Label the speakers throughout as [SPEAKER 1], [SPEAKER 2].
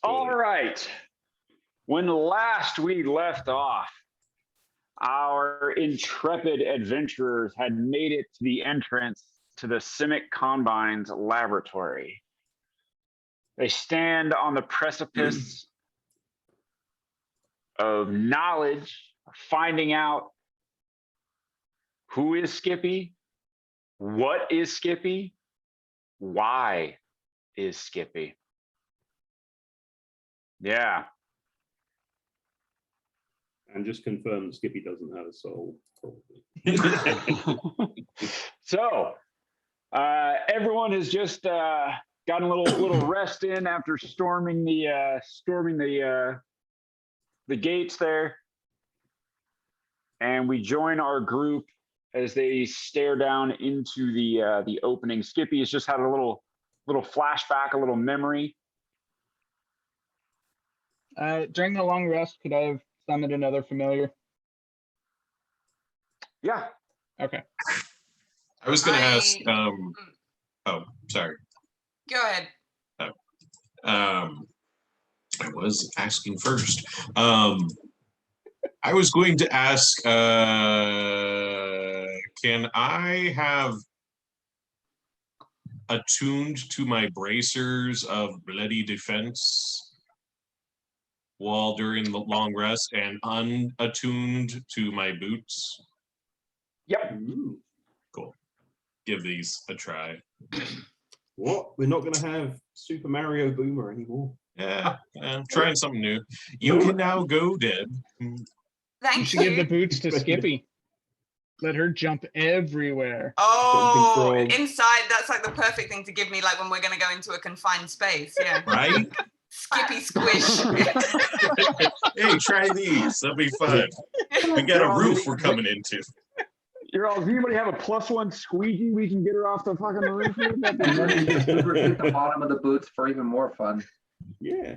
[SPEAKER 1] All right. When last we left off, our intrepid adventurers had made it to the entrance to the Simic Combine's laboratory. They stand on the precipice of knowledge, finding out who is Skippy, what is Skippy, why is Skippy. Yeah.
[SPEAKER 2] And just confirm that Skippy doesn't have a soul, probably.
[SPEAKER 1] So, everyone has just gotten a little rest in after storming the gates there, and we join our group as they stare down into the opening. Skippy has just had a little flashback, a little memory.
[SPEAKER 3] During the long rest, could I have summoned another familiar?
[SPEAKER 1] Yeah.
[SPEAKER 3] Okay.
[SPEAKER 4] I was going to ask. Oh, sorry.
[SPEAKER 5] Go ahead.
[SPEAKER 4] I was asking first. I was going to ask, can I have attuned to my bracers of bloody defense while during the long rest and unattuned to my boots?
[SPEAKER 1] Yep.
[SPEAKER 2] Ooh.
[SPEAKER 4] Cool. Give these a try.
[SPEAKER 2] What? We're not going to have Super Mario Boomer anymore.
[SPEAKER 4] Yeah, I'm trying something new. You can now go, Deb.
[SPEAKER 5] Thank
[SPEAKER 3] You
[SPEAKER 5] you.
[SPEAKER 3] should give the boots to Skippy. Let her jump everywhere.
[SPEAKER 5] Oh, inside, that's like the perfect thing to give me, like when we're going to go into a confined space. Yeah.
[SPEAKER 4] Right?
[SPEAKER 5] Skippy squish.
[SPEAKER 4] Hey, try these. That'll be fun. We got a roof we're coming into.
[SPEAKER 1] Does anybody have a +1 squeegee we can get her off the fucking roof?
[SPEAKER 6] And then you just lubricate the bottom of the boots for even more fun.
[SPEAKER 2] Yeah.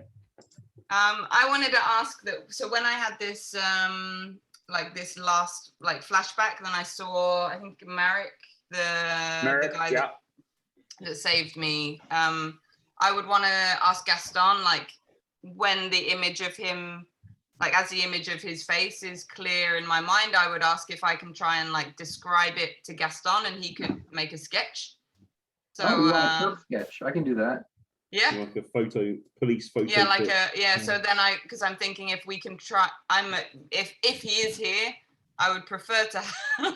[SPEAKER 5] I wanted to ask that. So when I had this, like this last flashback, then I saw, I think Marek, the guy that saved me. I would want to ask Gaston, like when the image of him, like as the image of his face is clear in my mind, I would ask if I can try and like describe it to Gaston and he could make a sketch. So
[SPEAKER 6] you want a sketch? I can do that.
[SPEAKER 5] Yeah.
[SPEAKER 2] Like a police photo.
[SPEAKER 5] Yeah, like so then because I'm thinking if we can try, if he is here, I would prefer to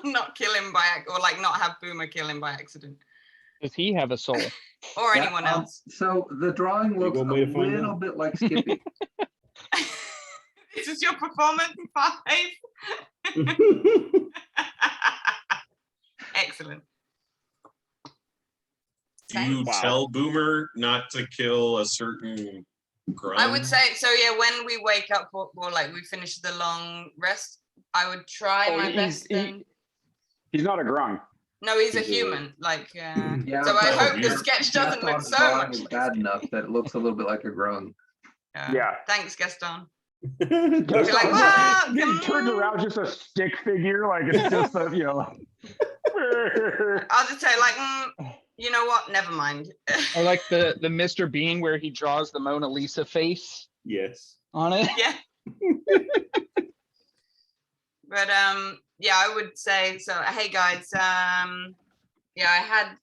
[SPEAKER 5] not kill him or like not have Boomer kill him by accident.
[SPEAKER 3] Does he have a soul?
[SPEAKER 5] Or anyone else.
[SPEAKER 6] So the drawing looks a little bit like Skippy.
[SPEAKER 5] This is your performance 5. Excellent.
[SPEAKER 4] Do you tell Boomer not to kill a certain grung?
[SPEAKER 5] I would say so. Yeah, when we wake up or like we finish the long rest, I would try my best.
[SPEAKER 1] He's not a grung.
[SPEAKER 5] No, he's a human. Like,
[SPEAKER 6] Yeah,
[SPEAKER 5] so I hope the sketch doesn't look so much like
[SPEAKER 6] bad enough that it looks a little bit like a grung.
[SPEAKER 1] Yeah.
[SPEAKER 5] Thanks, Gaston.
[SPEAKER 1] Gaston
[SPEAKER 5] like,
[SPEAKER 1] turns around just a stick figure, like it's just a, you know.
[SPEAKER 5] I'll just say like, you know what? Never mind.
[SPEAKER 3] Or like the Mr. Bean where he draws the Mona Lisa face.
[SPEAKER 2] Yes.
[SPEAKER 3] On it.
[SPEAKER 5] Yeah. But yeah, I would say so. Hey guys, yeah,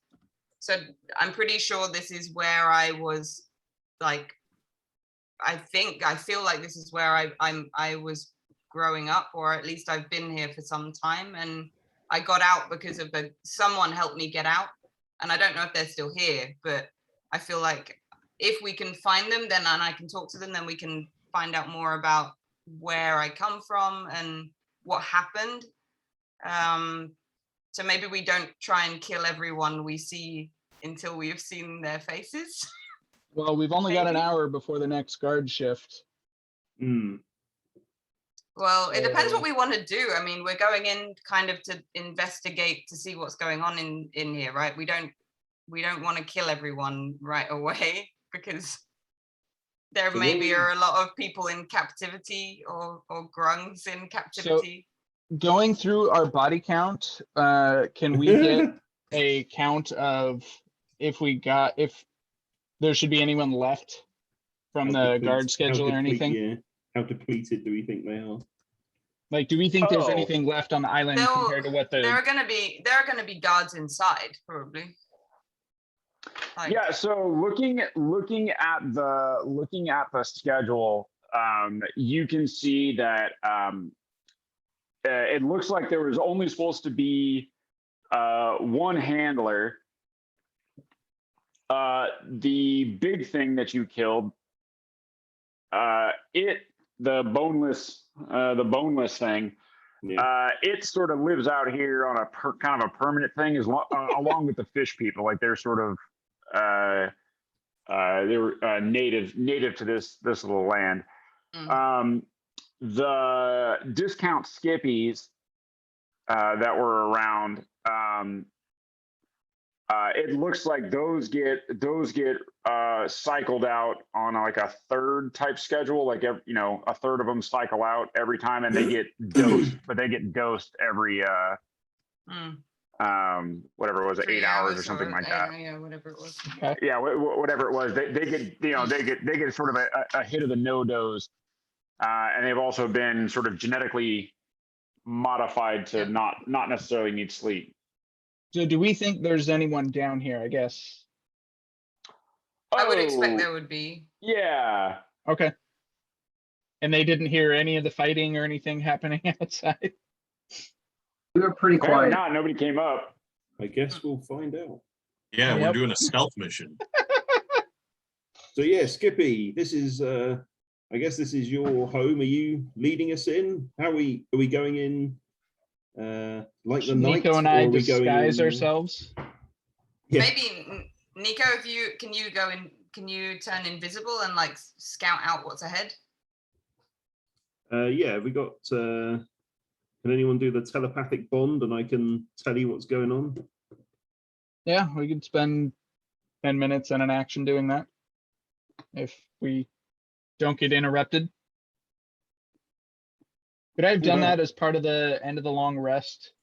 [SPEAKER 5] so I'm pretty sure this is where I was, like, I feel like this is where I was growing up, or at least I've been here for some time, and I got out because of someone helped me get out, and I don't know if they're still here, but I feel like if we can find them, then and I can talk to them, then we can find out more about where I come from and what happened. So maybe we don't try and kill everyone we see until we have seen their faces.
[SPEAKER 3] Well, we've only got an hour before the next guard shift.
[SPEAKER 5] Well, it depends what we want to do. I mean, we're going in kind of to investigate to see what's going on in here, right? We don't want to kill everyone right away because there maybe are a lot of people in captivity or grungs in captivity.
[SPEAKER 3] So going through our body count, can we get a count of if there should be anyone left from the guard schedule or anything.
[SPEAKER 2] Yeah. How depleted do we think they are?
[SPEAKER 3] Like, do we think there's
[SPEAKER 1] Oh.
[SPEAKER 3] anything left on the island
[SPEAKER 5] They'll-
[SPEAKER 3] compared to what
[SPEAKER 5] There are
[SPEAKER 3] the,
[SPEAKER 5] gonna be guards inside, probably. Like,
[SPEAKER 1] Yeah, so looking at the schedule, you can see that it looks like there was only supposed to be one handler. The big thing that you killed, the boneless thing,
[SPEAKER 2] Yeah.
[SPEAKER 1] it sort of lives out here on a kind of a permanent thing, along with the fish people. Like they're sort of they were native to this little land. The discount skippies that were around, it looks like those get cycled out on like a third type schedule. Like a third of them cycle out every time, and they get dosed, but they get dosed every whatever it was, 8 hours or something like that.
[SPEAKER 5] Yeah, whatever it was.
[SPEAKER 1] Yeah, whatever it was, they get they get sort of a hit of the no dose, and they've also been sort of genetically modified to not necessarily need sleep.
[SPEAKER 3] so do we think there's anyone down here, I guess?
[SPEAKER 5] I would
[SPEAKER 1] Oh,
[SPEAKER 5] expect there would be.
[SPEAKER 1] Yeah.
[SPEAKER 3] Okay. And they didn't hear any of the fighting or anything happening outside?
[SPEAKER 6] We were pretty
[SPEAKER 1] Apparently
[SPEAKER 6] quiet.
[SPEAKER 1] not. Nobody came up.
[SPEAKER 2] I guess we'll find out.
[SPEAKER 4] Yeah, we're
[SPEAKER 3] Yep.
[SPEAKER 4] doing a stealth mission.
[SPEAKER 2] So yeah, Skippy, this is I guess this is your home. Are you leading us in? How are we going in like the night?
[SPEAKER 3] Nico and
[SPEAKER 2] or
[SPEAKER 3] I
[SPEAKER 2] are we going
[SPEAKER 3] disguise
[SPEAKER 2] in-
[SPEAKER 3] ourselves.
[SPEAKER 2] Yeah.
[SPEAKER 5] Maybe Nico, can you go in? Can you turn invisible and like scout out what's ahead?
[SPEAKER 2] Yeah, we got can anyone do the telepathic bond and I can tell you what's going on?
[SPEAKER 3] Yeah, we could spend 10 minutes and an action doing that. If we don't get interrupted. Could I have done
[SPEAKER 2] Yeah.
[SPEAKER 3] that as part of the end of the long rest?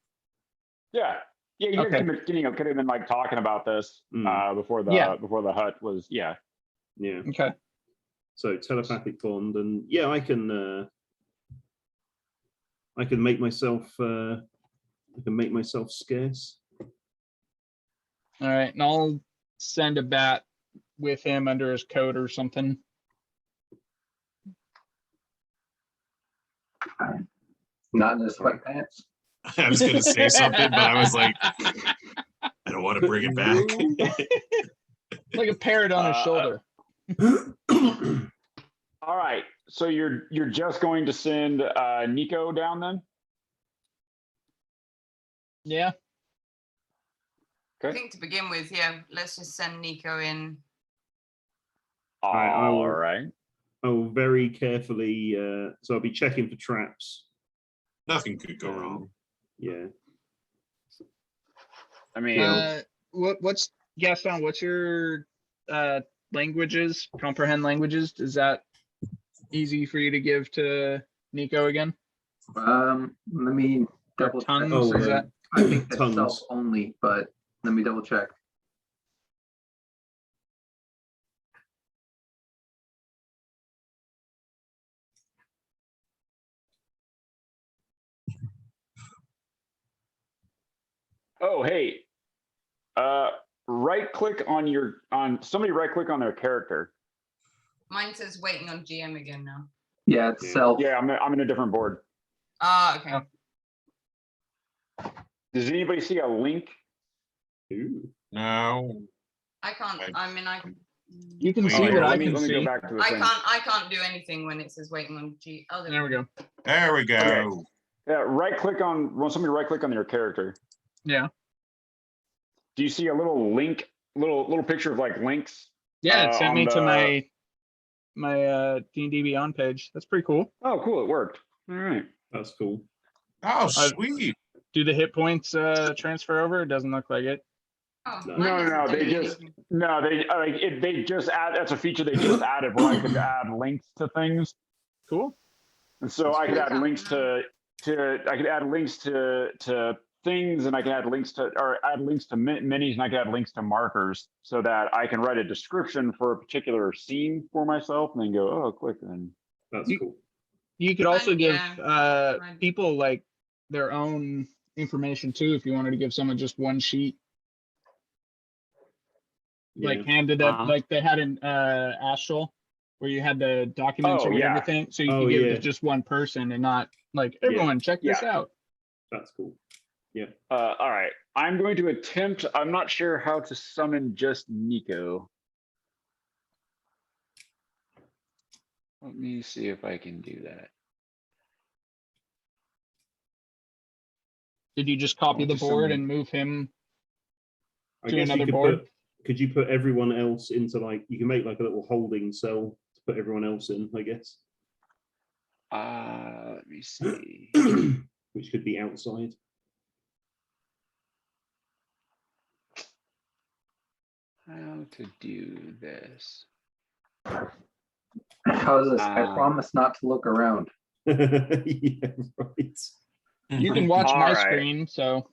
[SPEAKER 1] Yeah. Yeah, you
[SPEAKER 3] Okay.
[SPEAKER 1] guys could have been like talking about this before the
[SPEAKER 3] Yeah.
[SPEAKER 1] before the hut was
[SPEAKER 2] Yeah.
[SPEAKER 3] Okay.
[SPEAKER 2] So telepathic bond, and yeah, I can make myself scarce.
[SPEAKER 3] All right, and I'll send a bat with him under his coat or something.
[SPEAKER 6] Not in the sweatpants.
[SPEAKER 4] I was going to say something, but I was like, I don't want to bring it back.
[SPEAKER 3] Like a parrot on his
[SPEAKER 1] Uh,
[SPEAKER 3] shoulder.
[SPEAKER 1] all right. So you're just going to send Nico down then?
[SPEAKER 3] Yeah,
[SPEAKER 5] I
[SPEAKER 1] Okay.
[SPEAKER 5] think to begin with, yeah, let's just send Nico in.
[SPEAKER 2] I will-
[SPEAKER 1] All right.
[SPEAKER 2] I will very carefully. So I'll be checking for traps.
[SPEAKER 4] Nothing could go wrong.
[SPEAKER 2] Yeah.
[SPEAKER 1] I mean,
[SPEAKER 3] what's Gaston, what's your languages, comprehend languages? Is that easy for you to give to Nico again?
[SPEAKER 6] Let me
[SPEAKER 3] Or
[SPEAKER 6] double check.
[SPEAKER 3] tongues,
[SPEAKER 2] Oh,
[SPEAKER 3] is that?
[SPEAKER 6] I think that's
[SPEAKER 2] tongues.
[SPEAKER 6] self only, but let me double check.
[SPEAKER 1] oh hey, right click on somebody. Right click on their character.
[SPEAKER 5] Mine says waiting on GM again now.
[SPEAKER 6] Yeah, it's
[SPEAKER 2] Yeah.
[SPEAKER 6] self.
[SPEAKER 1] Yeah, I'm in a different board.
[SPEAKER 5] Okay.
[SPEAKER 3] Oh.
[SPEAKER 1] Does anybody see a link?
[SPEAKER 2] Ooh.
[SPEAKER 4] No.
[SPEAKER 5] I can't.
[SPEAKER 4] Right.
[SPEAKER 5] I mean,
[SPEAKER 3] You can
[SPEAKER 4] Wait,
[SPEAKER 3] see
[SPEAKER 4] wait,
[SPEAKER 3] what I
[SPEAKER 1] let me
[SPEAKER 3] can
[SPEAKER 1] let me
[SPEAKER 3] see.
[SPEAKER 1] go back to the thing.
[SPEAKER 5] I can't do anything when it says waiting on G. Oh,
[SPEAKER 3] There we go.
[SPEAKER 4] There we go.
[SPEAKER 1] Okay. Yeah, right click on. Well, somebody right click on their character.
[SPEAKER 3] Yeah.
[SPEAKER 1] Do you see a little link? Little picture of like links?
[SPEAKER 3] Yeah, it sent
[SPEAKER 1] on
[SPEAKER 3] me to
[SPEAKER 1] the-
[SPEAKER 3] my D&D Beyond page. That's pretty cool.
[SPEAKER 1] Oh, cool! It worked. All right.
[SPEAKER 2] That's cool.
[SPEAKER 4] Oh, sweet.
[SPEAKER 3] Do the hit points transfer over? It doesn't look like it.
[SPEAKER 5] Oh,
[SPEAKER 2] No.
[SPEAKER 5] mine
[SPEAKER 1] No,
[SPEAKER 5] doesn't
[SPEAKER 1] no,
[SPEAKER 5] do
[SPEAKER 1] they just-
[SPEAKER 5] anything.
[SPEAKER 1] No, they just add. That's a feature they just added where I could add links to things,
[SPEAKER 3] Cool.
[SPEAKER 1] and so
[SPEAKER 2] That's
[SPEAKER 1] I could
[SPEAKER 5] cool.
[SPEAKER 1] add links to I could add links to things, and I can add links to, or add links to minis, and I can add links to markers so that I can write a description for a particular scene for myself, and then go, oh, click, and
[SPEAKER 2] That's
[SPEAKER 3] You-
[SPEAKER 2] cool.
[SPEAKER 3] You could also give
[SPEAKER 5] Yeah. Fine.
[SPEAKER 3] people like their own information too, if you wanted to give someone just one sheet, like
[SPEAKER 2] Yeah.
[SPEAKER 3] handed up,
[SPEAKER 1] Uh-huh.
[SPEAKER 3] like they had in Astral, where you had the documents
[SPEAKER 1] Oh,
[SPEAKER 3] or
[SPEAKER 1] yeah.
[SPEAKER 3] everything. So you
[SPEAKER 2] Oh,
[SPEAKER 3] could give it
[SPEAKER 2] yeah.
[SPEAKER 3] to just one person and not like, everyone check this
[SPEAKER 1] Yeah.
[SPEAKER 3] out.
[SPEAKER 2] That's cool.
[SPEAKER 1] all right. I'm going to attempt, I'm not sure how to summon just Nico. Let me see if I can do that.
[SPEAKER 3] Did you just copy
[SPEAKER 1] Oh,
[SPEAKER 3] the
[SPEAKER 1] just
[SPEAKER 3] board
[SPEAKER 1] some-
[SPEAKER 3] and move him?
[SPEAKER 2] I
[SPEAKER 3] To
[SPEAKER 2] guess
[SPEAKER 3] another
[SPEAKER 2] you could
[SPEAKER 3] board?
[SPEAKER 2] could you put everyone else into like, you can make like a little holding cell to put everyone else in, I guess.
[SPEAKER 1] Let me see.
[SPEAKER 2] Which could be outside.
[SPEAKER 1] How to do this.
[SPEAKER 6] How's this? I
[SPEAKER 1] Um,
[SPEAKER 6] promise not to look around.
[SPEAKER 2] Yeah, right.
[SPEAKER 3] You can watch my
[SPEAKER 1] All right.
[SPEAKER 3] screen, so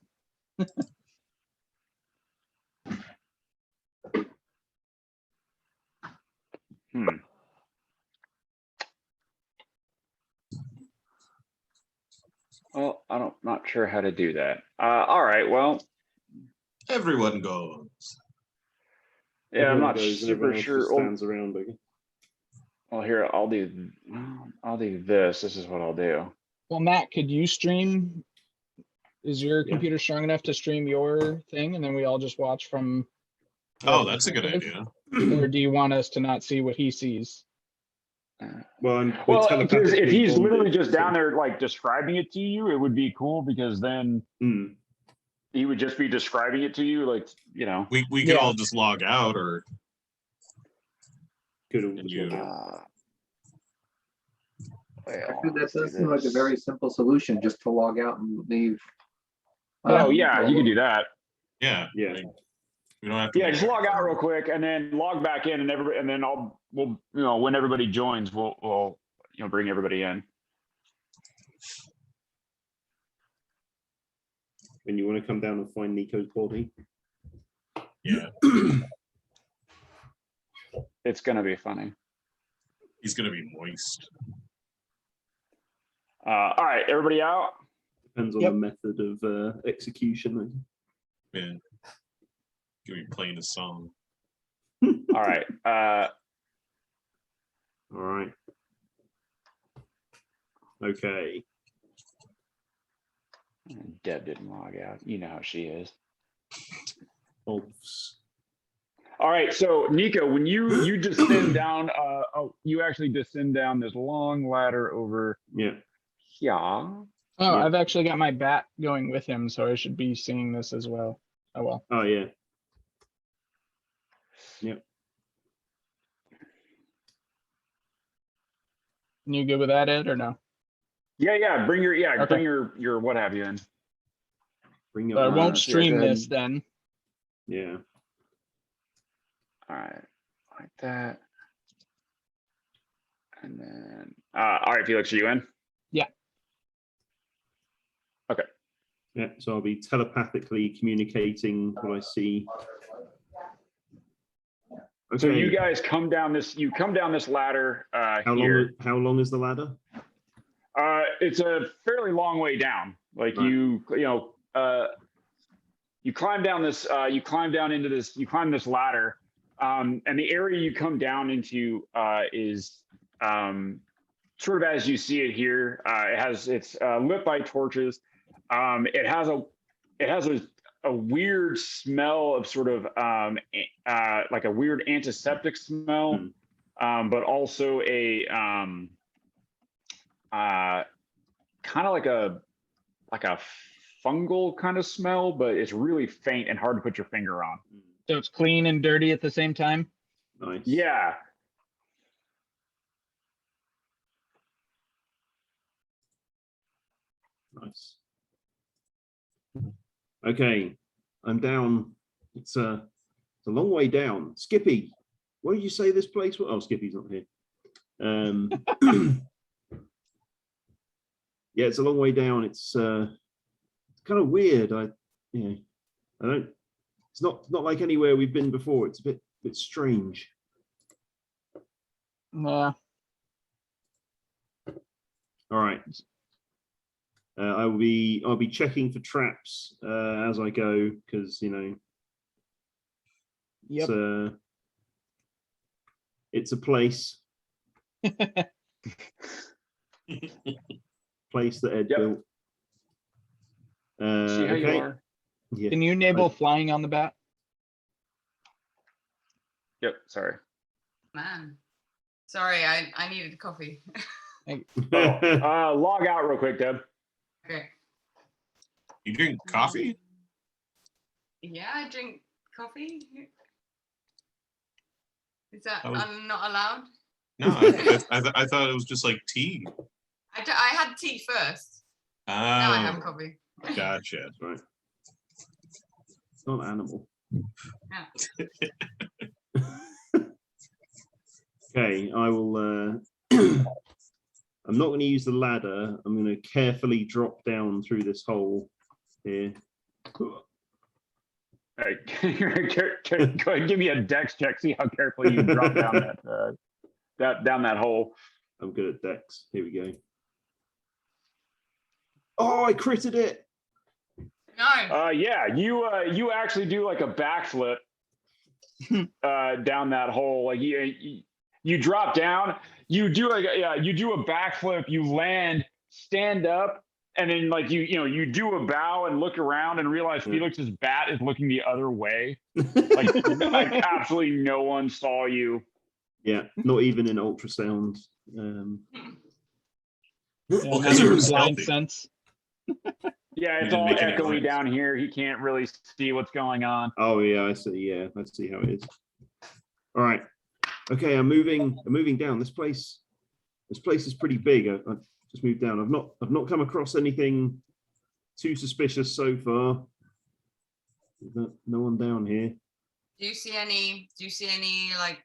[SPEAKER 1] Hmm. Well, not sure how to do that. All right, well,
[SPEAKER 4] Everyone goes.
[SPEAKER 1] yeah, I'm
[SPEAKER 2] Everyone
[SPEAKER 1] not
[SPEAKER 2] goes and everyone
[SPEAKER 1] super
[SPEAKER 2] else
[SPEAKER 1] sure.
[SPEAKER 2] just
[SPEAKER 1] Well,
[SPEAKER 2] stands around, I guess.
[SPEAKER 1] well, here, I'll do this. This is what I'll do.
[SPEAKER 3] well, Matt, could you stream? Is your
[SPEAKER 2] Yeah.
[SPEAKER 3] computer strong enough to stream your thing and then we all just watch from?
[SPEAKER 4] Oh,
[SPEAKER 3] wherever
[SPEAKER 4] that's a good
[SPEAKER 3] we live?
[SPEAKER 4] idea.
[SPEAKER 3] Or do you want us to not see what he sees?
[SPEAKER 2] Well, we're
[SPEAKER 1] Well, because if
[SPEAKER 2] telepathically
[SPEAKER 1] he's literally
[SPEAKER 2] bonded,
[SPEAKER 1] just
[SPEAKER 2] so-
[SPEAKER 1] down there like describing it to you, it would be cool because then
[SPEAKER 2] Mm,
[SPEAKER 1] he would just be describing it to you, like,
[SPEAKER 4] We could
[SPEAKER 3] Yeah.
[SPEAKER 4] all just log out, or
[SPEAKER 2] could all
[SPEAKER 4] And
[SPEAKER 2] just
[SPEAKER 4] you-
[SPEAKER 2] log out.
[SPEAKER 6] Actually, that does seem like a very simple solution, just to log out and leave.
[SPEAKER 1] Oh, yeah, you can do that.
[SPEAKER 4] yeah,
[SPEAKER 2] Yeah.
[SPEAKER 4] like, we don't have to.
[SPEAKER 1] Yeah,
[SPEAKER 4] make
[SPEAKER 1] just log out real quick and then log back in, and then we'll when everybody joins, we'll bring everybody in.
[SPEAKER 2] When you want to come down and find Nico's body.
[SPEAKER 4] Yeah,
[SPEAKER 1] It's gonna be funny.
[SPEAKER 4] he's gonna be moist.
[SPEAKER 1] All right, everybody out.
[SPEAKER 2] Depends on
[SPEAKER 3] Yep.
[SPEAKER 2] the method of execution.
[SPEAKER 4] Yeah, gonna be playing a song.
[SPEAKER 1] All right.
[SPEAKER 2] All right. Okay.
[SPEAKER 1] Deb didn't log out. You know how she is.
[SPEAKER 2] Obs.
[SPEAKER 1] All right, so Nico, when you descend down, you actually descend down this long ladder over
[SPEAKER 2] Yeah.
[SPEAKER 1] here.
[SPEAKER 3] Oh,
[SPEAKER 2] Yeah.
[SPEAKER 3] I've actually got my bat going with him, so I should be seeing this as well. Oh, well.
[SPEAKER 2] Oh, yeah.
[SPEAKER 3] You good with that, Ed, or no?
[SPEAKER 1] Yeah. Bring
[SPEAKER 3] Okay.
[SPEAKER 1] your what have you in.
[SPEAKER 2] Bring it
[SPEAKER 3] But I
[SPEAKER 2] on.
[SPEAKER 3] won't
[SPEAKER 1] so
[SPEAKER 3] stream
[SPEAKER 1] go ahead
[SPEAKER 3] this
[SPEAKER 1] and-
[SPEAKER 3] then.
[SPEAKER 2] Yeah.
[SPEAKER 1] All right, like that. And then, all right, Felix, are you in?
[SPEAKER 2] Yeah. So I'll be telepathically communicating what I see. Okay.
[SPEAKER 1] So you guys come down this ladder here.
[SPEAKER 2] How long is the ladder?
[SPEAKER 1] It's a fairly long way down. Like
[SPEAKER 2] Right.
[SPEAKER 1] you climb down this you climb this ladder, and the area you come down into is sort of as you see it here. It's lit by torches. It has a weird smell of sort of like a weird antiseptic smell, but also a kind of like a fungal kind of smell, but it's really faint and hard to put your finger on.
[SPEAKER 3] So it's clean and dirty at the same time.
[SPEAKER 2] Nice.
[SPEAKER 1] Yeah.
[SPEAKER 2] Nice. Okay, I'm down. It's a long way down. Skippy, what did you say this place was? Oh, Skippy's not here. Yeah, it's a long way down. It's kind of weird. I don't. It's not like anywhere we've been before. It's a bit strange.
[SPEAKER 3] Yeah.
[SPEAKER 2] All right. I'll be checking for traps as I go, because
[SPEAKER 3] Yep.
[SPEAKER 2] it's a place that Ed
[SPEAKER 1] Yep.
[SPEAKER 2] built.
[SPEAKER 1] See how you
[SPEAKER 2] Okay.
[SPEAKER 1] are.
[SPEAKER 2] Yeah.
[SPEAKER 3] Can you enable flying on the bat?
[SPEAKER 1] Yep. Sorry.
[SPEAKER 5] Man. Sorry, I needed coffee.
[SPEAKER 1] Log out real quick, Deb.
[SPEAKER 5] Okay.
[SPEAKER 4] You drink coffee?
[SPEAKER 5] Yeah, I drink coffee. Is that
[SPEAKER 4] Oh.
[SPEAKER 5] I'm not allowed?
[SPEAKER 4] No, I thought it was just like tea.
[SPEAKER 5] I had tea first. Now I have
[SPEAKER 4] Oh,
[SPEAKER 5] coffee.
[SPEAKER 4] gotcha.
[SPEAKER 2] Right. It's not an animal.
[SPEAKER 5] Yeah.
[SPEAKER 2] Okay, I will. I'm not going to use the ladder. I'm going to carefully drop down through this hole here.
[SPEAKER 1] Hey, go ahead and give me a dex check. See how carefully you drop down that hole.
[SPEAKER 2] I'm good at dex. Here we go. Oh, I critted it.
[SPEAKER 5] No.
[SPEAKER 1] Yeah, you actually do like a backflip down that hole. Like you drop down, you do a backflip, you land, stand up, and then like you do a bow and look around and realize Felix's bat is looking the other way. Like absolutely no one saw you.
[SPEAKER 2] Yeah, not even in ultrasound.
[SPEAKER 4] Well,
[SPEAKER 3] Yeah,
[SPEAKER 4] because it
[SPEAKER 3] not
[SPEAKER 4] was
[SPEAKER 3] blind
[SPEAKER 4] stealthy.
[SPEAKER 3] sense.
[SPEAKER 1] Yeah, it's
[SPEAKER 4] didn't
[SPEAKER 1] all
[SPEAKER 4] make any
[SPEAKER 1] echoey
[SPEAKER 4] noise.
[SPEAKER 1] down here. He can't really see what's going on.
[SPEAKER 2] Oh yeah, I see. Yeah, let's see how it is. All right. Okay, I'm moving down. This place is pretty big. I've just moved down. I've not come across anything too suspicious so far. No one down here.
[SPEAKER 5] Do you see any like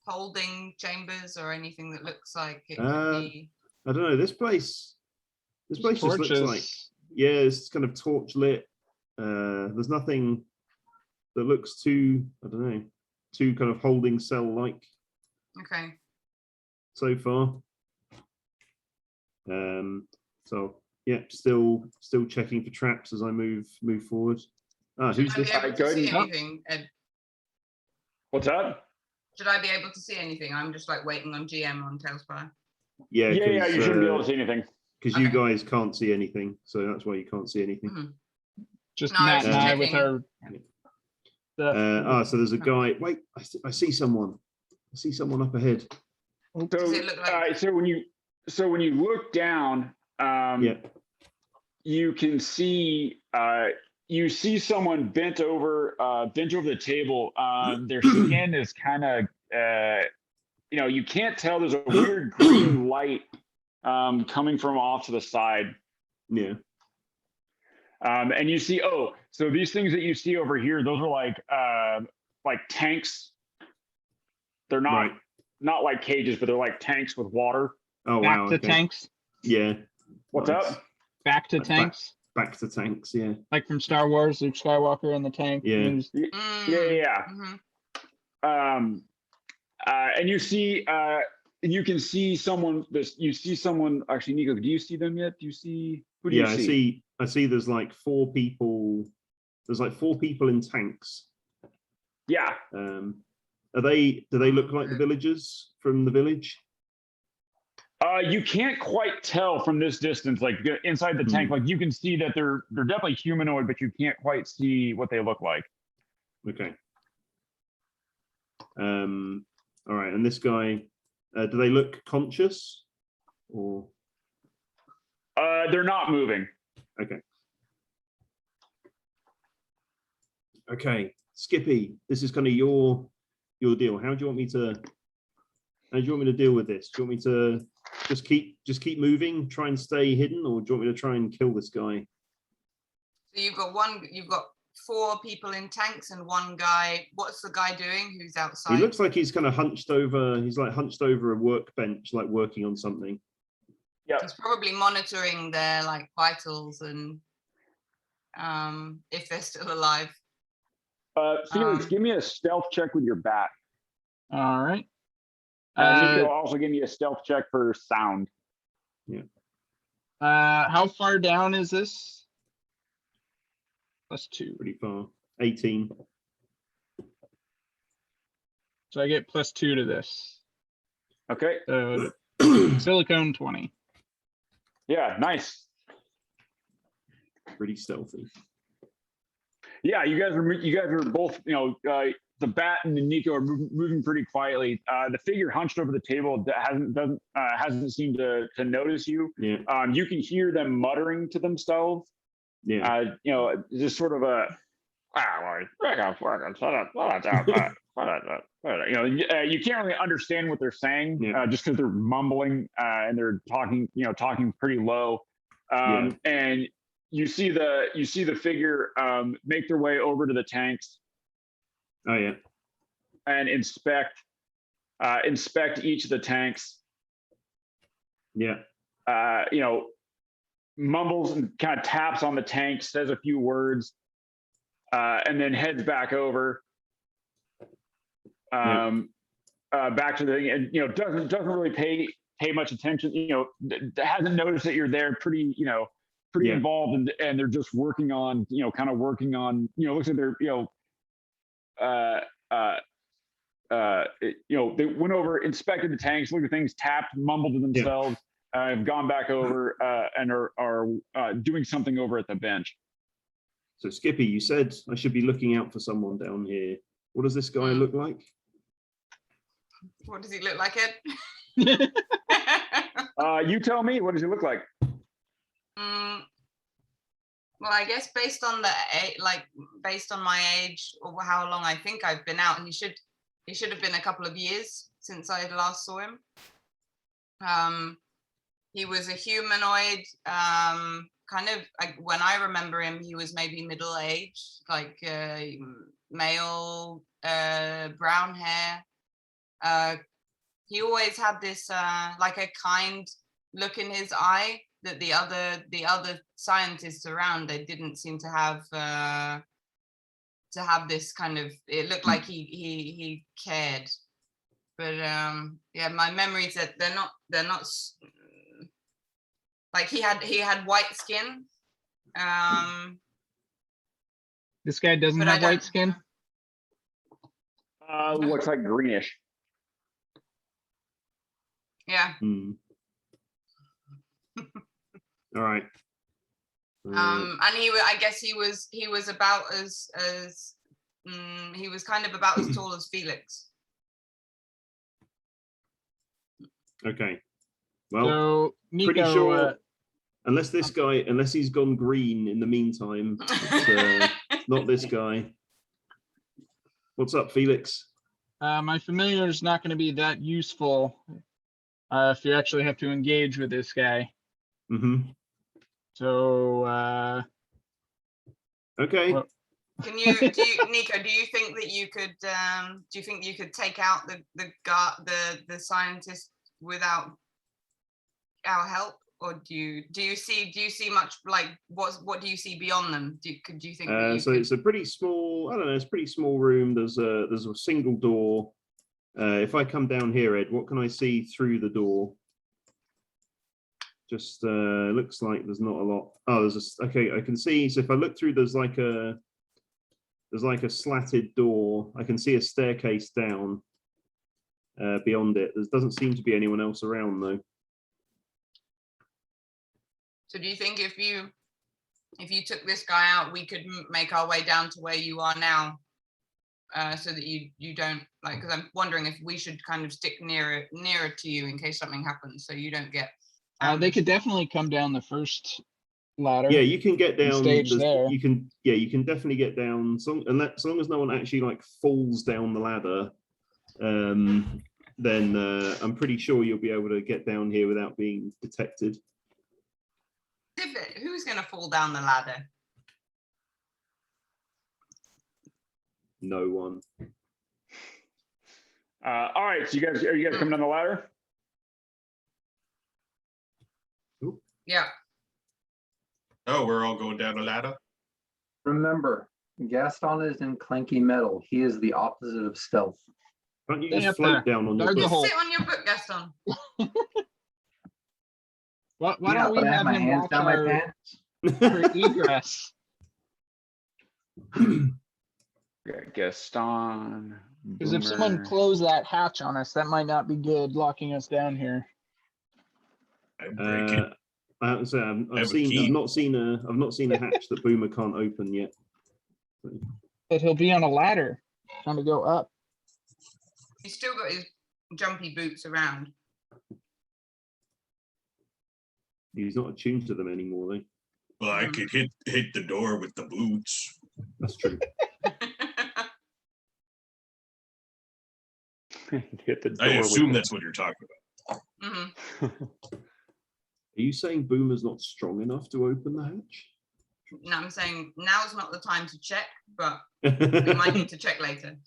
[SPEAKER 5] holding chambers or anything that looks like it could be?
[SPEAKER 2] I don't know. This place just looks like,
[SPEAKER 3] Torches.
[SPEAKER 2] yeah, it's kind of torch lit. There's nothing that looks too, I don't know, too kind of holding cell like
[SPEAKER 5] Okay.
[SPEAKER 2] so far. So yeah, still checking for traps as I move forward. Who's
[SPEAKER 5] Should
[SPEAKER 2] this?
[SPEAKER 5] I be able to see
[SPEAKER 1] Go ahead.
[SPEAKER 5] anything, Ed?
[SPEAKER 1] What's up?
[SPEAKER 5] Should I be able to see anything? I'm just like waiting on GM on Tailspire.
[SPEAKER 2] Yeah,
[SPEAKER 1] Yeah, you shouldn't be able to see anything.
[SPEAKER 2] because you
[SPEAKER 5] Okay.
[SPEAKER 2] guys can't see anything, so that's why you can't see anything.
[SPEAKER 5] Mhm.
[SPEAKER 3] Just
[SPEAKER 5] No, I
[SPEAKER 3] Matt
[SPEAKER 5] was
[SPEAKER 3] and I with
[SPEAKER 5] checking.
[SPEAKER 3] our.
[SPEAKER 2] So there's a guy. Wait, I see someone. I see someone up ahead.
[SPEAKER 5] Does it look like?
[SPEAKER 1] So when you look down,
[SPEAKER 2] Yeah.
[SPEAKER 1] you can see you see someone bent over the table. Their skin is kind of you can't tell. There's a weird green light coming from off to the side.
[SPEAKER 2] Yeah.
[SPEAKER 1] And you see, so these things that you see over here, those are like tanks. They're not
[SPEAKER 2] Right.
[SPEAKER 1] not like cages, but they're like tanks with water.
[SPEAKER 2] Oh
[SPEAKER 3] Back
[SPEAKER 2] wow.
[SPEAKER 3] to
[SPEAKER 2] okay.
[SPEAKER 3] tanks.
[SPEAKER 2] Yeah.
[SPEAKER 1] What's
[SPEAKER 2] Nice.
[SPEAKER 1] up?
[SPEAKER 3] Back to
[SPEAKER 2] Back-
[SPEAKER 3] tanks.
[SPEAKER 2] Back to tanks. Yeah.
[SPEAKER 3] Like from Star Wars, Luke Skywalker in the tank.
[SPEAKER 2] Yeah.
[SPEAKER 3] He was-
[SPEAKER 1] Yeah.
[SPEAKER 5] Mhm.
[SPEAKER 1] And you see, you can see someone. You see someone. Actually, Nico, do you see them yet? Do you see? Who do
[SPEAKER 2] Yeah.
[SPEAKER 1] you see?
[SPEAKER 2] I see. There's like 4 people. There's like 4 people in tanks.
[SPEAKER 1] Yeah.
[SPEAKER 2] Do they look like the villagers from the village?
[SPEAKER 1] You can't quite tell from this distance, like inside the tank. Like you can see that they're definitely humanoid, but you can't quite see what they look like.
[SPEAKER 2] Okay. All right. And this guy, do they look conscious or?
[SPEAKER 1] They're not moving.
[SPEAKER 2] Okay. Okay, Skippy, this is kind of your deal. How do you want me to deal with this? Do you want me to just keep moving, try and stay hidden, or do you want me to try and kill this guy?
[SPEAKER 5] So you've got 4 people in tanks and 1 guy. What's the guy doing who's outside?
[SPEAKER 2] He looks like he's kind of hunched over. He's like hunched over a workbench, like working on something.
[SPEAKER 1] Yeah.
[SPEAKER 5] He's probably monitoring their like vitals and if they're still alive.
[SPEAKER 1] Felix,
[SPEAKER 5] Um,
[SPEAKER 1] give me a stealth check with your bat.
[SPEAKER 3] All right.
[SPEAKER 1] Nico, also give me a stealth check for sound.
[SPEAKER 3] How far down is this? +2.
[SPEAKER 2] Pretty far. 18.
[SPEAKER 3] So I get +2 to this.
[SPEAKER 1] Okay.
[SPEAKER 3] So silicone 20.
[SPEAKER 1] Yeah, nice.
[SPEAKER 2] Pretty stealthy.
[SPEAKER 1] Yeah, you guys are both, the bat and the Nico are moving pretty quietly. The figure hunched over the table hasn't seemed to notice you.
[SPEAKER 2] Yeah.
[SPEAKER 1] You can hear them muttering to themselves.
[SPEAKER 2] Yeah.
[SPEAKER 1] Just sort of a you can't really understand what they're saying, just because they're mumbling and they're talking pretty low. And you see the figure make their way over to the tanks.
[SPEAKER 2] Oh yeah.
[SPEAKER 1] And inspect each of the tanks.
[SPEAKER 2] Yeah.
[SPEAKER 1] Mumbles and kind of taps on the tank, says a few words, and then heads back over. Back to the thing, and doesn't really pay much attention. Hasn't noticed that you're there. Pretty involved, and they're just working on looks like they're they went over, inspected the tanks, looked at things, tapped, mumbled to themselves, have gone back over and are doing something over at the bench.
[SPEAKER 2] So Skippy, you said I should be looking out for someone down here. What does this guy look like?
[SPEAKER 5] What does he look like, Ed?
[SPEAKER 1] You tell me. What does he look like?
[SPEAKER 5] Well, I guess based on based on my age or how long I think I've been out, he should have been a couple of years since I last saw him. He was a humanoid, kind of when I remember him, he was maybe middle-aged, like male, brown hair. He always had this like a kind look in his eye that the other scientists around, they didn't seem to have this kind of, it looked like he cared. But my memories that they're not like he had white skin.
[SPEAKER 3] This guy doesn't have white skin.
[SPEAKER 1] Looks like greenish.
[SPEAKER 5] Yeah.
[SPEAKER 2] All right.
[SPEAKER 5] And I guess he was about as he was kind of about as tall as Felix.
[SPEAKER 2] Okay. Well,
[SPEAKER 3] So Nico,
[SPEAKER 2] pretty sure, unless he's gone green in the meantime, it's not this guy. What's up, Felix?
[SPEAKER 3] my familiar is not going to be that useful if you actually have to engage with this guy.
[SPEAKER 2] Mm-hmm.
[SPEAKER 3] So
[SPEAKER 2] okay.
[SPEAKER 3] Well,
[SPEAKER 5] Nico, do you think that you could take out the scientist without our help, or do you see much, like what do you see beyond them? Do you think
[SPEAKER 2] it's a pretty small, I don't know, it's a pretty small room. There's a single door. If I come down here, Ed, what can I see through the door? Just looks like there's not a lot. Oh, okay, I can see. So if I look through, there's like a slatted door. I can see a staircase down beyond it. There doesn't seem to be anyone else around though.
[SPEAKER 5] So do you think if you took this guy out, we could make our way down to where you are now, so that you don't, like, because I'm wondering if we should kind of stick nearer to you in case something happens, so you don't get.
[SPEAKER 3] they could definitely come down the first ladder.
[SPEAKER 2] Yeah, you can get down.
[SPEAKER 3] Stage there.
[SPEAKER 2] You can definitely get down. As long as no one actually like falls down the ladder, then I'm pretty sure you'll be able to get down here without being detected.
[SPEAKER 5] Who's going to fall down the ladder?
[SPEAKER 2] No one.
[SPEAKER 1] All right, so are you guys coming down the ladder?
[SPEAKER 5] Yeah.
[SPEAKER 4] Oh, we're all going down the ladder.
[SPEAKER 6] Remember, Gaston is in clanky metal. He is the opposite of stealth.
[SPEAKER 2] Can't you
[SPEAKER 3] Stay
[SPEAKER 2] just
[SPEAKER 3] up
[SPEAKER 2] float
[SPEAKER 3] there.
[SPEAKER 2] down on your
[SPEAKER 3] Guard the
[SPEAKER 2] book?
[SPEAKER 3] hole.
[SPEAKER 5] Sit on your book, Gaston.
[SPEAKER 3] Why
[SPEAKER 6] Yeah,
[SPEAKER 3] don't we
[SPEAKER 6] but I have
[SPEAKER 3] have
[SPEAKER 6] my
[SPEAKER 3] him
[SPEAKER 6] hands
[SPEAKER 3] watch
[SPEAKER 6] down my
[SPEAKER 3] our
[SPEAKER 6] pants.
[SPEAKER 3] for egress?
[SPEAKER 1] Got Gaston.
[SPEAKER 3] Because if someone
[SPEAKER 1] Boomer.
[SPEAKER 3] closed that hatch on us, that might not be good, locking us down here.
[SPEAKER 4] I break it.
[SPEAKER 2] I have to say,
[SPEAKER 4] have a
[SPEAKER 2] I've
[SPEAKER 4] key.
[SPEAKER 2] not seen a hatch that Boomer can't open yet.
[SPEAKER 3] But he'll be on a ladder trying to go up.
[SPEAKER 5] He's still got his jumpy boots around.
[SPEAKER 2] He's not attuned to them anymore, though.
[SPEAKER 4] Well, I could hit the door with the boots.
[SPEAKER 2] That's true.
[SPEAKER 1] Hit the door.
[SPEAKER 4] I
[SPEAKER 1] with
[SPEAKER 4] assume
[SPEAKER 1] the-
[SPEAKER 4] that's what you're talking
[SPEAKER 5] Mhm.
[SPEAKER 2] Are you saying Boomer's not strong enough to open the hatch?
[SPEAKER 5] No, I'm saying now's not the time to check, but we might need to check later.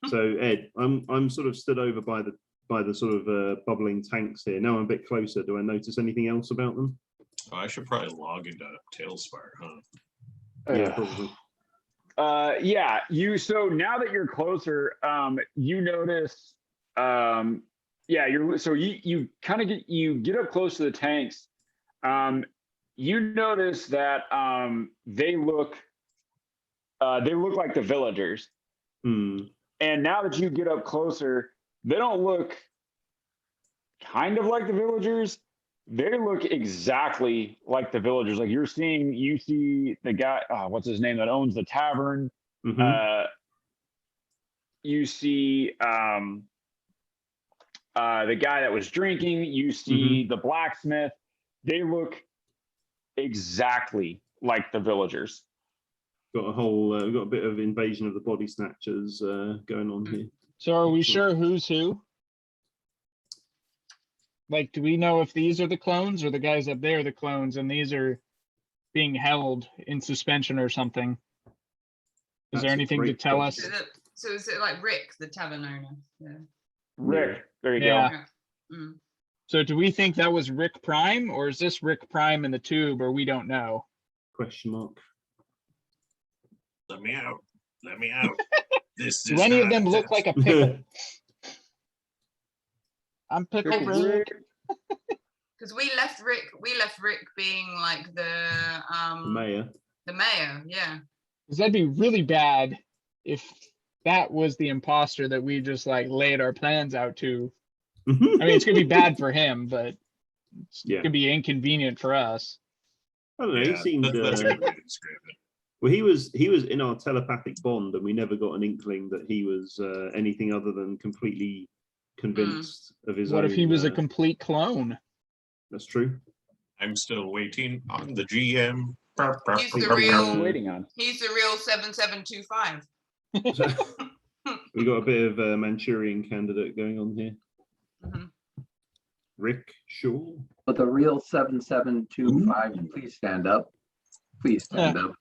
[SPEAKER 2] So Ed, I'm sort of stood over by the sort of bubbling tanks here. Now I'm a bit closer. Do I notice anything else about them?
[SPEAKER 4] about. I should probably log into Tailspire, huh?
[SPEAKER 2] Yeah, probably.
[SPEAKER 1] Yeah, so now that you're closer, you notice, yeah, you kind of get up close to the tanks. You notice that they look like the villagers.
[SPEAKER 2] Hmm.
[SPEAKER 1] And now that you get up closer, they don't look kind of like the villagers. They look exactly like the villagers. Like you see the guy, what's his name, that owns the tavern.
[SPEAKER 2] Mhm.
[SPEAKER 1] You see the guy that was drinking. You see the blacksmith. They look exactly like the villagers.
[SPEAKER 2] Got a whole, we've got a bit of invasion of the body snatchers going on here.
[SPEAKER 3] So are we sure who's who? Like, do we know if these are the clones or the guys up there are the clones and these are being held in suspension or something? Is there
[SPEAKER 2] That's a
[SPEAKER 3] anything to
[SPEAKER 2] great
[SPEAKER 3] tell
[SPEAKER 2] question.
[SPEAKER 3] us?
[SPEAKER 5] So is it like Rick, the tavern owner? Yeah.
[SPEAKER 1] Rick, there you
[SPEAKER 3] Yeah.
[SPEAKER 1] go.
[SPEAKER 5] Yeah. Mm.
[SPEAKER 3] So do we think that was Rick Prime or is this Rick Prime in the tube or we don't know?
[SPEAKER 2] Question mark.
[SPEAKER 4] Let me out. Let me out. This
[SPEAKER 3] Do
[SPEAKER 4] is
[SPEAKER 3] any of
[SPEAKER 4] not
[SPEAKER 3] them
[SPEAKER 4] a
[SPEAKER 3] look
[SPEAKER 4] test.
[SPEAKER 3] like a pickle? I'm Pickle Rick.
[SPEAKER 5] Because we left Rick being like
[SPEAKER 2] The mayor.
[SPEAKER 5] the mayor, yeah.
[SPEAKER 3] Because that'd be really bad if that was the imposter that we just like laid our plans out to. I mean, it's gonna be bad for him, but it's
[SPEAKER 2] Yeah.
[SPEAKER 3] gonna be inconvenient for us.
[SPEAKER 2] I don't know.
[SPEAKER 4] Yeah,
[SPEAKER 2] He seemed.
[SPEAKER 4] that's a good way to describe it.
[SPEAKER 2] Well, he was in our telepathic bond, and we never got an inkling that he was anything other than completely convinced of his own.
[SPEAKER 3] What if he was a complete clone?
[SPEAKER 2] That's true.
[SPEAKER 4] I'm still waiting on the GM.
[SPEAKER 5] He's the real
[SPEAKER 1] Waiting on.
[SPEAKER 5] He's the real 7725.
[SPEAKER 2] We got a bit of a Manchurian candidate going on here.
[SPEAKER 5] Mhm.
[SPEAKER 2] Rick Shaw.
[SPEAKER 6] But the real 7725, please stand up. Please stand up.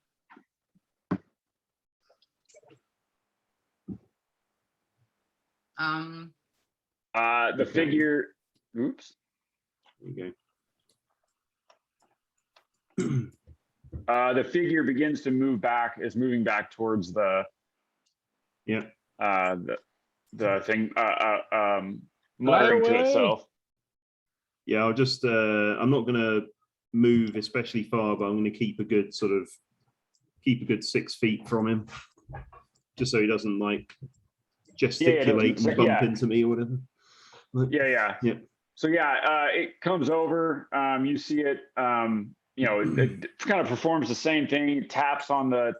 [SPEAKER 1] The
[SPEAKER 2] Okay.
[SPEAKER 1] figure. Oops.
[SPEAKER 2] There you
[SPEAKER 1] The figure begins to move back. Is moving back towards the.
[SPEAKER 2] Yeah.
[SPEAKER 1] The thing. Muttering to
[SPEAKER 3] away.
[SPEAKER 1] itself.
[SPEAKER 2] Yeah, I'll just. I'm not gonna move especially far, but I'm gonna keep a good 6 feet from him, just so he doesn't like gesticulate and bump into me or whatever.
[SPEAKER 1] Yeah.
[SPEAKER 2] Yeah.
[SPEAKER 1] So yeah, it comes over. You see it. It kind of performs the same thing. Taps on the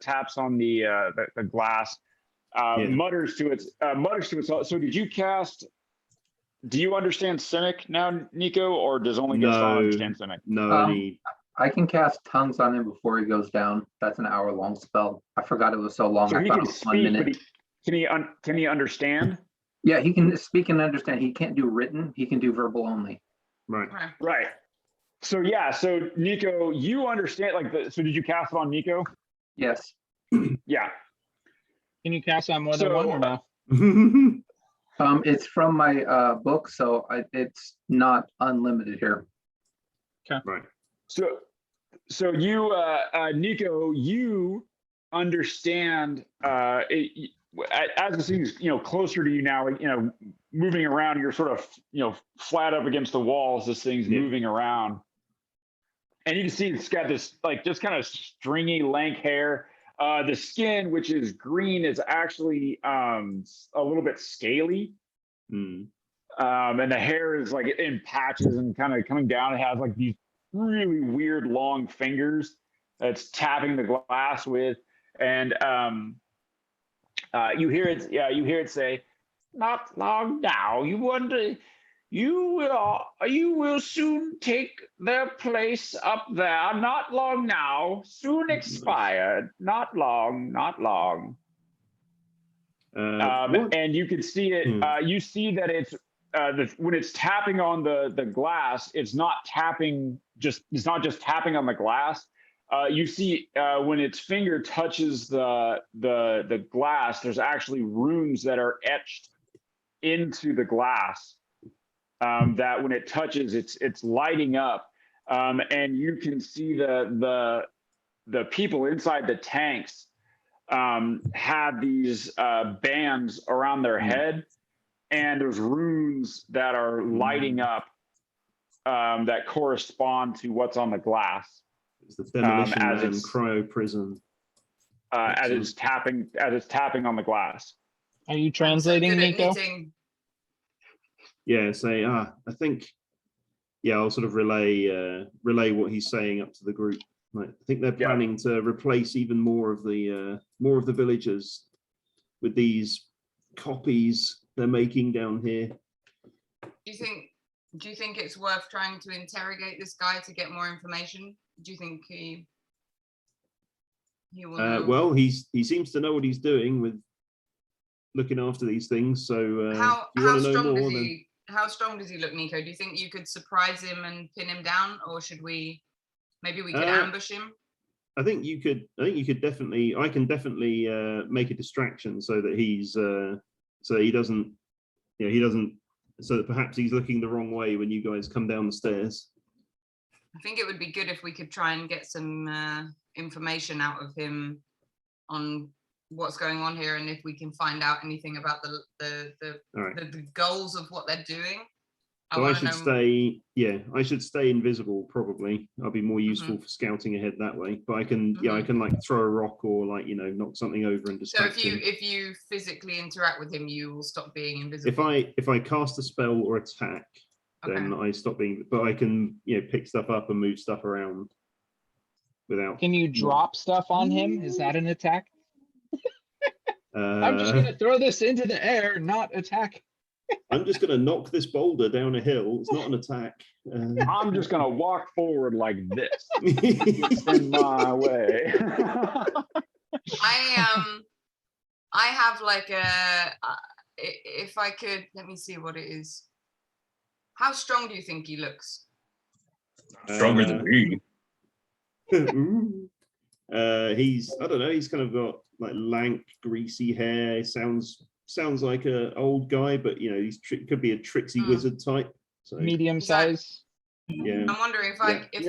[SPEAKER 1] glass. Mutters to itself. So did you cast? Do you understand Simic now, Nico, or does only Gaston understand Simic?
[SPEAKER 2] No,
[SPEAKER 6] Um, I can cast tongues on him before he goes down. That's an hour-long spell. I forgot it was so long.
[SPEAKER 1] So
[SPEAKER 6] I
[SPEAKER 1] he
[SPEAKER 6] thought
[SPEAKER 1] can
[SPEAKER 6] it was 1
[SPEAKER 1] speak,
[SPEAKER 6] minute.
[SPEAKER 1] but can he understand?
[SPEAKER 6] Yeah, he can speak and understand. He can't do written. He can do verbal only.
[SPEAKER 2] right.
[SPEAKER 5] Okay.
[SPEAKER 1] Right. So yeah. So Nico, you understand so did you cast it on Nico?
[SPEAKER 6] Yes.
[SPEAKER 1] Yeah.
[SPEAKER 3] Can you cast on more than
[SPEAKER 1] So-
[SPEAKER 3] one or no?
[SPEAKER 6] It's from my book, so it's not unlimited here.
[SPEAKER 2] Right.
[SPEAKER 1] So you, Nico, you understand as this thing's closer to you now, moving around, you're sort of flat up against the walls. This thing's moving around, and you can see it's got this like just kind of stringy, lank hair. The skin, which is green, is actually a little bit scaly. And the hair is like in patches and kind of coming down. It has like these really weird long fingers that's tapping the glass with, and you hear it say, "Not long now. You will soon take their place up there. Not long now. Soon expired. Not long. Not long." And you can see it. You see that it's when it's tapping on the glass. It's not just tapping on the glass. You see when its finger touches the glass, there's actually runes that are etched into the glass. That when it touches, it's lighting up, and you can see the people inside the tanks have these bands around their head, and there's runes that are lighting up that correspond to what's on the glass.
[SPEAKER 2] It's the demolition man cryo prison.
[SPEAKER 1] As it's tapping on the glass.
[SPEAKER 3] Are you translating, Nico?
[SPEAKER 2] Yeah, say, I think, I'll sort of relay what he's saying up to the group. Like, I think they're planning to replace even more of the villagers with these copies they're making down here.
[SPEAKER 5] Do you think it's worth trying to interrogate this guy to get more information? Do you think he will know?
[SPEAKER 2] Well, he seems to know what he's doing with looking after these things. So
[SPEAKER 5] how strong does he look, Nico? Do you think you could surprise him and pin him down, or should we? Maybe we could ambush him.
[SPEAKER 2] I think you could definitely. I can definitely make a distraction so that he's so he doesn't. So that perhaps he's looking the wrong way when you guys come down the stairs.
[SPEAKER 5] I think it would be good if we could try and get some information out of him on what's going on here, and if we can find out anything about the goals of what they're doing.
[SPEAKER 2] So I should stay invisible probably. I'll be more useful for scouting ahead that way. But I can I can like throw a rock or like knock something over and distract him.
[SPEAKER 5] If you physically interact with him, you will stop being invisible.
[SPEAKER 2] If I cast a spell or attack, then I stop being. But I can pick stuff up and move stuff around without.
[SPEAKER 3] Can you drop stuff on him? Is that an attack? I'm just gonna throw this into the air, not attack.
[SPEAKER 2] I'm just going to knock this boulder down a hill. It's not an attack.
[SPEAKER 1] I'm just going to walk forward like this. In my way.
[SPEAKER 5] I have like if I could, let me see what it is. How strong do you think he looks?
[SPEAKER 4] Stronger than me.
[SPEAKER 2] I don't know, he's kind of got like lank, greasy hair. Sounds like an old guy, but he's could be a tricksy wizard type. So
[SPEAKER 3] medium size.
[SPEAKER 2] Yeah.
[SPEAKER 5] I'm wondering if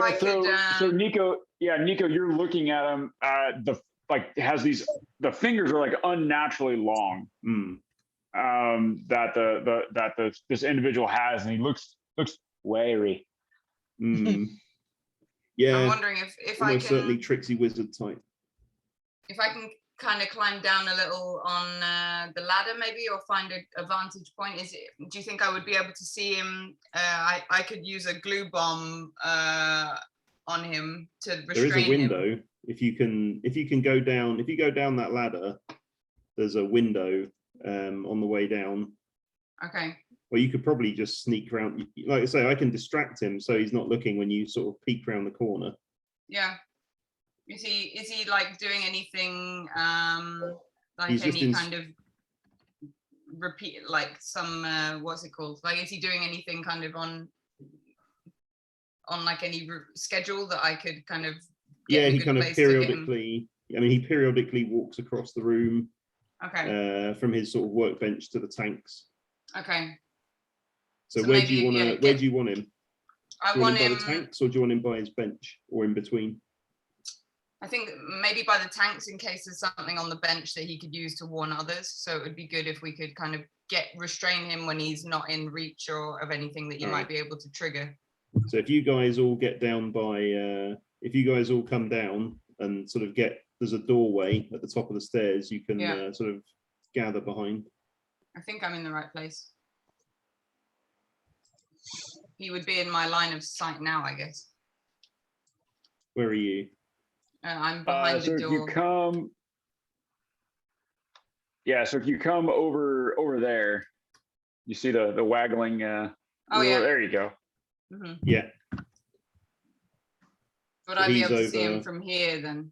[SPEAKER 5] I could.
[SPEAKER 1] So Nico, you're looking at him. Has the fingers are like unnaturally long. That this individual has, and he looks wary.
[SPEAKER 2] Yeah.
[SPEAKER 5] I'm wondering if I can.
[SPEAKER 2] Certainly tricksy wizard type.
[SPEAKER 5] If I can kind of climb down a little on the ladder maybe, or find a vantage point. Do you think I would be able to see him? I could use a glue bomb on him to restrain him.
[SPEAKER 2] There is a window. If you can go down, if you go down that ladder, there's a window on the way down.
[SPEAKER 5] Okay.
[SPEAKER 2] Well, you could probably just sneak around. Like I say, I can distract him so he's not looking when you sort of peek around the corner.
[SPEAKER 5] Yeah. Is he like doing anything like
[SPEAKER 2] He's
[SPEAKER 5] any kind of repeat, like some what's it called? Like, is he doing anything kind of on like any schedule that I could kind of
[SPEAKER 2] he kind of periodically. I mean, he periodically walks across the room.
[SPEAKER 5] Okay.
[SPEAKER 2] From his sort of workbench to the tanks.
[SPEAKER 5] Okay.
[SPEAKER 2] So where do you want him?
[SPEAKER 5] I want him
[SPEAKER 2] by the tanks, or do you want him by his bench, or in between?
[SPEAKER 5] I think maybe by the tanks in case there's something on the bench that he could use to warn others. So it would be good if we could kind of restrain him when he's not in reach or of anything that you might be able to trigger.
[SPEAKER 2] So if you guys all get down by, if you guys all come down and sort of there's a doorway at the top of the stairs, you can sort of gather behind.
[SPEAKER 5] I think I'm in the right place. He would be in my line of sight now, I guess.
[SPEAKER 2] Where are you?
[SPEAKER 5] I'm behind
[SPEAKER 1] so
[SPEAKER 5] the
[SPEAKER 1] if
[SPEAKER 5] door.
[SPEAKER 1] you come, so if you come over there, you see the waggling.
[SPEAKER 5] Oh
[SPEAKER 1] wheel.
[SPEAKER 5] yeah,
[SPEAKER 1] There you go.
[SPEAKER 5] Mm-hmm.
[SPEAKER 2] Yeah.
[SPEAKER 5] Would I be able to see him from here then?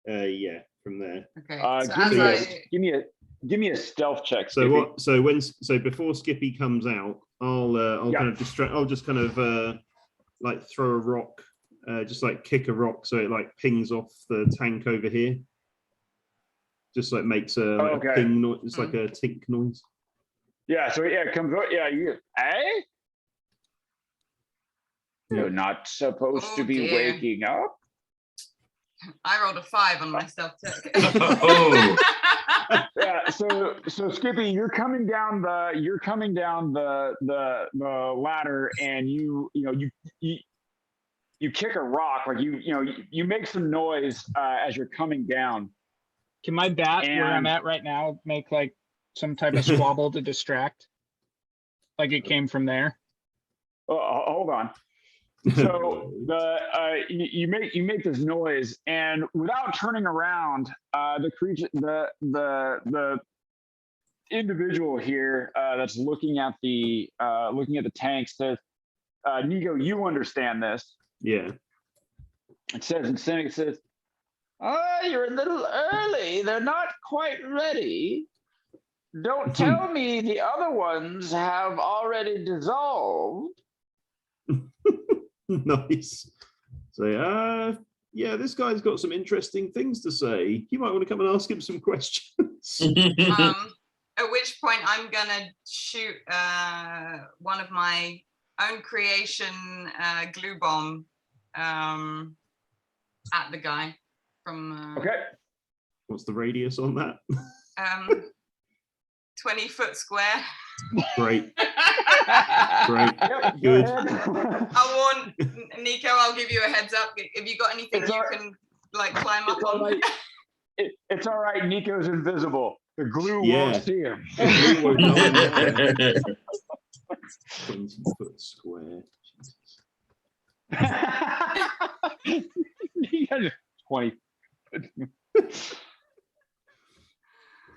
[SPEAKER 2] Yeah, from there.
[SPEAKER 5] Okay.
[SPEAKER 1] Give me a stealth check.
[SPEAKER 2] So
[SPEAKER 1] Skippy.
[SPEAKER 2] So before Skippy comes out, I'll kind of distract. I'll just kind of like throw a rock, just like kick a rock, so it like pings off the tank over here. Just like makes a ping noise. It's like a tink noise.
[SPEAKER 1] Yeah. So it comes. Yeah. Eh? You're not supposed to be waking up.
[SPEAKER 5] I rolled a 5 on my stealth check.
[SPEAKER 4] Oh.
[SPEAKER 1] Yeah, so Skippy, you're coming down the ladder, and you kick a rock, like you make some noise as you're coming down.
[SPEAKER 3] Can my bat where I'm at right now make like some type of squabble to distract? Like it came from there?
[SPEAKER 1] Hold on. So you make this noise, and without turning around, the creature, the individual here that's looking at the tank says, "Nico, you understand this?"
[SPEAKER 2] Yeah.
[SPEAKER 1] It says in Cynic, it says, "You're a little early. They're not quite ready. Don't tell me the other ones have already dissolved."
[SPEAKER 2] Nice. So, yeah, this guy's got some interesting things to say. You might want to come and ask him some questions.
[SPEAKER 5] At which point I'm gonna shoot one of my own creation glue bomb at the guy from.
[SPEAKER 1] Okay.
[SPEAKER 2] What's the radius on that?
[SPEAKER 5] 20-foot square.
[SPEAKER 2] Great. Great. Good.
[SPEAKER 5] I warn Nico, I'll give you a heads up. Have you got anything can like climb up on?
[SPEAKER 1] Right. It's all right. Nico's invisible. The glue won't see him.
[SPEAKER 2] 20-foot square.
[SPEAKER 1] Jesus. 20.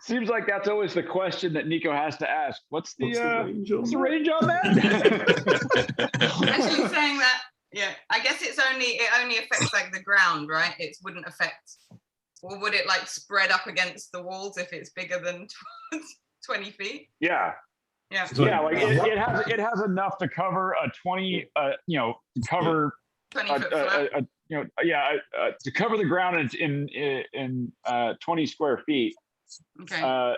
[SPEAKER 1] Seems like that's always the question that Nico has to ask. What's the range on that?
[SPEAKER 5] Actually saying that, yeah, I guess it only affects like the ground, right? It wouldn't affect, or would it like spread up against the walls if it's bigger than 20 feet?
[SPEAKER 1] Yeah.
[SPEAKER 5] Yeah.
[SPEAKER 1] Yeah, like it has enough to cover a 20, cover
[SPEAKER 5] 20-foot flat.
[SPEAKER 1] to cover the ground in 20 square feet.
[SPEAKER 5] Okay.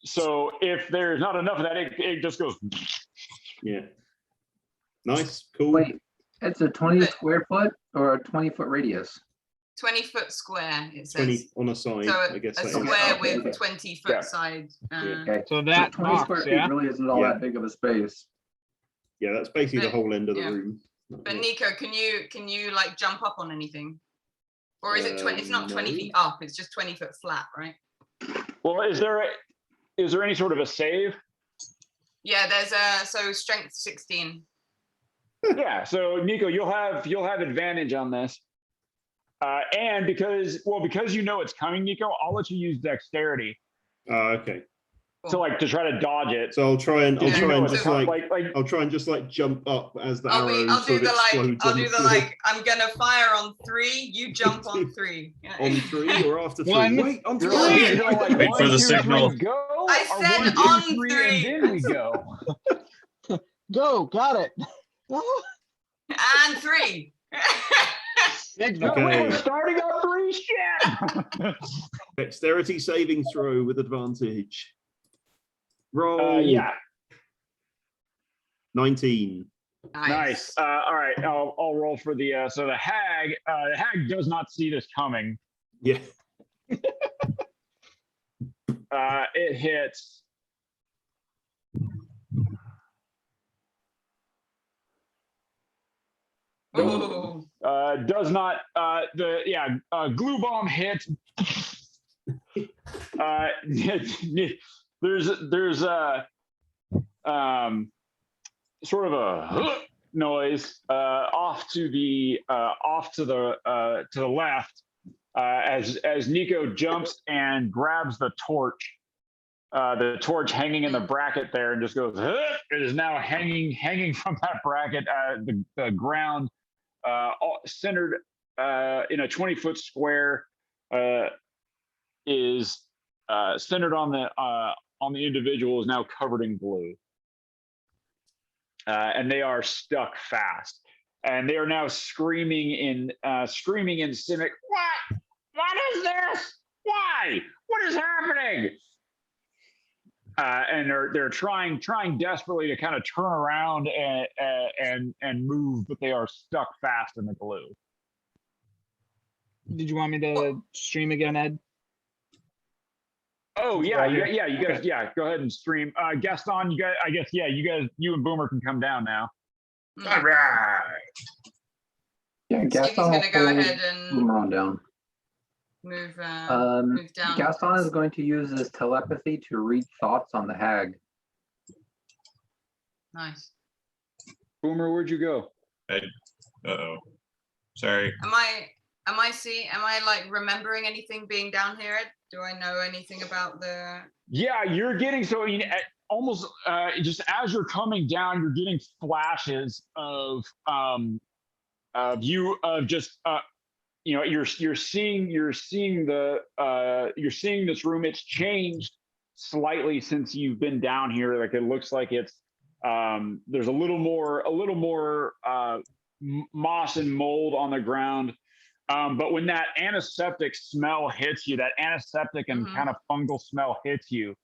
[SPEAKER 1] So if there's not enough of that, it just goes.
[SPEAKER 2] Yeah. Nice. Cool.
[SPEAKER 6] Wait, it's a 20 square foot or a 20-foot radius?
[SPEAKER 5] 20-foot square, it says.
[SPEAKER 2] 20 on a side,
[SPEAKER 5] So
[SPEAKER 2] I guess.
[SPEAKER 5] a
[SPEAKER 2] that
[SPEAKER 5] square
[SPEAKER 2] is.
[SPEAKER 5] with 20-foot side.
[SPEAKER 6] Okay.
[SPEAKER 3] So that
[SPEAKER 6] 20
[SPEAKER 3] box,
[SPEAKER 6] square feet
[SPEAKER 3] yeah?
[SPEAKER 6] really isn't all that big of a space.
[SPEAKER 2] Yeah, that's basically the
[SPEAKER 5] But-
[SPEAKER 2] whole end of the
[SPEAKER 5] yeah.
[SPEAKER 2] room.
[SPEAKER 5] But Nico, can you like jump up on anything? Or is it 20? It's not 20
[SPEAKER 2] no.
[SPEAKER 5] feet up, it's just 20-foot flat, right?
[SPEAKER 1] Well, is there any sort of a save?
[SPEAKER 5] Yeah, there's so strength 16.
[SPEAKER 1] Yeah. So Nico, you'll have advantage on this. And because you know it's coming, Nico, I'll let you use dexterity.
[SPEAKER 2] Okay.
[SPEAKER 1] So like to try to dodge it.
[SPEAKER 2] So I'll try and
[SPEAKER 1] just
[SPEAKER 2] jump up as the
[SPEAKER 5] I'll
[SPEAKER 2] arrow
[SPEAKER 5] do
[SPEAKER 2] sort of explodes.
[SPEAKER 5] I'll do the like, I'm gonna fire on 3, you jump on 3. Yeah.
[SPEAKER 2] On 3 or after 3?
[SPEAKER 3] One.
[SPEAKER 2] Wait, on 3.
[SPEAKER 4] Wait for the signal.
[SPEAKER 1] Go.
[SPEAKER 5] I
[SPEAKER 1] or
[SPEAKER 5] said
[SPEAKER 1] 1, 2,
[SPEAKER 5] on
[SPEAKER 1] 3,
[SPEAKER 5] 3.
[SPEAKER 1] and then we go.
[SPEAKER 3] Go, got it.
[SPEAKER 5] And 3.
[SPEAKER 1] No,
[SPEAKER 2] Okay.
[SPEAKER 1] we're starting on 3. Shit.
[SPEAKER 2] Dexterity saving throw with advantage. Roll.
[SPEAKER 1] Yeah.
[SPEAKER 2] 19.
[SPEAKER 1] Nice. All right, I'll roll for the so the hag. The hag does not see this coming.
[SPEAKER 2] Yeah.
[SPEAKER 1] It hits.
[SPEAKER 5] Oh,
[SPEAKER 1] Does not. Glue bomb hits. There's a sort of a noise off to the left as Nico jumps and grabs the torch hanging in the bracket there, and just goes. It is now hanging from that bracket. The ground centered in a 20-foot square is centered on the individual, is now covered in glue. And they are stuck fast, and they are now screaming in Simic. What is this? Why? What is happening? And they're trying desperately to kind of turn around and move, but they are stuck fast in the glue.
[SPEAKER 3] Did you want me to stream again, Ed?
[SPEAKER 1] Oh yeah,
[SPEAKER 3] Right here.
[SPEAKER 1] yeah, you guys, yeah, go ahead and stream. Gaston, you guys, I guess, yeah, you and Boomer can come down now.
[SPEAKER 5] all right.
[SPEAKER 6] Yeah,
[SPEAKER 5] Skippy's
[SPEAKER 6] Gaston will
[SPEAKER 5] gonna go
[SPEAKER 6] pull
[SPEAKER 5] ahead and
[SPEAKER 6] Boomer on down.
[SPEAKER 5] move down.
[SPEAKER 6] Gaston is going to use his telepathy to read thoughts on the hag.
[SPEAKER 5] Nice.
[SPEAKER 1] Boomer, where'd you go?
[SPEAKER 4] Uh-oh. Sorry.
[SPEAKER 5] Am I like remembering anything being down here, Ed? Do I know anything about the?
[SPEAKER 1] Yeah, you're getting almost just as you're coming down, you're getting flashes of you of just you're seeing this room. It's changed slightly since you've been down here. Like it looks like it's there's a little more moss and mold on the ground. But when that antiseptic smell hits you, that antiseptic and kind of fungal smell hits you,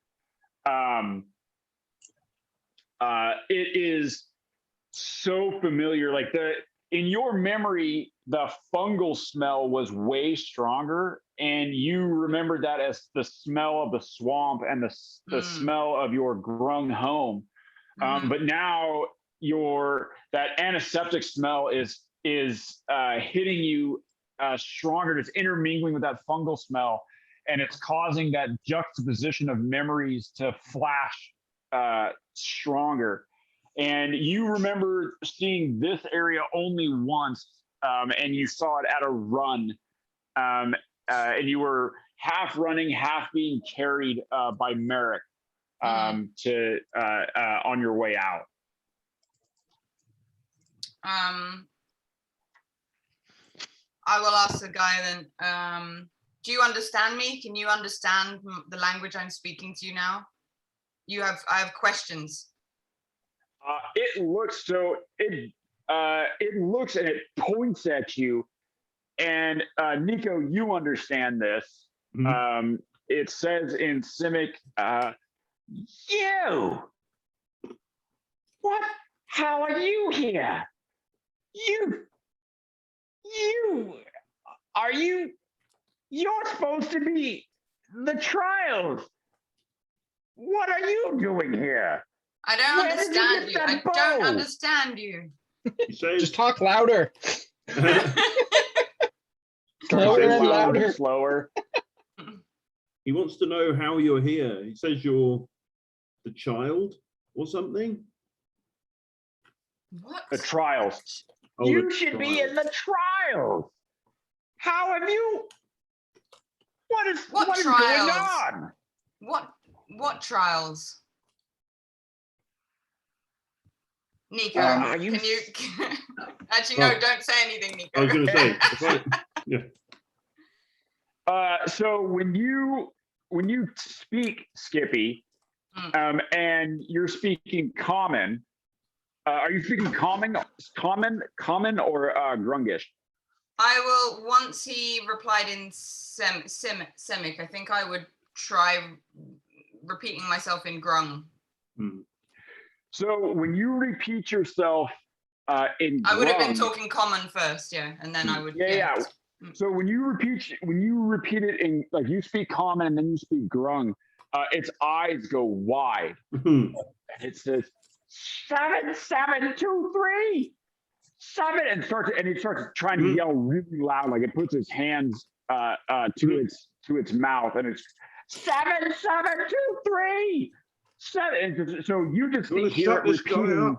[SPEAKER 1] it is so familiar. Like in your memory, the fungal smell was way stronger, and you remembered that as the smell of the swamp and the smell of your grung home. But now that antiseptic smell is hitting you stronger. It's intermingling with that fungal smell, and it's causing that juxtaposition of memories to flash stronger. And you remember seeing this area only once, and you saw it at a run, and you were half running, half being carried by Merrick to on your way out.
[SPEAKER 5] I will ask the guy then. Do you understand me? Can you understand the language I'm speaking to you now? I have questions.
[SPEAKER 1] It looks and it points at you, and Nico, you understand this. It says in Simic, you. What? How are you here? You're supposed to be the trials. What are you doing here?
[SPEAKER 5] I don't
[SPEAKER 1] Where did you
[SPEAKER 5] understand
[SPEAKER 1] get
[SPEAKER 5] you. I
[SPEAKER 1] that
[SPEAKER 5] don't
[SPEAKER 1] bow?
[SPEAKER 5] understand you.
[SPEAKER 3] Just talk louder.
[SPEAKER 1] Louder and
[SPEAKER 3] louder.
[SPEAKER 1] slower.
[SPEAKER 2] He wants to know how you're here. He says you're the child or something.
[SPEAKER 5] What?
[SPEAKER 1] The trials.
[SPEAKER 2] Oh,
[SPEAKER 1] You
[SPEAKER 2] the
[SPEAKER 1] should be in the trials. How have you? What is going on?
[SPEAKER 5] What trials? Nico,
[SPEAKER 6] Are
[SPEAKER 5] can you? Actually, no, don't say anything, Nico.
[SPEAKER 2] I was going to say, if I-
[SPEAKER 1] So when you speak, Skippy, and you're speaking common, are you speaking common, or Grungish?
[SPEAKER 5] I will, once he replied in Semic, I think I would try repeating myself in Grung.
[SPEAKER 1] So when you repeat yourself in
[SPEAKER 5] I would have been
[SPEAKER 1] Grung-
[SPEAKER 5] talking common first, yeah, and then I would.
[SPEAKER 1] Yeah. So when you repeat it in like you speak common and then you speak Grung, its eyes go wide. And it says 7723 7 and it starts trying to yell really loud, like it puts its hands to its mouth and it's 7723 7. So you just hear it repeating.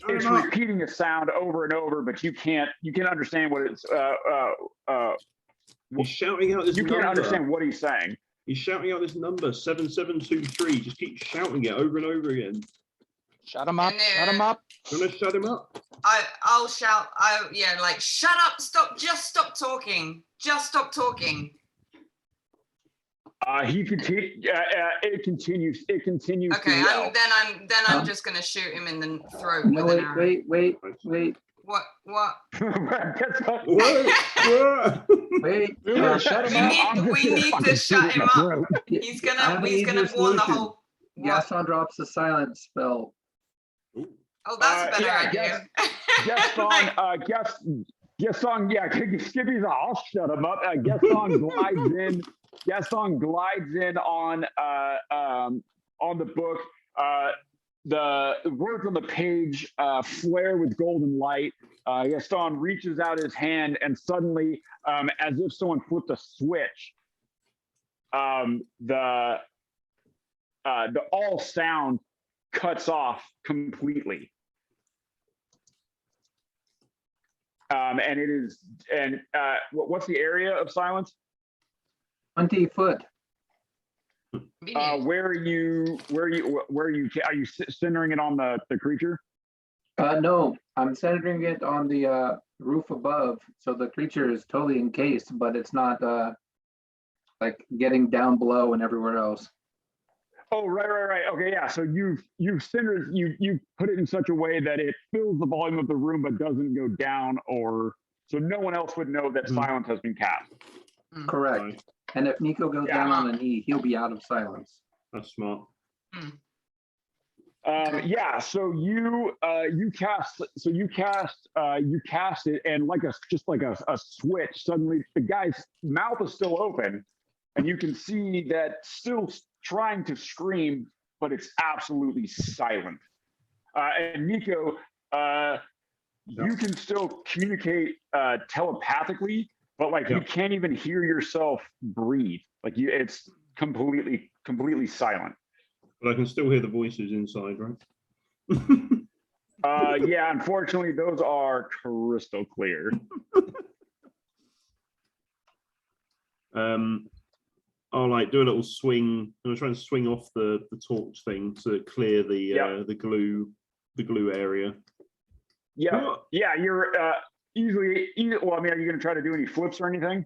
[SPEAKER 1] It's repeating a sound over and over, but you can understand what it's
[SPEAKER 2] He's shouting out this
[SPEAKER 1] you
[SPEAKER 2] number.
[SPEAKER 1] can't understand what he's saying.
[SPEAKER 2] He's shouting out this number 7723. Just keep shouting it over and over again.
[SPEAKER 3] Shut him up.
[SPEAKER 5] And,
[SPEAKER 3] Shut him up.
[SPEAKER 2] I'm gonna shut him up.
[SPEAKER 5] I'll shout. Like shut up! Stop! Just stop talking! Just stop talking!
[SPEAKER 1] It continues. It continues.
[SPEAKER 5] Okay,
[SPEAKER 1] to yell.
[SPEAKER 5] I'm just gonna shoot him in the throat
[SPEAKER 6] No,
[SPEAKER 5] with an arrow.
[SPEAKER 6] wait.
[SPEAKER 5] What?
[SPEAKER 1] Guess what?
[SPEAKER 2] Whoa,
[SPEAKER 6] Wait,
[SPEAKER 3] Shut
[SPEAKER 5] We
[SPEAKER 3] him
[SPEAKER 5] need-
[SPEAKER 3] up.
[SPEAKER 1] I'm just
[SPEAKER 5] we
[SPEAKER 1] gonna
[SPEAKER 5] need to
[SPEAKER 1] fucking
[SPEAKER 5] shut
[SPEAKER 1] shoot
[SPEAKER 5] him
[SPEAKER 1] my
[SPEAKER 5] up.
[SPEAKER 1] throat.
[SPEAKER 5] He's
[SPEAKER 6] I have
[SPEAKER 5] gonna
[SPEAKER 6] an
[SPEAKER 5] warn
[SPEAKER 6] easier
[SPEAKER 5] the
[SPEAKER 6] solution.
[SPEAKER 5] whole. What?
[SPEAKER 6] Gaston drops the silence spell.
[SPEAKER 5] Oh, that's a better
[SPEAKER 1] yeah,
[SPEAKER 5] idea.
[SPEAKER 1] Gaston, yeah, Skippy's I'll shut him up. Gaston glides in on the book. The words on the page flare with golden light. Gaston reaches out his hand and suddenly, as if someone flipped a switch, the all sound cuts off completely. What's the area of silence?
[SPEAKER 6] 20 foot.
[SPEAKER 1] Where are you centering it on the creature?
[SPEAKER 6] No, I'm centering it on the roof above, so the creature is totally encased, but it's not like getting down below and everywhere else.
[SPEAKER 1] Oh, right. Okay, yeah. So you've centered you put it in such a way that it fills the volume of the room but doesn't go down, or so no one else would know that silence has been cast.
[SPEAKER 6] Correct.
[SPEAKER 2] Right.
[SPEAKER 6] And if Nico goes down on a knee, he'll be out of silence.
[SPEAKER 2] That's smart.
[SPEAKER 1] Yeah. So you cast it, and like a switch. Suddenly, the guy's mouth is still open, and you can see that still trying to scream, but it's absolutely silent. And Nico, you can still communicate telepathically, but like you can't even hear yourself breathe. Like it's completely silent.
[SPEAKER 2] But I can still hear the voices inside, right?
[SPEAKER 1] Yeah, unfortunately, those are crystal clear.
[SPEAKER 2] I'll like do a little swing. I'm gonna try and swing off the torch thing to clear the glue area.
[SPEAKER 1] Yeah, you're easily. Well, I mean, are you gonna try to do any flips or anything?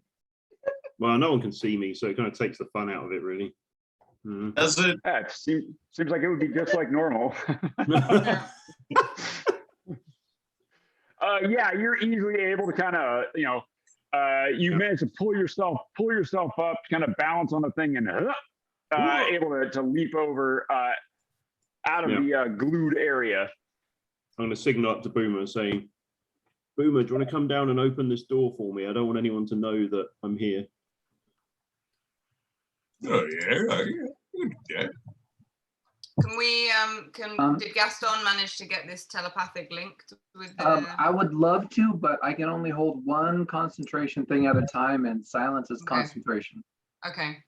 [SPEAKER 2] Well, no one can see me, so it kind of takes the fun out of it, really.
[SPEAKER 4] Does it?
[SPEAKER 1] Yeah, it seems like it would be just like normal. Yeah, you're easily able to kind of, you manage to pull yourself up, kind of balance on the thing, and able to leap over out of the glued area.
[SPEAKER 2] I'm going to signal up to Boomer saying, Boomer, do you want to come down and open this door for me? I don't want anyone to know that I'm here.
[SPEAKER 4] Oh yeah.
[SPEAKER 5] Can we did Gaston manage to get this telepathic link with the
[SPEAKER 6] I would love to, but I can only hold one concentration thing at a time, and silence is concentration.
[SPEAKER 5] Okay.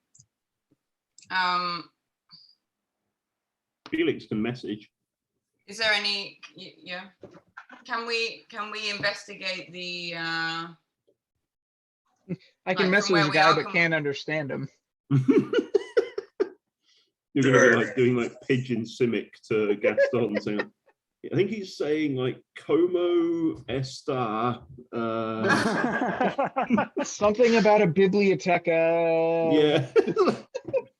[SPEAKER 2] Felix can message.
[SPEAKER 5] Is there any Can we investigate the
[SPEAKER 3] I can
[SPEAKER 5] Like,
[SPEAKER 3] mess
[SPEAKER 5] from
[SPEAKER 3] with
[SPEAKER 5] where
[SPEAKER 3] the
[SPEAKER 5] we
[SPEAKER 3] guy,
[SPEAKER 5] are,
[SPEAKER 3] but can't understand him.
[SPEAKER 2] You're going to be like doing like pigeon simic to Gaston. Saying, I think he's saying like Como esta.
[SPEAKER 3] Something about a biblioteca.
[SPEAKER 2] Yeah.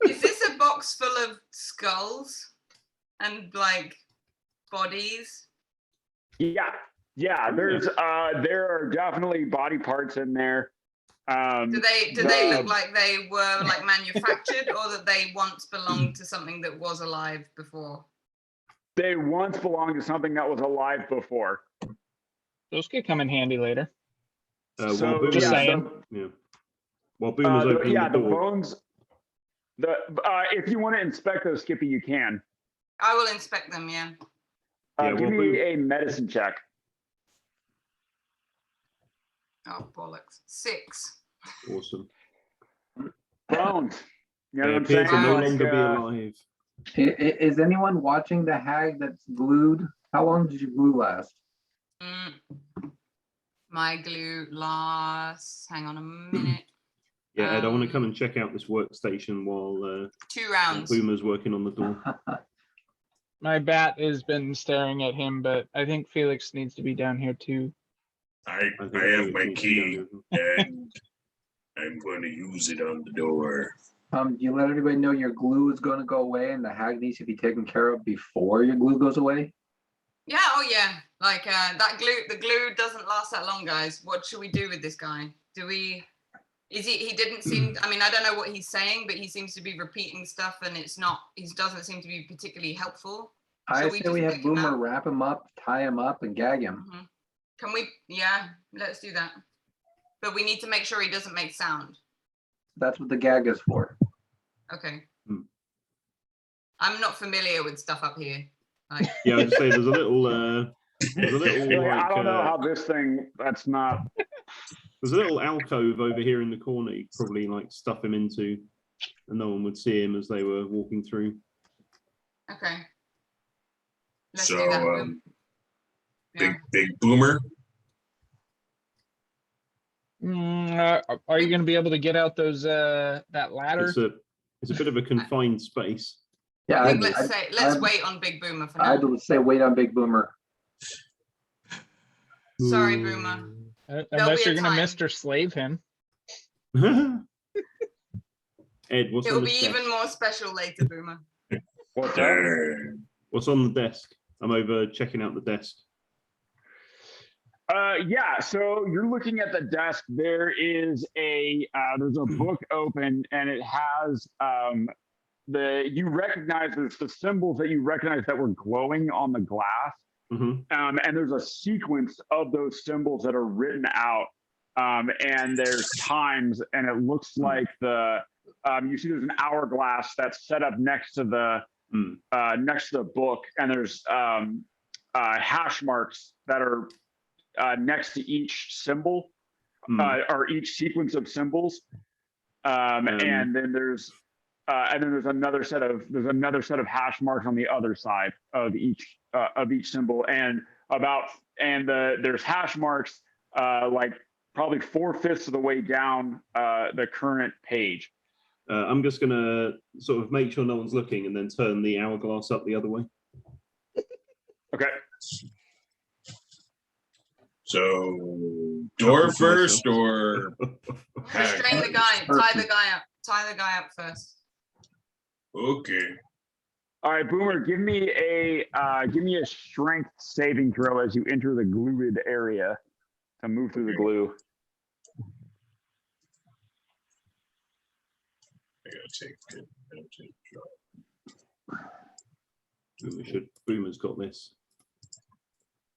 [SPEAKER 5] Is this a box full of skulls and like bodies?
[SPEAKER 1] Yeah. There's there are definitely body parts in there.
[SPEAKER 5] Do they look like they were like manufactured, or that they once belonged to something that was alive before?
[SPEAKER 1] They once belonged to something that was alive before.
[SPEAKER 3] Those could come in handy later.
[SPEAKER 2] While
[SPEAKER 1] So,
[SPEAKER 2] Boomer's,
[SPEAKER 3] just saying.
[SPEAKER 2] yeah. While Boomer's opening the
[SPEAKER 1] the
[SPEAKER 2] door.
[SPEAKER 1] bones. If you want to inspect those, Skippy, you can.
[SPEAKER 5] I will inspect them. Yeah.
[SPEAKER 2] Yeah,
[SPEAKER 1] Give
[SPEAKER 2] well,
[SPEAKER 1] me a medicine check.
[SPEAKER 5] Oh bollocks! 6.
[SPEAKER 2] Awesome.
[SPEAKER 1] Bones. You know
[SPEAKER 2] They
[SPEAKER 1] what I'm
[SPEAKER 2] appear
[SPEAKER 1] saying?
[SPEAKER 2] to no
[SPEAKER 1] Like,
[SPEAKER 2] longer be alive.
[SPEAKER 6] Is anyone watching the hag that's glued? How long did you glue last?
[SPEAKER 5] My glue lasts. Hang on a minute.
[SPEAKER 2] Yeah, Ed, I want to come and check out this workstation while
[SPEAKER 5] 2 rounds.
[SPEAKER 2] Boomer's working on the door.
[SPEAKER 3] My bat has been staring at him, but I think Felix needs to be down here too.
[SPEAKER 4] I
[SPEAKER 2] think
[SPEAKER 4] have
[SPEAKER 2] Felix
[SPEAKER 4] my
[SPEAKER 2] needs to be down
[SPEAKER 4] key,
[SPEAKER 2] here as well.
[SPEAKER 4] and I'm going to use it on the door.
[SPEAKER 6] You let everybody know your glue is going to go away and the hag needs to be taken care of before your glue goes away?
[SPEAKER 5] Yeah. Oh yeah. Like that glue. The glue doesn't last that long, guys. What should we do with this guy? Do we? Is he? He didn't seem. I mean, I don't know what he's saying, but he seems to be repeating stuff, and it's not. He doesn't seem to be particularly helpful.
[SPEAKER 6] I
[SPEAKER 5] Shall
[SPEAKER 6] say
[SPEAKER 5] just
[SPEAKER 6] we have
[SPEAKER 5] pick him
[SPEAKER 6] Boomer
[SPEAKER 5] out?
[SPEAKER 6] wrap him up, tie him up, and gag him.
[SPEAKER 5] Mhm. Can we? Yeah. Let's do that. But we need to make sure he doesn't make sound.
[SPEAKER 6] That's what the gag is for.
[SPEAKER 5] Okay.
[SPEAKER 2] Hmm.
[SPEAKER 5] I'm not familiar with stuff up here. Like,
[SPEAKER 2] Yeah, I'd say there's a little
[SPEAKER 1] Like, I
[SPEAKER 2] like
[SPEAKER 1] don't know how this thing. That's not.
[SPEAKER 2] there's a little alcove over here in the corner you could probably like stuff him into, and no one would see him as they were walking through.
[SPEAKER 5] okay. Let's
[SPEAKER 4] So,
[SPEAKER 5] do that. Yeah.
[SPEAKER 4] Big Boomer.
[SPEAKER 3] Are you going to be able to get out those that ladder?
[SPEAKER 2] It's a bit of a confined space.
[SPEAKER 6] Yeah,
[SPEAKER 5] I think let's wait on Big Boomer for now.
[SPEAKER 6] I'd say wait on Big Boomer.
[SPEAKER 5] Sorry, Boomer.
[SPEAKER 3] Unless
[SPEAKER 5] be a
[SPEAKER 3] you're going to
[SPEAKER 5] time.
[SPEAKER 3] Mr. Slave him.
[SPEAKER 2] Ed, what's
[SPEAKER 5] It'll
[SPEAKER 2] on
[SPEAKER 5] be
[SPEAKER 2] the desk?
[SPEAKER 5] even more special later, Boomer.
[SPEAKER 1] What's that?
[SPEAKER 2] What's on the desk? I'm over checking out the desk.
[SPEAKER 1] Yeah, so you're looking at the desk. There is there's a book open, and it has you recognize there's the symbols that you recognize that were glowing on the glass.
[SPEAKER 2] Mm-hmm.
[SPEAKER 1] And there's a sequence of those symbols that are written out, and there's times, and it looks like you see there's an hourglass that's set up next to the book, and there's hash marks that are next to each symbol or each sequence of symbols, and then there's another set of hash marks on the other side of each symbol, and there's hash marks like probably 4/5 of the way down the current page.
[SPEAKER 2] I'm just gonna sort of make sure no one's looking and then turn the hourglass up the other way.
[SPEAKER 1] Okay.
[SPEAKER 4] So door first or
[SPEAKER 5] Restrain the guy. Tie the guy up first.
[SPEAKER 4] okay.
[SPEAKER 1] All right, Boomer, give me a strength saving throw as you enter the glued area to move through the glue.
[SPEAKER 4] I gotta take
[SPEAKER 2] Boomer's got this.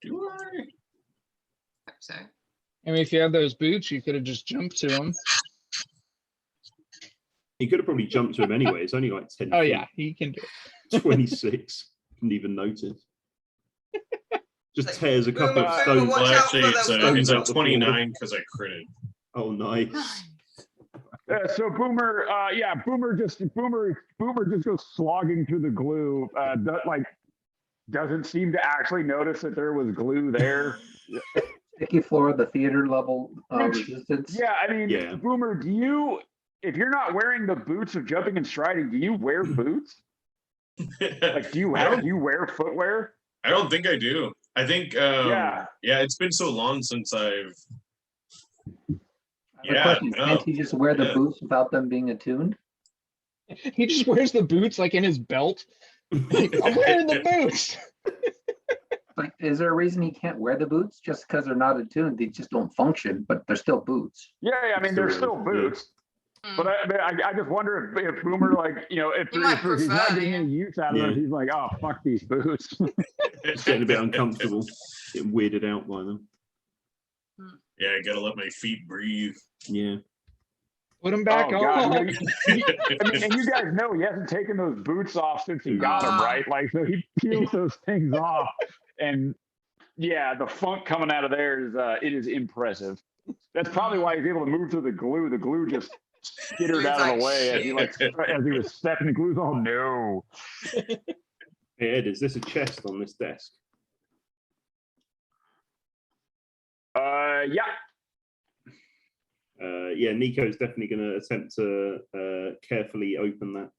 [SPEAKER 4] Do I?
[SPEAKER 5] Hope so.
[SPEAKER 3] I mean, if you have those boots, you could have just jumped to them.
[SPEAKER 2] He could have probably jumped to him anyway. It's only like 10
[SPEAKER 3] Oh
[SPEAKER 2] feet.
[SPEAKER 3] yeah, he can do it.
[SPEAKER 2] 26. Didn't even notice. Just
[SPEAKER 5] Like,
[SPEAKER 2] tears a couple
[SPEAKER 5] Boomer,
[SPEAKER 2] of
[SPEAKER 5] Boomer,
[SPEAKER 2] stones.
[SPEAKER 5] watch
[SPEAKER 4] Well,
[SPEAKER 5] out
[SPEAKER 4] actually,
[SPEAKER 5] for
[SPEAKER 4] it's
[SPEAKER 5] those
[SPEAKER 4] a
[SPEAKER 2] stones.
[SPEAKER 4] 29 because I critted.
[SPEAKER 2] Oh, nice.
[SPEAKER 1] So Boomer, Boomer just goes slogging through the glue. Doesn't seem to actually notice that there was glue there.
[SPEAKER 6] Sticky floor, the theater level resistance.
[SPEAKER 1] Yeah, I mean,
[SPEAKER 2] Yeah.
[SPEAKER 1] Boomer, if you're not wearing the boots of jumping and striding, do you wear boots? Like, do you wear footwear?
[SPEAKER 4] I don't think I do. I think yeah, it's been so long since I've
[SPEAKER 6] I have a question. Can't he just wear the boots without them being attuned?
[SPEAKER 3] He just wears the boots like in his belt. Like, I'm wearing the boots.
[SPEAKER 6] Like, is there a reason he can't wear the boots? Just because they're not attuned, they just don't function, but they're still boots.
[SPEAKER 1] Yeah, I mean, they're still boots. But I just wonder if Boomer, like, you know, if
[SPEAKER 5] He might
[SPEAKER 1] he's not
[SPEAKER 5] prefer,
[SPEAKER 1] getting any use out of
[SPEAKER 2] Yeah.
[SPEAKER 1] it, he's like, oh, fuck these boots.
[SPEAKER 2] It's getting a bit uncomfortable, getting weirded out by them.
[SPEAKER 4] Yeah, I gotta let my feet breathe.
[SPEAKER 2] Yeah.
[SPEAKER 3] Put them back
[SPEAKER 1] Oh, God,
[SPEAKER 3] on.
[SPEAKER 1] I mean, and you guys know he hasn't taken those boots off since he got them,
[SPEAKER 5] Ah.
[SPEAKER 1] right? Like, so he peels those things off, and yeah, the funk coming out of there is it is impressive. That's probably why he's able to move through the glue. The glue just skittered
[SPEAKER 5] Glue's
[SPEAKER 1] out of
[SPEAKER 5] like,
[SPEAKER 1] the way as
[SPEAKER 5] "Shit."
[SPEAKER 1] he was stepping. The glue's oh no.
[SPEAKER 2] Hey Ed, is this a chest on this desk?
[SPEAKER 1] Yeah.
[SPEAKER 2] Yeah, Nico's definitely going to attempt to carefully open that.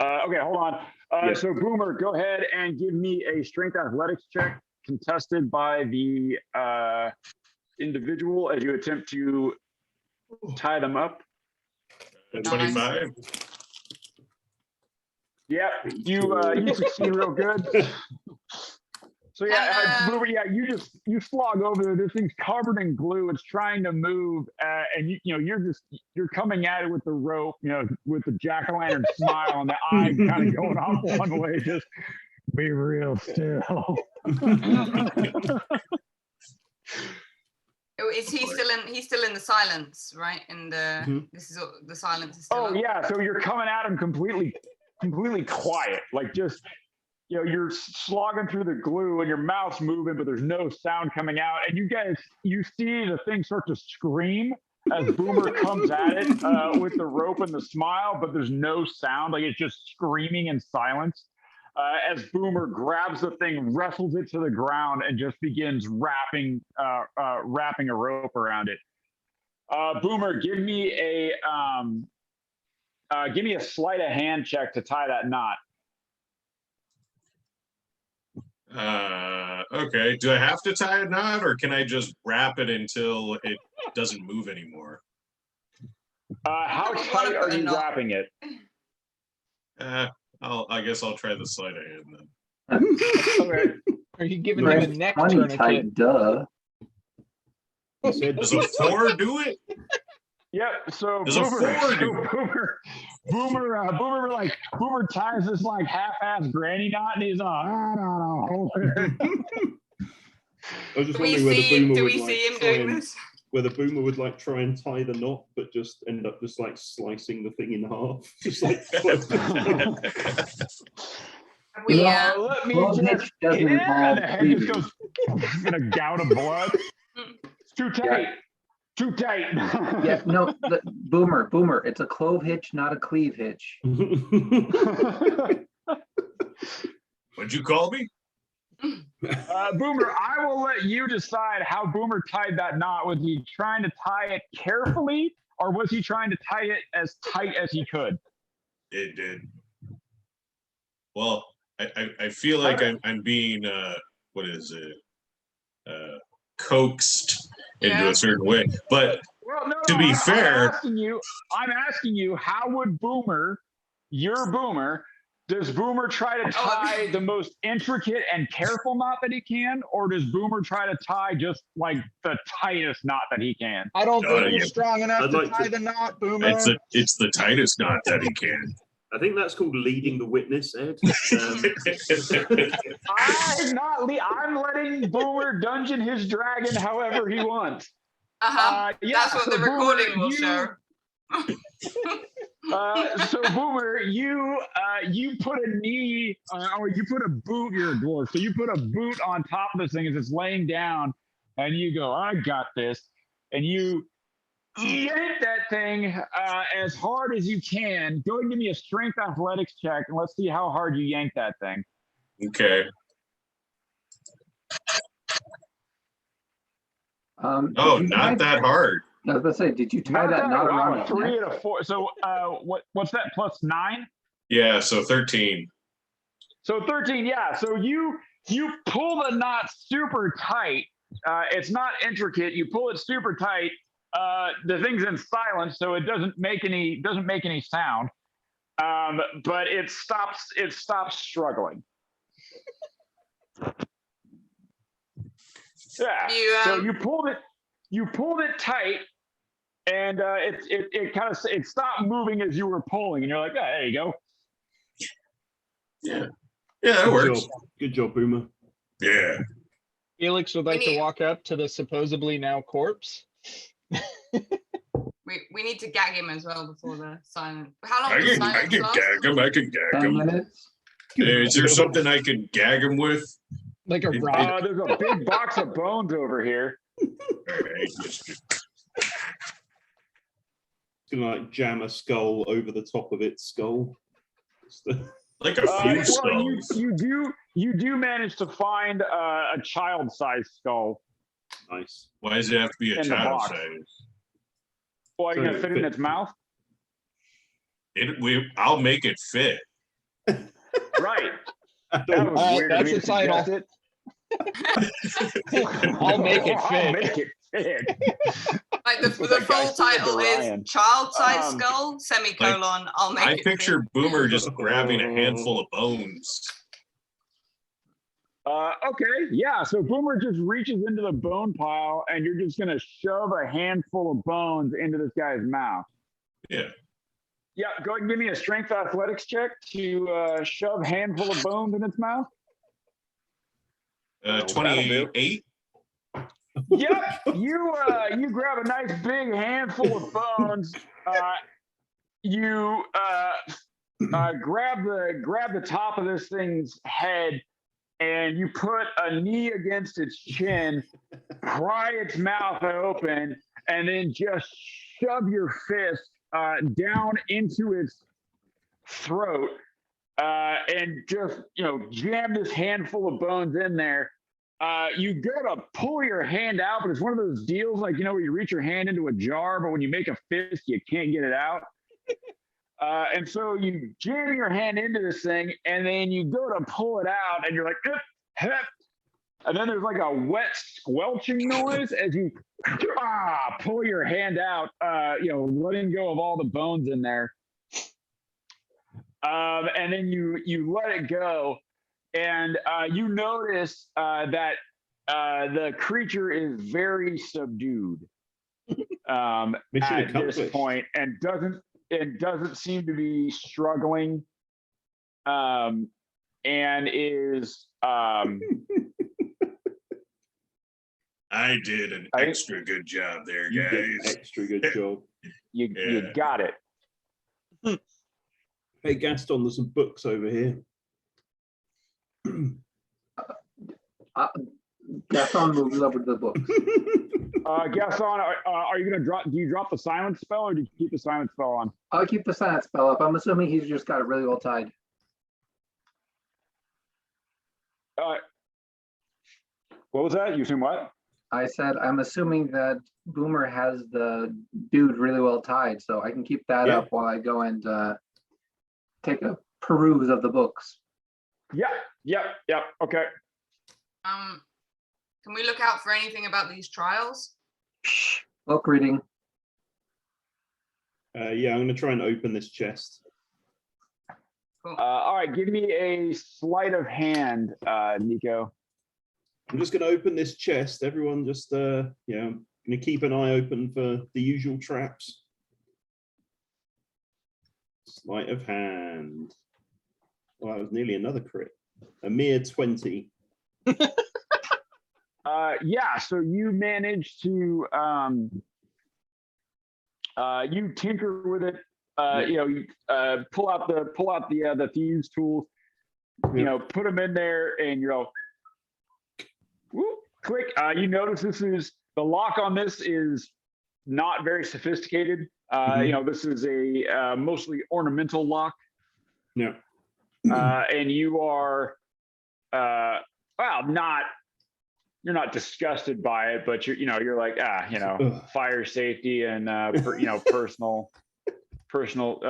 [SPEAKER 1] Okay, hold on.
[SPEAKER 2] Yeah.
[SPEAKER 1] So Boomer, go ahead and give me a strength athletics check contested by the individual as you attempt to tie them up.
[SPEAKER 4] 25.
[SPEAKER 1] Yeah, you succeed real good. So yeah, Boomer, yeah, you slog over there. This thing's covered in glue. It's trying to move, and you're coming at it with the rope, you know, with the jack-o'-lantern smile and the eye kind of going off one way. Just be real still.
[SPEAKER 5] Oh, is he still in? He's still in the silence, right? In the
[SPEAKER 2] Mhm.
[SPEAKER 5] this is the silence is still.
[SPEAKER 1] Oh
[SPEAKER 5] up.
[SPEAKER 1] yeah, so you're coming at him completely quiet, like just, you know, you're slogging through the glue and your mouth's moving, but there's no sound coming out. And you see the thing start to scream as Boomer comes at it with the rope and the smile, but there's no sound. Like it's just screaming in silence. As Boomer grabs the thing, wrestles it to the ground, and just begins wrapping a rope around it. Boomer, give me a sleight of hand check to tie that knot.
[SPEAKER 4] Okay. Do I have to tie a knot, or can I just wrap it until it doesn't move anymore?
[SPEAKER 1] How
[SPEAKER 5] You wanna
[SPEAKER 1] tight
[SPEAKER 5] put
[SPEAKER 1] are
[SPEAKER 5] a
[SPEAKER 1] you
[SPEAKER 5] knot.
[SPEAKER 1] wrapping it?
[SPEAKER 4] I guess I'll try the sleight of hand then.
[SPEAKER 1] Okay.
[SPEAKER 3] Are you giving him a
[SPEAKER 6] There's
[SPEAKER 3] neck
[SPEAKER 6] 20
[SPEAKER 3] tourniquet?
[SPEAKER 6] tight, duh.
[SPEAKER 2] He said,
[SPEAKER 4] Does a 4 do it?
[SPEAKER 1] Yep. So
[SPEAKER 4] There's a
[SPEAKER 1] Boomer ties this like half-ass granny knot, and he's like, I don't know.
[SPEAKER 2] I was just
[SPEAKER 5] Do we
[SPEAKER 2] wondering whether
[SPEAKER 5] see?
[SPEAKER 2] Boomer
[SPEAKER 5] Do
[SPEAKER 2] would
[SPEAKER 5] we
[SPEAKER 2] like
[SPEAKER 5] see him
[SPEAKER 2] try
[SPEAKER 5] doing
[SPEAKER 2] and
[SPEAKER 5] this?
[SPEAKER 2] whether Boomer would like try and tie the knot, but just end up just like slicing the thing in half, just like.
[SPEAKER 5] We
[SPEAKER 6] Yeah.
[SPEAKER 1] Let me
[SPEAKER 6] Well,
[SPEAKER 1] just
[SPEAKER 6] Mitch doesn't
[SPEAKER 1] and
[SPEAKER 6] involve
[SPEAKER 1] the head just
[SPEAKER 6] cleavage.
[SPEAKER 1] goes in a gout of blood. It's too tight. Too tight.
[SPEAKER 6] Yeah, no, Boomer, it's a clove hitch, not a cleave hitch.
[SPEAKER 4] What'd you call me?
[SPEAKER 1] Boomer, I will let you decide how Boomer tied that knot. Was he trying to tie it carefully, or was he trying to tie it as tight as he could?
[SPEAKER 4] It did. Well, I feel like I'm being what is it? Coaxed into
[SPEAKER 5] Yeah.
[SPEAKER 4] a certain way. But
[SPEAKER 1] Well, no,
[SPEAKER 4] To be fair-
[SPEAKER 1] I'm asking you, how would Boomer, your Boomer, does Boomer try to tie the most intricate and careful knot that he can, or does Boomer try to tie just like the tightest knot that he can?
[SPEAKER 3] I don't
[SPEAKER 4] No,
[SPEAKER 3] think you're
[SPEAKER 4] yeah.
[SPEAKER 3] strong enough
[SPEAKER 2] I'd
[SPEAKER 3] to
[SPEAKER 2] like
[SPEAKER 3] tie
[SPEAKER 2] to-
[SPEAKER 3] the knot, Boomer.
[SPEAKER 4] it's the tightest knot that he can.
[SPEAKER 2] I think that's called leading the witness, Ed.
[SPEAKER 1] I'm letting Boomer dungeon his dragon however he wants. Yeah,
[SPEAKER 5] That's what
[SPEAKER 1] so
[SPEAKER 5] the
[SPEAKER 1] Boomer,
[SPEAKER 5] recording will
[SPEAKER 1] you-
[SPEAKER 5] show.
[SPEAKER 1] So Boomer, you put a knee or you put a boot. You're a dwarf, so you put a boot on top of this thing as it's laying down, and you go, "I got this," and you yank that thing as hard as you can. Go and give me a strength athletics check, and let's see how hard you yank that thing.
[SPEAKER 4] Okay.
[SPEAKER 6] Did
[SPEAKER 4] Oh,
[SPEAKER 6] you
[SPEAKER 4] not
[SPEAKER 6] tie-
[SPEAKER 4] that hard.
[SPEAKER 6] I was gonna say, did you tie that knot
[SPEAKER 1] wow,
[SPEAKER 6] around his
[SPEAKER 1] 3
[SPEAKER 6] neck?
[SPEAKER 1] and a 4. So what's that plus 9?
[SPEAKER 4] Yeah, so 13.
[SPEAKER 1] So 13, yeah. So you pull the knot super tight. It's not intricate. You pull it super tight. The thing's in silence, so it doesn't make any sound. But it stops struggling. Yeah.
[SPEAKER 5] You,
[SPEAKER 1] So you pulled it tight, and it kind of it stopped moving as you were pulling, and you're like, oh, there you go.
[SPEAKER 4] Yeah, that
[SPEAKER 2] Good
[SPEAKER 4] works.
[SPEAKER 2] job. Good job, Boomer.
[SPEAKER 4] Yeah.
[SPEAKER 3] Felix would like to
[SPEAKER 5] need-
[SPEAKER 3] walk up to the supposedly now corpse.
[SPEAKER 5] We need to gag him as well before the silent. How long
[SPEAKER 4] I
[SPEAKER 5] does
[SPEAKER 4] can
[SPEAKER 5] silence last?
[SPEAKER 4] gag him. I can gag
[SPEAKER 6] 10
[SPEAKER 4] him.
[SPEAKER 6] minutes.
[SPEAKER 4] Is there something I can gag him with?
[SPEAKER 3] Like a
[SPEAKER 4] It-
[SPEAKER 3] rock.
[SPEAKER 1] There's a big box of bones over here.
[SPEAKER 4] All right,
[SPEAKER 2] Gonna like jam a skull over the top of its skull.
[SPEAKER 4] like a few
[SPEAKER 1] Well,
[SPEAKER 4] skulls.
[SPEAKER 1] you do manage to find a child-sized skull.
[SPEAKER 2] Nice.
[SPEAKER 4] Why does it have to be a
[SPEAKER 1] in the
[SPEAKER 4] child
[SPEAKER 1] box.
[SPEAKER 4] size?
[SPEAKER 1] Well, you're gonna fit it in its mouth,
[SPEAKER 4] I'll make it fit.
[SPEAKER 1] right?
[SPEAKER 2] I
[SPEAKER 1] That
[SPEAKER 2] don't-
[SPEAKER 1] was weird. of
[SPEAKER 3] that's
[SPEAKER 1] me
[SPEAKER 3] the
[SPEAKER 1] to
[SPEAKER 3] title.
[SPEAKER 1] suggest
[SPEAKER 3] I'll make it
[SPEAKER 1] I'll
[SPEAKER 3] fit.
[SPEAKER 1] make it fit.
[SPEAKER 5] Like the
[SPEAKER 1] What that guy
[SPEAKER 5] full
[SPEAKER 1] said to
[SPEAKER 5] title
[SPEAKER 1] Ryan.
[SPEAKER 5] is child-sized
[SPEAKER 1] Um,
[SPEAKER 5] skull, semicolon, I'll make
[SPEAKER 4] I
[SPEAKER 5] it
[SPEAKER 4] picture Boomer just grabbing a handful of bones.
[SPEAKER 1] Okay, yeah. So Boomer just reaches into the bone pile, and you're just gonna shove a handful of bones into this guy's mouth.
[SPEAKER 4] Yeah.
[SPEAKER 1] Yeah, go ahead and give me a strength athletics check to shove a handful of bones in its mouth. That'll do.
[SPEAKER 4] 28.
[SPEAKER 1] Yep, you grab a nice big handful of bones. You grab the top of this thing's head, and you put a knee against its chin, pry its mouth open, and then just shove your fist down into its throat, and just jam this handful of bones in there. You go to pull your hand out, but it's one of those deals like where you reach your hand into a jar, but when you make a fist, you can't get it out. And so you jam your hand into this thing, and then you go to pull it out, and you're like, and then there's like a wet squelching noise as you pull your hand out, letting go of all the bones in there. And then you let it go, and you notice that the creature is very subdued
[SPEAKER 2] Mission
[SPEAKER 1] at this
[SPEAKER 2] accomplished.
[SPEAKER 1] point, and doesn't seem to be struggling, and is
[SPEAKER 4] I did an extra good job there,
[SPEAKER 2] You did an
[SPEAKER 4] guys.
[SPEAKER 2] extra good job.
[SPEAKER 1] you
[SPEAKER 4] Yeah.
[SPEAKER 1] got it.
[SPEAKER 2] Hey Gaston, there's some books over here.
[SPEAKER 6] Gaston moves over to the books.
[SPEAKER 1] Gaston, are you gonna drop? Do you drop the silence spell, or do you keep the silence spell on?
[SPEAKER 6] I'll keep the silent spell up. I'm assuming he's just got it really well tied.
[SPEAKER 1] What was that? You assume what?
[SPEAKER 6] I said, I'm assuming that Boomer has the dude really well tied, so I can keep that
[SPEAKER 2] Yeah.
[SPEAKER 6] up while I go and take a peruse of the books.
[SPEAKER 1] Yep. Okay.
[SPEAKER 5] Can we look out for anything about these trials?
[SPEAKER 6] Book reading.
[SPEAKER 2] Yeah, I'm gonna try and open this chest.
[SPEAKER 1] All right. Give me a sleight of hand, Nico.
[SPEAKER 2] I'm just gonna open this chest. Everyone just I'm gonna keep an eye open for the usual traps. Sleight of hand. Well, that was nearly another crit. A mere 20.
[SPEAKER 1] Yeah. So you manage to you tinker with it. You pull out the thieves tools. Put them in there, and you're whoop, click. You notice the lock on this is not very sophisticated. This is a mostly ornamental lock.
[SPEAKER 2] Yeah.
[SPEAKER 1] And you are you're not disgusted by it, but you're like fire safety and personal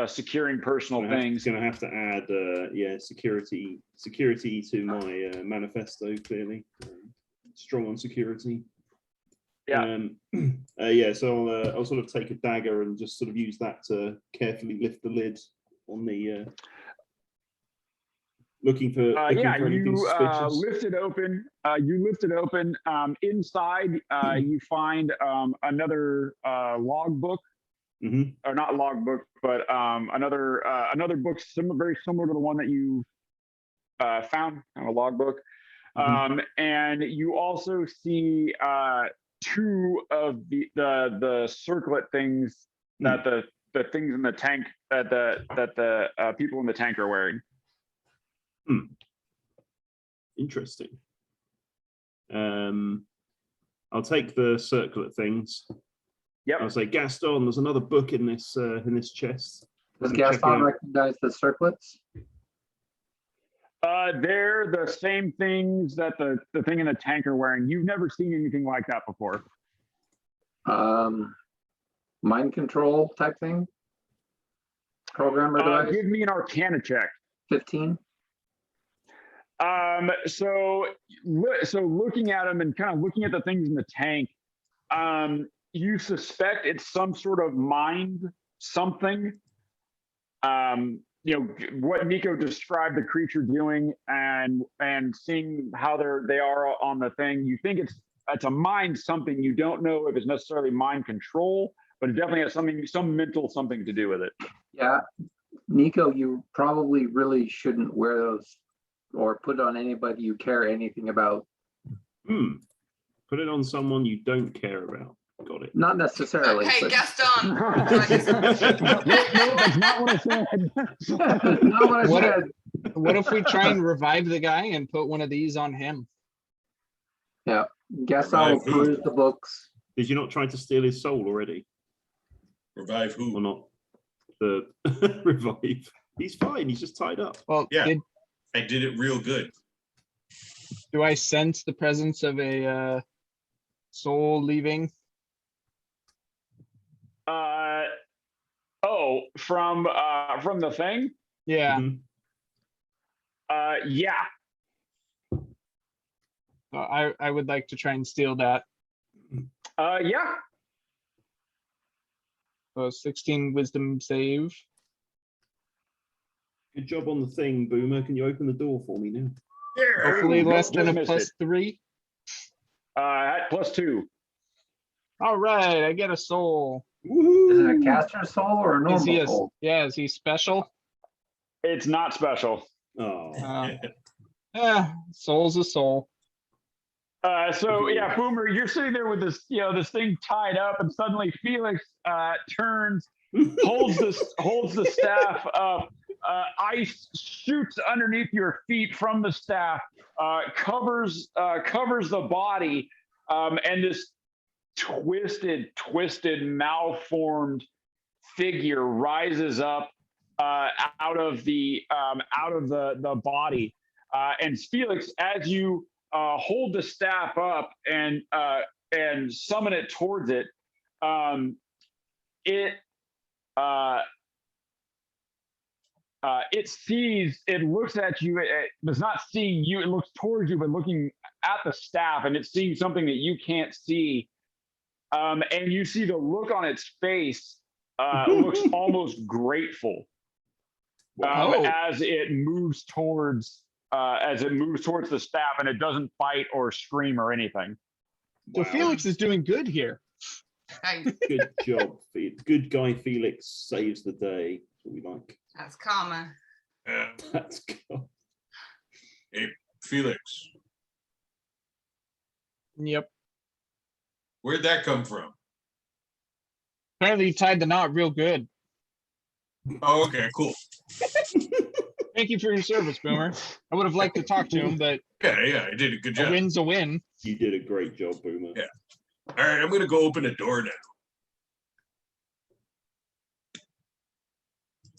[SPEAKER 1] securing personal things.
[SPEAKER 2] Gonna have to add security to my manifesto, clearly. Strong on security.
[SPEAKER 1] Yeah.
[SPEAKER 2] So I'll sort of take a dagger and just sort of use that to carefully lift the lid on the Looking for
[SPEAKER 1] Yeah,
[SPEAKER 2] anything
[SPEAKER 1] you
[SPEAKER 2] suspicious.
[SPEAKER 1] lift it open. You lift it open. Inside, you find another logbook, or not logbook, but another book very similar to the one that you found, kind of a logbook. And you also see two of the circlet things that the things in the tank that the people in the tank are wearing.
[SPEAKER 2] Interesting. I'll take the circlet things.
[SPEAKER 1] Yep.
[SPEAKER 2] I'll say, Gaston, there's another book in this chest.
[SPEAKER 6] Does
[SPEAKER 2] Check it
[SPEAKER 6] Gaston
[SPEAKER 2] out.
[SPEAKER 6] recognize the circlets?
[SPEAKER 1] They're the same things that the thing in the tank are wearing. You've never seen anything like that before.
[SPEAKER 6] Mind control type thing? Programmer device?
[SPEAKER 1] Give me an Arcana check.
[SPEAKER 6] 15?
[SPEAKER 1] So looking at them and kind of looking at the things in the tank, you suspect it's some sort of mind something. You know what Nico described the creature doing, and seeing how they are on the thing. You think it's a mind something. You don't know if it's necessarily mind control, but it definitely has some mental something to do with it.
[SPEAKER 6] Yeah. Nico, you probably really shouldn't wear those or put it on anybody you care anything about.
[SPEAKER 2] Put it on someone you don't care about. Got it.
[SPEAKER 6] Not necessarily.
[SPEAKER 5] Hey,
[SPEAKER 6] but-
[SPEAKER 5] Gaston.
[SPEAKER 1] No, that's not what I said.
[SPEAKER 6] Not what I
[SPEAKER 3] What
[SPEAKER 6] said.
[SPEAKER 3] What if we try and revive the guy and put one of these on him?
[SPEAKER 6] Yeah. Gaston will
[SPEAKER 4] Revive who?
[SPEAKER 6] peruse the books.
[SPEAKER 2] Did you not try to steal his soul already?
[SPEAKER 4] Revive
[SPEAKER 2] Or
[SPEAKER 4] who?
[SPEAKER 2] not? The revive. He's fine. He's just tied up.
[SPEAKER 3] Well,
[SPEAKER 4] Yeah. I did it real good.
[SPEAKER 3] do I sense the presence of a soul leaving?
[SPEAKER 1] From the thing.
[SPEAKER 3] Yeah.
[SPEAKER 2] Mhm.
[SPEAKER 1] Yeah.
[SPEAKER 3] I would like to try and steal that.
[SPEAKER 1] Yeah.
[SPEAKER 3] So 16 wisdom save.
[SPEAKER 2] Good job on the thing, Boomer. Can you open the door for me now?
[SPEAKER 3] Hopefully
[SPEAKER 1] Nope,
[SPEAKER 3] less than
[SPEAKER 1] just
[SPEAKER 3] a
[SPEAKER 1] missed
[SPEAKER 3] plus
[SPEAKER 1] it.
[SPEAKER 3] 3.
[SPEAKER 1] At +2.
[SPEAKER 3] All right, I get a soul.
[SPEAKER 6] Is it a
[SPEAKER 2] Woohoo!
[SPEAKER 6] caster soul or a
[SPEAKER 3] Is he
[SPEAKER 6] normal soul?
[SPEAKER 3] is he special?
[SPEAKER 1] It's not special.
[SPEAKER 2] Oh,
[SPEAKER 3] Soul's a soul.
[SPEAKER 1] So yeah, Boomer, you're sitting there with this, this thing tied up, and suddenly Felix turns, holds the staff up. Ice shoots underneath your feet from the staff, covers the body, and this twisted, malformed figure rises up out of the body. And Felix, as you hold the staff up and summon it towards it, it looks at you. It does not see you. It looks towards you, but looking at the staff, and it's seeing something that you can't see. And you see the look on its face looks almost grateful as it moves towards the staff, and it doesn't bite or scream or anything.
[SPEAKER 3] So
[SPEAKER 2] wow.
[SPEAKER 3] Felix is doing good here.
[SPEAKER 5] Thanks.
[SPEAKER 2] Good job, Felix. Good guy Felix saves the day. That's what we like.
[SPEAKER 5] That's karma.
[SPEAKER 2] That's good.
[SPEAKER 4] Hey, Felix,
[SPEAKER 3] Yep.
[SPEAKER 4] where'd that come from?
[SPEAKER 3] Apparently you tied the knot real good.
[SPEAKER 4] Oh, okay, cool.
[SPEAKER 3] Thank you for your service, Boomer. I would have liked to talk to him, but
[SPEAKER 4] Yeah, I did a good
[SPEAKER 3] a
[SPEAKER 4] job.
[SPEAKER 3] win's a win.
[SPEAKER 2] You did a great job, Boomer.
[SPEAKER 4] Yeah. All right, I'm gonna go open a door now.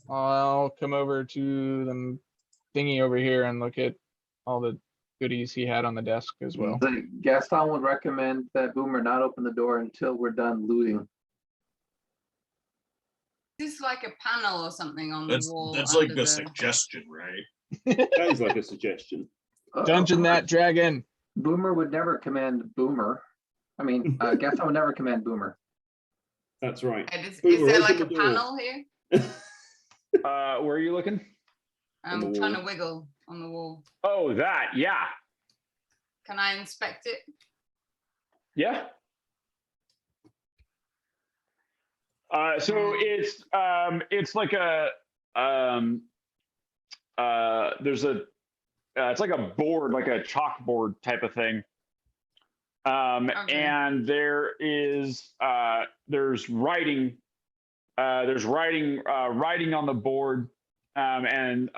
[SPEAKER 3] I'll come over to the thingy over here and look at all the goodies he had on the desk as well.
[SPEAKER 6] Gaston would recommend that Boomer not open the door until we're done looting.
[SPEAKER 5] Is this like a panel or something on the
[SPEAKER 4] That's
[SPEAKER 5] wall?
[SPEAKER 4] like
[SPEAKER 5] under
[SPEAKER 4] a suggestion, right?
[SPEAKER 2] That is like a suggestion.
[SPEAKER 3] Dungeon that dragon.
[SPEAKER 6] Boomer would never command Boomer. I mean, Gaston would never command Boomer.
[SPEAKER 2] That's right.
[SPEAKER 5] Is
[SPEAKER 2] Boomer,
[SPEAKER 5] there
[SPEAKER 2] open
[SPEAKER 5] like
[SPEAKER 2] the
[SPEAKER 5] a
[SPEAKER 2] door.
[SPEAKER 5] panel here?
[SPEAKER 1] Where are you looking?
[SPEAKER 2] On the
[SPEAKER 5] I'm trying to
[SPEAKER 2] wall.
[SPEAKER 5] wiggle. on the wall?
[SPEAKER 1] Oh, that, yeah.
[SPEAKER 5] Can I inspect it?
[SPEAKER 1] Yeah. So it's like a there's a it's like a board, like a chalkboard type of thing.
[SPEAKER 5] Okay.
[SPEAKER 1] And there's writing writing on the board, and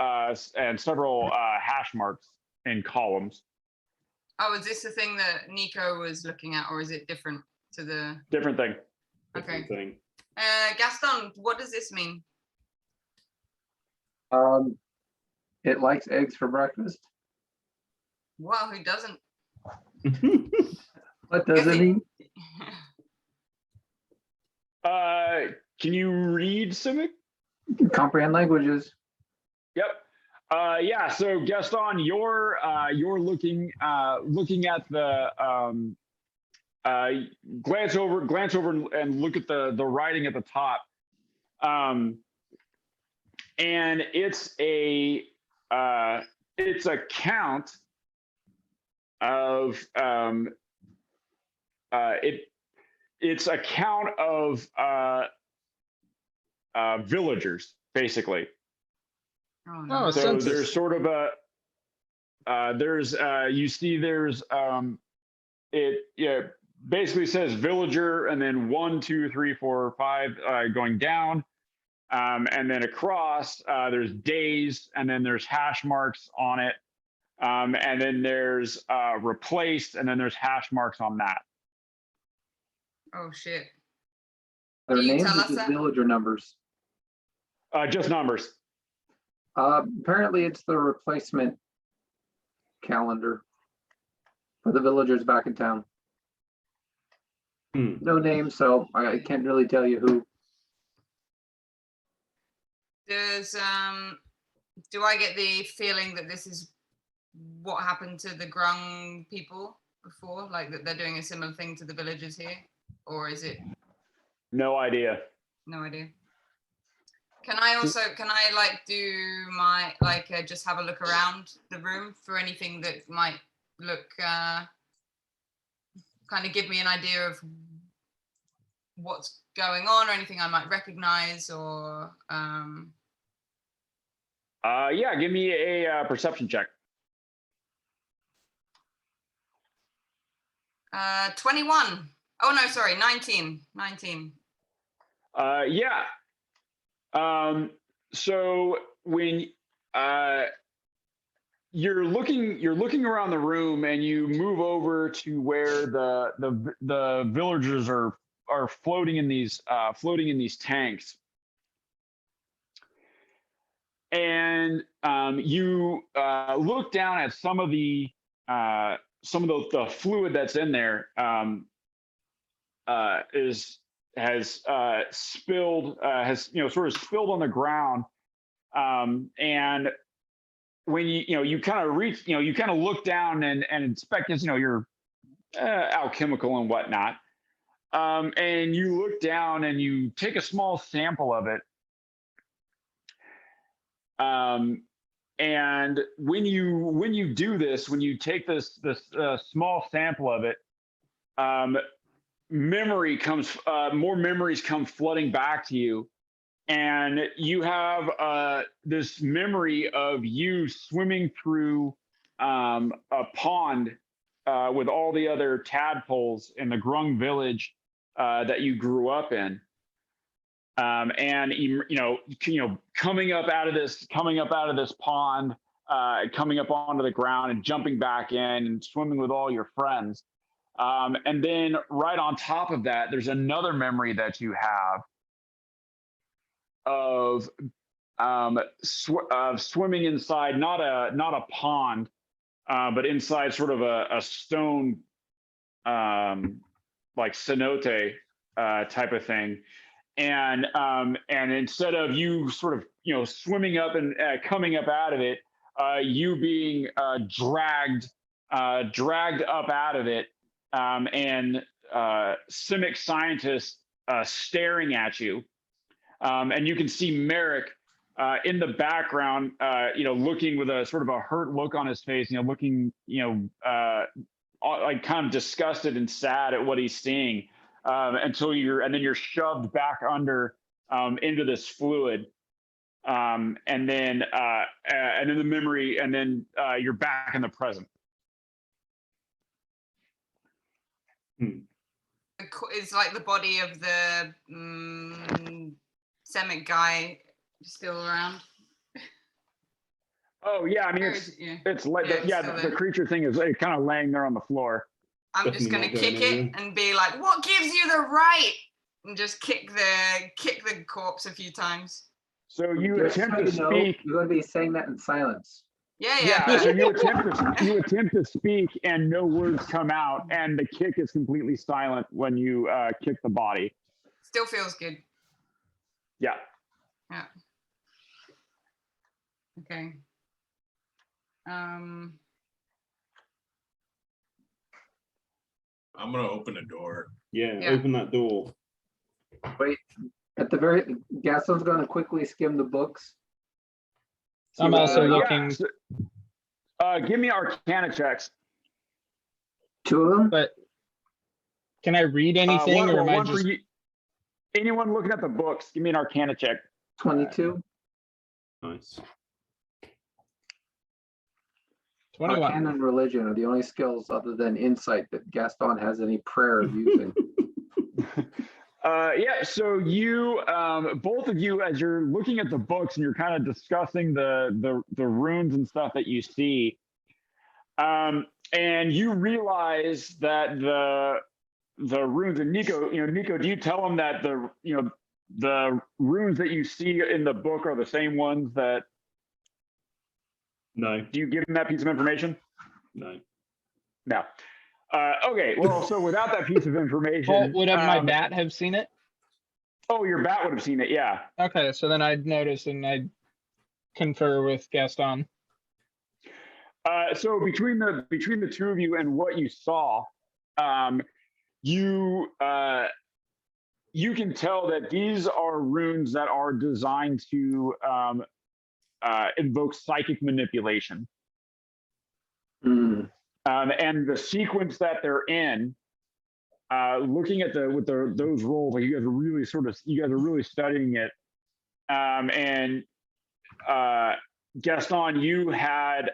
[SPEAKER 1] several hash marks in columns.
[SPEAKER 5] Oh, is this the thing that Nico was looking at, or is it different to the?
[SPEAKER 1] Different thing.
[SPEAKER 5] Okay.
[SPEAKER 2] Different thing.
[SPEAKER 5] Gaston, what does this mean?
[SPEAKER 6] It likes eggs for breakfast.
[SPEAKER 5] Well, who doesn't?
[SPEAKER 6] What does it mean?
[SPEAKER 1] Can you read Simic?
[SPEAKER 6] Comprehend languages.
[SPEAKER 1] Yep. Yeah. So Gaston, you're looking at the glance over and look at the writing at the top, and it's a count of it's a count of villagers, basically.
[SPEAKER 5] Oh,
[SPEAKER 3] Oh,
[SPEAKER 5] no.
[SPEAKER 1] So
[SPEAKER 3] census.
[SPEAKER 1] there's sort of a you see there's it basically says villager, and then 1, 2, 3, 4, 5 going down, and then across there's days, and then there's hash marks on it, and then there's replaced, and then there's hash marks on that.
[SPEAKER 5] Oh shit.
[SPEAKER 6] Their
[SPEAKER 5] Can you
[SPEAKER 6] names
[SPEAKER 5] tell
[SPEAKER 6] are
[SPEAKER 5] us
[SPEAKER 6] just
[SPEAKER 5] that?
[SPEAKER 6] villager numbers.
[SPEAKER 1] Just numbers.
[SPEAKER 6] Apparently it's the replacement calendar for the villagers back in town.
[SPEAKER 2] Hmm.
[SPEAKER 6] No name, so I can't really tell you who.
[SPEAKER 5] Does do I get the feeling that this is what happened to the Grung people before, like that they're doing a similar thing to the villagers here, or is it
[SPEAKER 1] No idea.
[SPEAKER 5] no idea? Can I like do my like just have a look around the room for anything that might look kind of give me an idea of what's going on, or anything I might recognize, or
[SPEAKER 1] Yeah, give me a perception check.
[SPEAKER 5] 21. Oh no, sorry, 19.
[SPEAKER 1] Yeah. So when you're looking around the room, and you move over to where the villagers are floating in these tanks, and you look down at some of the fluid that's in there, has spilled, sort of spilled on the ground, and when you kind of reach, you kind of look down and inspect this, you're alchemical and whatnot, and you look down and you take a small sample of it, and when you do this, when you take this small sample of it, more memories come flooding back to you, and you have this memory of you swimming through a pond with all the other tadpoles in the Grung village that you grew up in, and coming up out of this pond, coming up onto the ground and jumping back in and swimming with all your friends. And then right on top of that, there's another memory that you have of swimming inside, not a pond, but inside sort of a stone, like cenote type of thing. And instead of you sort of swimming up and coming up out of it, you being dragged up out of it, and Simic scientists staring at you, and you can see Merrick in the background, looking with a sort of a hurt look on his face, looking, like kind of disgusted and sad at what he's seeing, until you're shoved back under into this fluid, and then the memory, and then you're back in the present.
[SPEAKER 5] Is like the body of the Semic guy still around?
[SPEAKER 1] Oh yeah, I mean it's like the creature thing is kind of laying there on the floor.
[SPEAKER 5] I'm just gonna kick it and be like, "What gives you the right?" And just kick the corpse a few times.
[SPEAKER 1] So you
[SPEAKER 6] Just
[SPEAKER 1] attempt
[SPEAKER 6] so
[SPEAKER 1] to
[SPEAKER 6] you know,
[SPEAKER 1] speak.
[SPEAKER 6] You're going to be saying that in silence.
[SPEAKER 5] Yeah.
[SPEAKER 1] So you attempt to speak, and no words come out, and the kick is completely silent when you kick the body.
[SPEAKER 5] Still feels good.
[SPEAKER 1] Yeah.
[SPEAKER 5] Yeah. Okay.
[SPEAKER 4] I'm gonna open a door.
[SPEAKER 2] Yeah,
[SPEAKER 5] Yeah.
[SPEAKER 2] open that door.
[SPEAKER 6] Wait, Gaston's going to quickly skim the books.
[SPEAKER 3] I'm also looking,
[SPEAKER 1] Give me Arcana checks.
[SPEAKER 6] 2 of them?
[SPEAKER 3] but can I read anything, or am I just?
[SPEAKER 1] Anyone looking at the books? Give me an Arcana check.
[SPEAKER 6] 22?
[SPEAKER 2] Nice.
[SPEAKER 3] 21.
[SPEAKER 6] Arcana and religion are the only skills other than insight that Gaston has any prayer of using.
[SPEAKER 1] So you, both of you, as you're looking at the books and you're kind of discussing the runes and stuff that you see, and you realize that the runes, and Nico, do you tell them that the runes that you see in the book are the same ones that?
[SPEAKER 2] No.
[SPEAKER 1] Do you give him that piece of information?
[SPEAKER 2] No.
[SPEAKER 1] No. Okay. Well, so without that piece of information,
[SPEAKER 3] Well, would my bat have seen it?
[SPEAKER 1] Oh, your bat would have seen it. Yeah.
[SPEAKER 3] Okay, so then I'd notice and I'd confer with Gaston.
[SPEAKER 1] So between the two of you and what you saw, you can tell that these are runes that are designed to invoke psychic manipulation.
[SPEAKER 6] Mm.
[SPEAKER 1] And the sequence that they're in, looking at those rolls, like you guys are really studying it. And Gaston, you had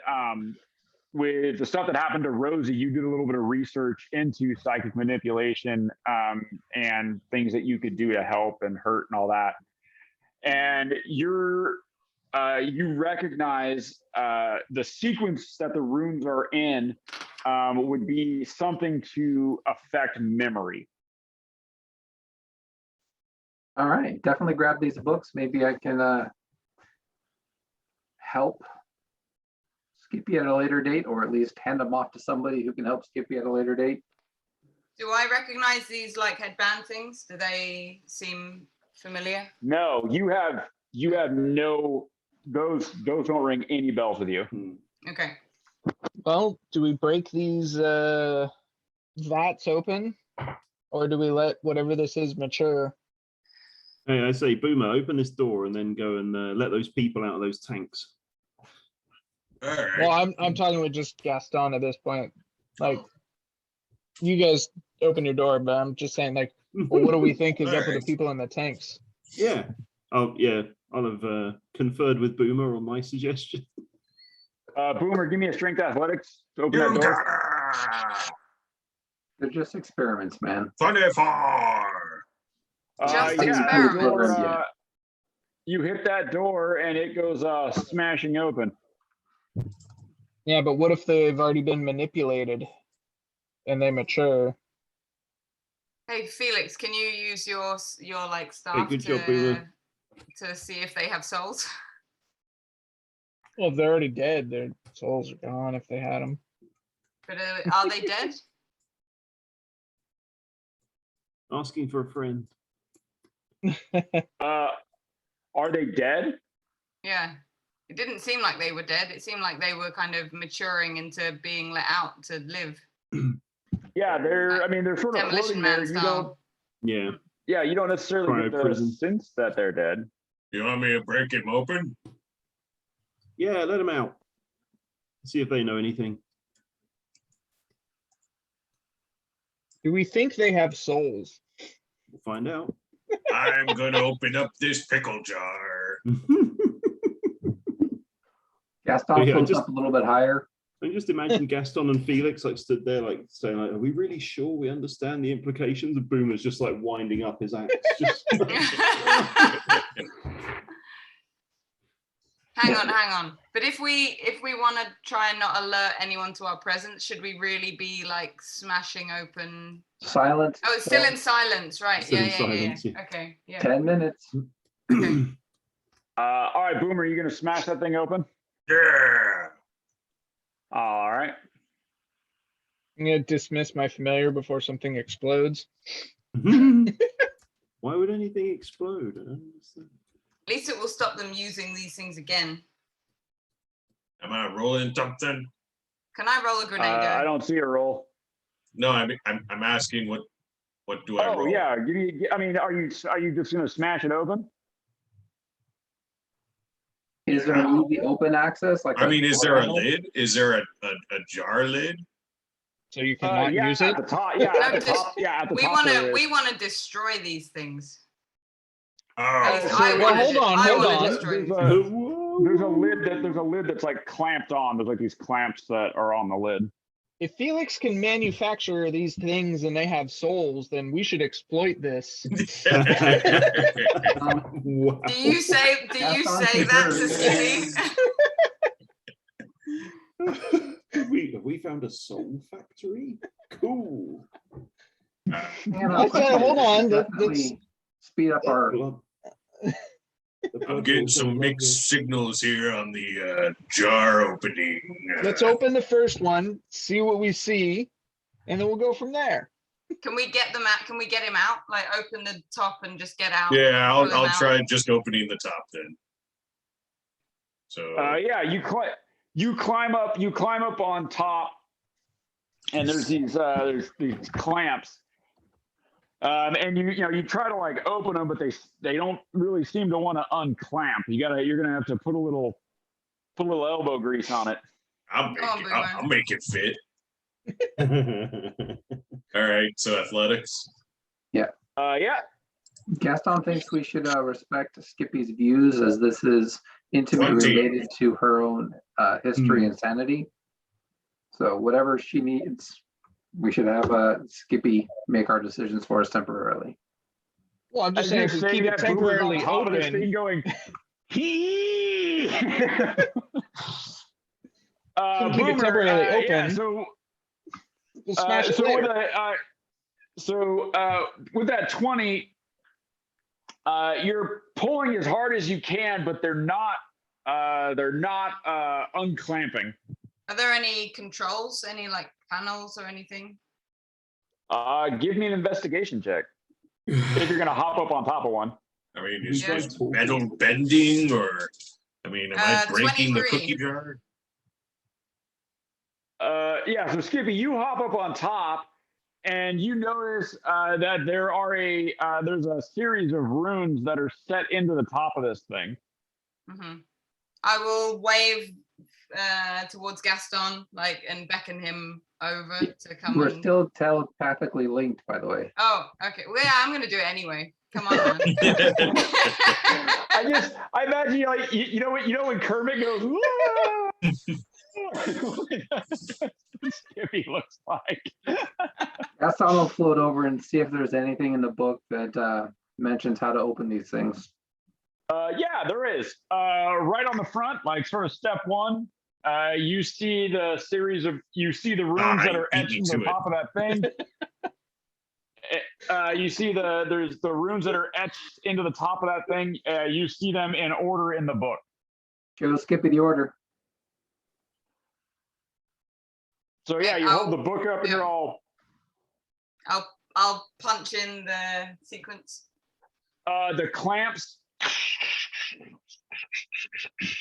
[SPEAKER 1] with the stuff that happened to Rosie, you did a little bit of research into psychic manipulation and things that you could do to help and hurt and all that. And you recognize the sequence that the runes are in would be something to affect memory.
[SPEAKER 6] All right, definitely grab these books. Maybe I can help Skippy at a later date, or at least hand them off to somebody who can help Skippy at a later date.
[SPEAKER 5] Do I recognize these like headband things? Do they seem familiar?
[SPEAKER 1] No, you have no, those don't ring any bells with you.
[SPEAKER 5] Okay.
[SPEAKER 3] Well, do we break these vats open, or do we let whatever this is mature?
[SPEAKER 2] Hey, I say, Boomer, open this door and then go and let those people out of those tanks.
[SPEAKER 4] All right.
[SPEAKER 3] Well, I'm talking with just Gaston at this point. Like, you guys open your door, but I'm just saying, like, well, what do we think is up with the
[SPEAKER 4] Alright.
[SPEAKER 3] people in the tanks?
[SPEAKER 2] Yeah. Oh, yeah. I'll have conferred with Boomer on my suggestion.
[SPEAKER 1] Boomer, give me a strength athletics to open that door.
[SPEAKER 6] They're just experiments, man.
[SPEAKER 4] 24.
[SPEAKER 5] Just
[SPEAKER 1] the
[SPEAKER 5] experiments.
[SPEAKER 1] door, you hit that door and it goes smashing open.
[SPEAKER 3] Yeah, but what if they've already been manipulated and they mature?
[SPEAKER 5] Hey Felix, can you use your like staff
[SPEAKER 2] good job, Boomer.
[SPEAKER 5] to see if they have souls?
[SPEAKER 3] Well, if they're already dead, their souls are gone if they had them.
[SPEAKER 5] But are they dead?
[SPEAKER 2] Asking for a friend.
[SPEAKER 1] Are they dead?
[SPEAKER 5] Yeah. It didn't seem like they were dead. It seemed like they were kind of maturing into being let out to live.
[SPEAKER 1] Yeah, they're sort of
[SPEAKER 5] Demolition
[SPEAKER 1] floating there.
[SPEAKER 5] Man style.
[SPEAKER 2] Yeah.
[SPEAKER 1] You don't necessarily get the
[SPEAKER 2] Cryo prison.
[SPEAKER 1] sense that they're dead.
[SPEAKER 4] You want me to break him open?
[SPEAKER 2] Yeah, let them out. See if they know anything.
[SPEAKER 3] Do we think they have souls?
[SPEAKER 2] We'll find out.
[SPEAKER 4] I'm gonna open up this pickle jar.
[SPEAKER 6] Gaston
[SPEAKER 2] Yeah,
[SPEAKER 6] floats
[SPEAKER 2] just-
[SPEAKER 6] up a little bit higher.
[SPEAKER 2] I just imagine Gaston and Felix like stood there like saying like, are we really sure we understand the implications? And Boomer's just like winding up his axe. Just
[SPEAKER 5] Hang on. But if we want to try and not alert anyone to our presence, should we really be like smashing open?
[SPEAKER 6] Silent.
[SPEAKER 5] Oh, it's still in silence, right?
[SPEAKER 2] Still
[SPEAKER 5] Yeah,
[SPEAKER 2] in
[SPEAKER 5] yeah,
[SPEAKER 2] silence,
[SPEAKER 5] yeah.
[SPEAKER 2] yeah.
[SPEAKER 5] Okay, yeah.
[SPEAKER 6] 10 minutes.
[SPEAKER 5] Okay.
[SPEAKER 1] All right, Boomer, you gonna smash that thing open?
[SPEAKER 4] Yeah.
[SPEAKER 1] All right.
[SPEAKER 3] I'm gonna dismiss my familiar before something explodes.
[SPEAKER 2] Why would anything explode? I don't understand.
[SPEAKER 5] At least it will stop them using these things again.
[SPEAKER 4] Am I rolling something?
[SPEAKER 5] Can I roll a grenade?
[SPEAKER 1] I don't see a roll.
[SPEAKER 4] No, I'm asking what do I
[SPEAKER 1] Oh
[SPEAKER 4] roll?
[SPEAKER 1] yeah, give me. I mean, are you just gonna smash it open?
[SPEAKER 6] Is there an easy open access? Like
[SPEAKER 4] I mean, is there a
[SPEAKER 6] door?
[SPEAKER 4] lid? Is there a jar lid?
[SPEAKER 3] So you cannot
[SPEAKER 1] Yeah,
[SPEAKER 3] use it?
[SPEAKER 1] at the top. Yeah,
[SPEAKER 5] No,
[SPEAKER 1] at the
[SPEAKER 5] just-
[SPEAKER 1] top. Yeah, at the
[SPEAKER 5] We
[SPEAKER 1] top.
[SPEAKER 5] want
[SPEAKER 1] there
[SPEAKER 5] to
[SPEAKER 1] is.
[SPEAKER 5] we want to destroy these things. At
[SPEAKER 4] Oh,
[SPEAKER 5] least
[SPEAKER 1] so-
[SPEAKER 5] I
[SPEAKER 1] well,
[SPEAKER 5] want
[SPEAKER 3] hold on,
[SPEAKER 5] I
[SPEAKER 3] hold
[SPEAKER 5] wanna
[SPEAKER 3] on.
[SPEAKER 5] destroy
[SPEAKER 1] There's
[SPEAKER 5] these.
[SPEAKER 1] There's a lid that's like clamped on. There's like these clamps that are on the lid.
[SPEAKER 3] If Felix can manufacture these things and they have souls, then we should exploit this.
[SPEAKER 2] Wow.
[SPEAKER 5] Do you say
[SPEAKER 6] Gaston
[SPEAKER 5] that to
[SPEAKER 6] confirms.
[SPEAKER 5] Skippy?
[SPEAKER 2] Have we found a soul factory? Cool.
[SPEAKER 3] I said, hold on,
[SPEAKER 6] Definitely speed up our.
[SPEAKER 2] Blood.
[SPEAKER 4] I'm getting some mixed signals here on the jar opening.
[SPEAKER 3] Let's open the first one, see what we see, and then we'll go from there.
[SPEAKER 5] Can we get them out? Can we get him out? Like open the top and just get out?
[SPEAKER 4] Yeah,
[SPEAKER 5] pull him
[SPEAKER 4] I'll
[SPEAKER 5] out?
[SPEAKER 4] try just opening the top then. So
[SPEAKER 1] Yeah, you climb up on top, and there's these clamps. And you try to like open them, but they don't really seem to want to unclamp. You're gonna have to put a little elbow grease on it.
[SPEAKER 4] I'll make it fit. All right, so athletics.
[SPEAKER 1] Yeah.
[SPEAKER 6] Gaston thinks we should respect Skippy's views as this is intimately
[SPEAKER 4] 20.
[SPEAKER 6] related to her own history and sanity. So whatever she needs, we should have Skippy make our decisions for us temporarily.
[SPEAKER 3] Well, I'm just
[SPEAKER 1] I
[SPEAKER 3] saying,
[SPEAKER 1] was
[SPEAKER 3] if we
[SPEAKER 1] gonna
[SPEAKER 3] keep
[SPEAKER 1] say
[SPEAKER 3] it
[SPEAKER 1] that Boomer's on
[SPEAKER 3] temporarily
[SPEAKER 1] top of this thing
[SPEAKER 3] open,
[SPEAKER 1] going. Hee.
[SPEAKER 3] Can keep it
[SPEAKER 1] Boomer,
[SPEAKER 3] temporarily
[SPEAKER 1] yeah,
[SPEAKER 3] open.
[SPEAKER 1] so
[SPEAKER 3] we'll smash it
[SPEAKER 1] so
[SPEAKER 3] later.
[SPEAKER 1] with that 20, you're pulling as hard as you can, but they're not unclamping.
[SPEAKER 5] Are there any controls? Any like panels or anything?
[SPEAKER 1] Give me an investigation check if you're gonna hop up on top of one.
[SPEAKER 4] I mean, is
[SPEAKER 5] Yeah.
[SPEAKER 4] this metal bending or? I mean, am I breaking the
[SPEAKER 5] 23.
[SPEAKER 4] cookie jar?
[SPEAKER 1] Yeah, so Skippy, you hop up on top, and you notice that there's a series of runes that are set into the top of this thing.
[SPEAKER 5] Hmm. I will wave towards Gaston, like, and beckon him over to come.
[SPEAKER 6] We're
[SPEAKER 5] and...
[SPEAKER 6] still telepathically linked, by the way.
[SPEAKER 5] Oh, okay. Well, yeah, I'm gonna do it anyway. Come on, man.
[SPEAKER 1] I imagine you know when Kermit goes, Skippy looks like.
[SPEAKER 6] Gaston will float over and see if there's anything in the book that mentions how to open these things.
[SPEAKER 1] Yeah, there is. Right on the front, like sort of step one, you see the runes that are etched into the top of that thing. You see there's the runes that are etched into the top of that thing. You see them in order in the book.
[SPEAKER 6] Show Skippy the order.
[SPEAKER 1] So yeah, you hold the book up and you're all.
[SPEAKER 5] I'll punch in the sequence.
[SPEAKER 1] The clamps.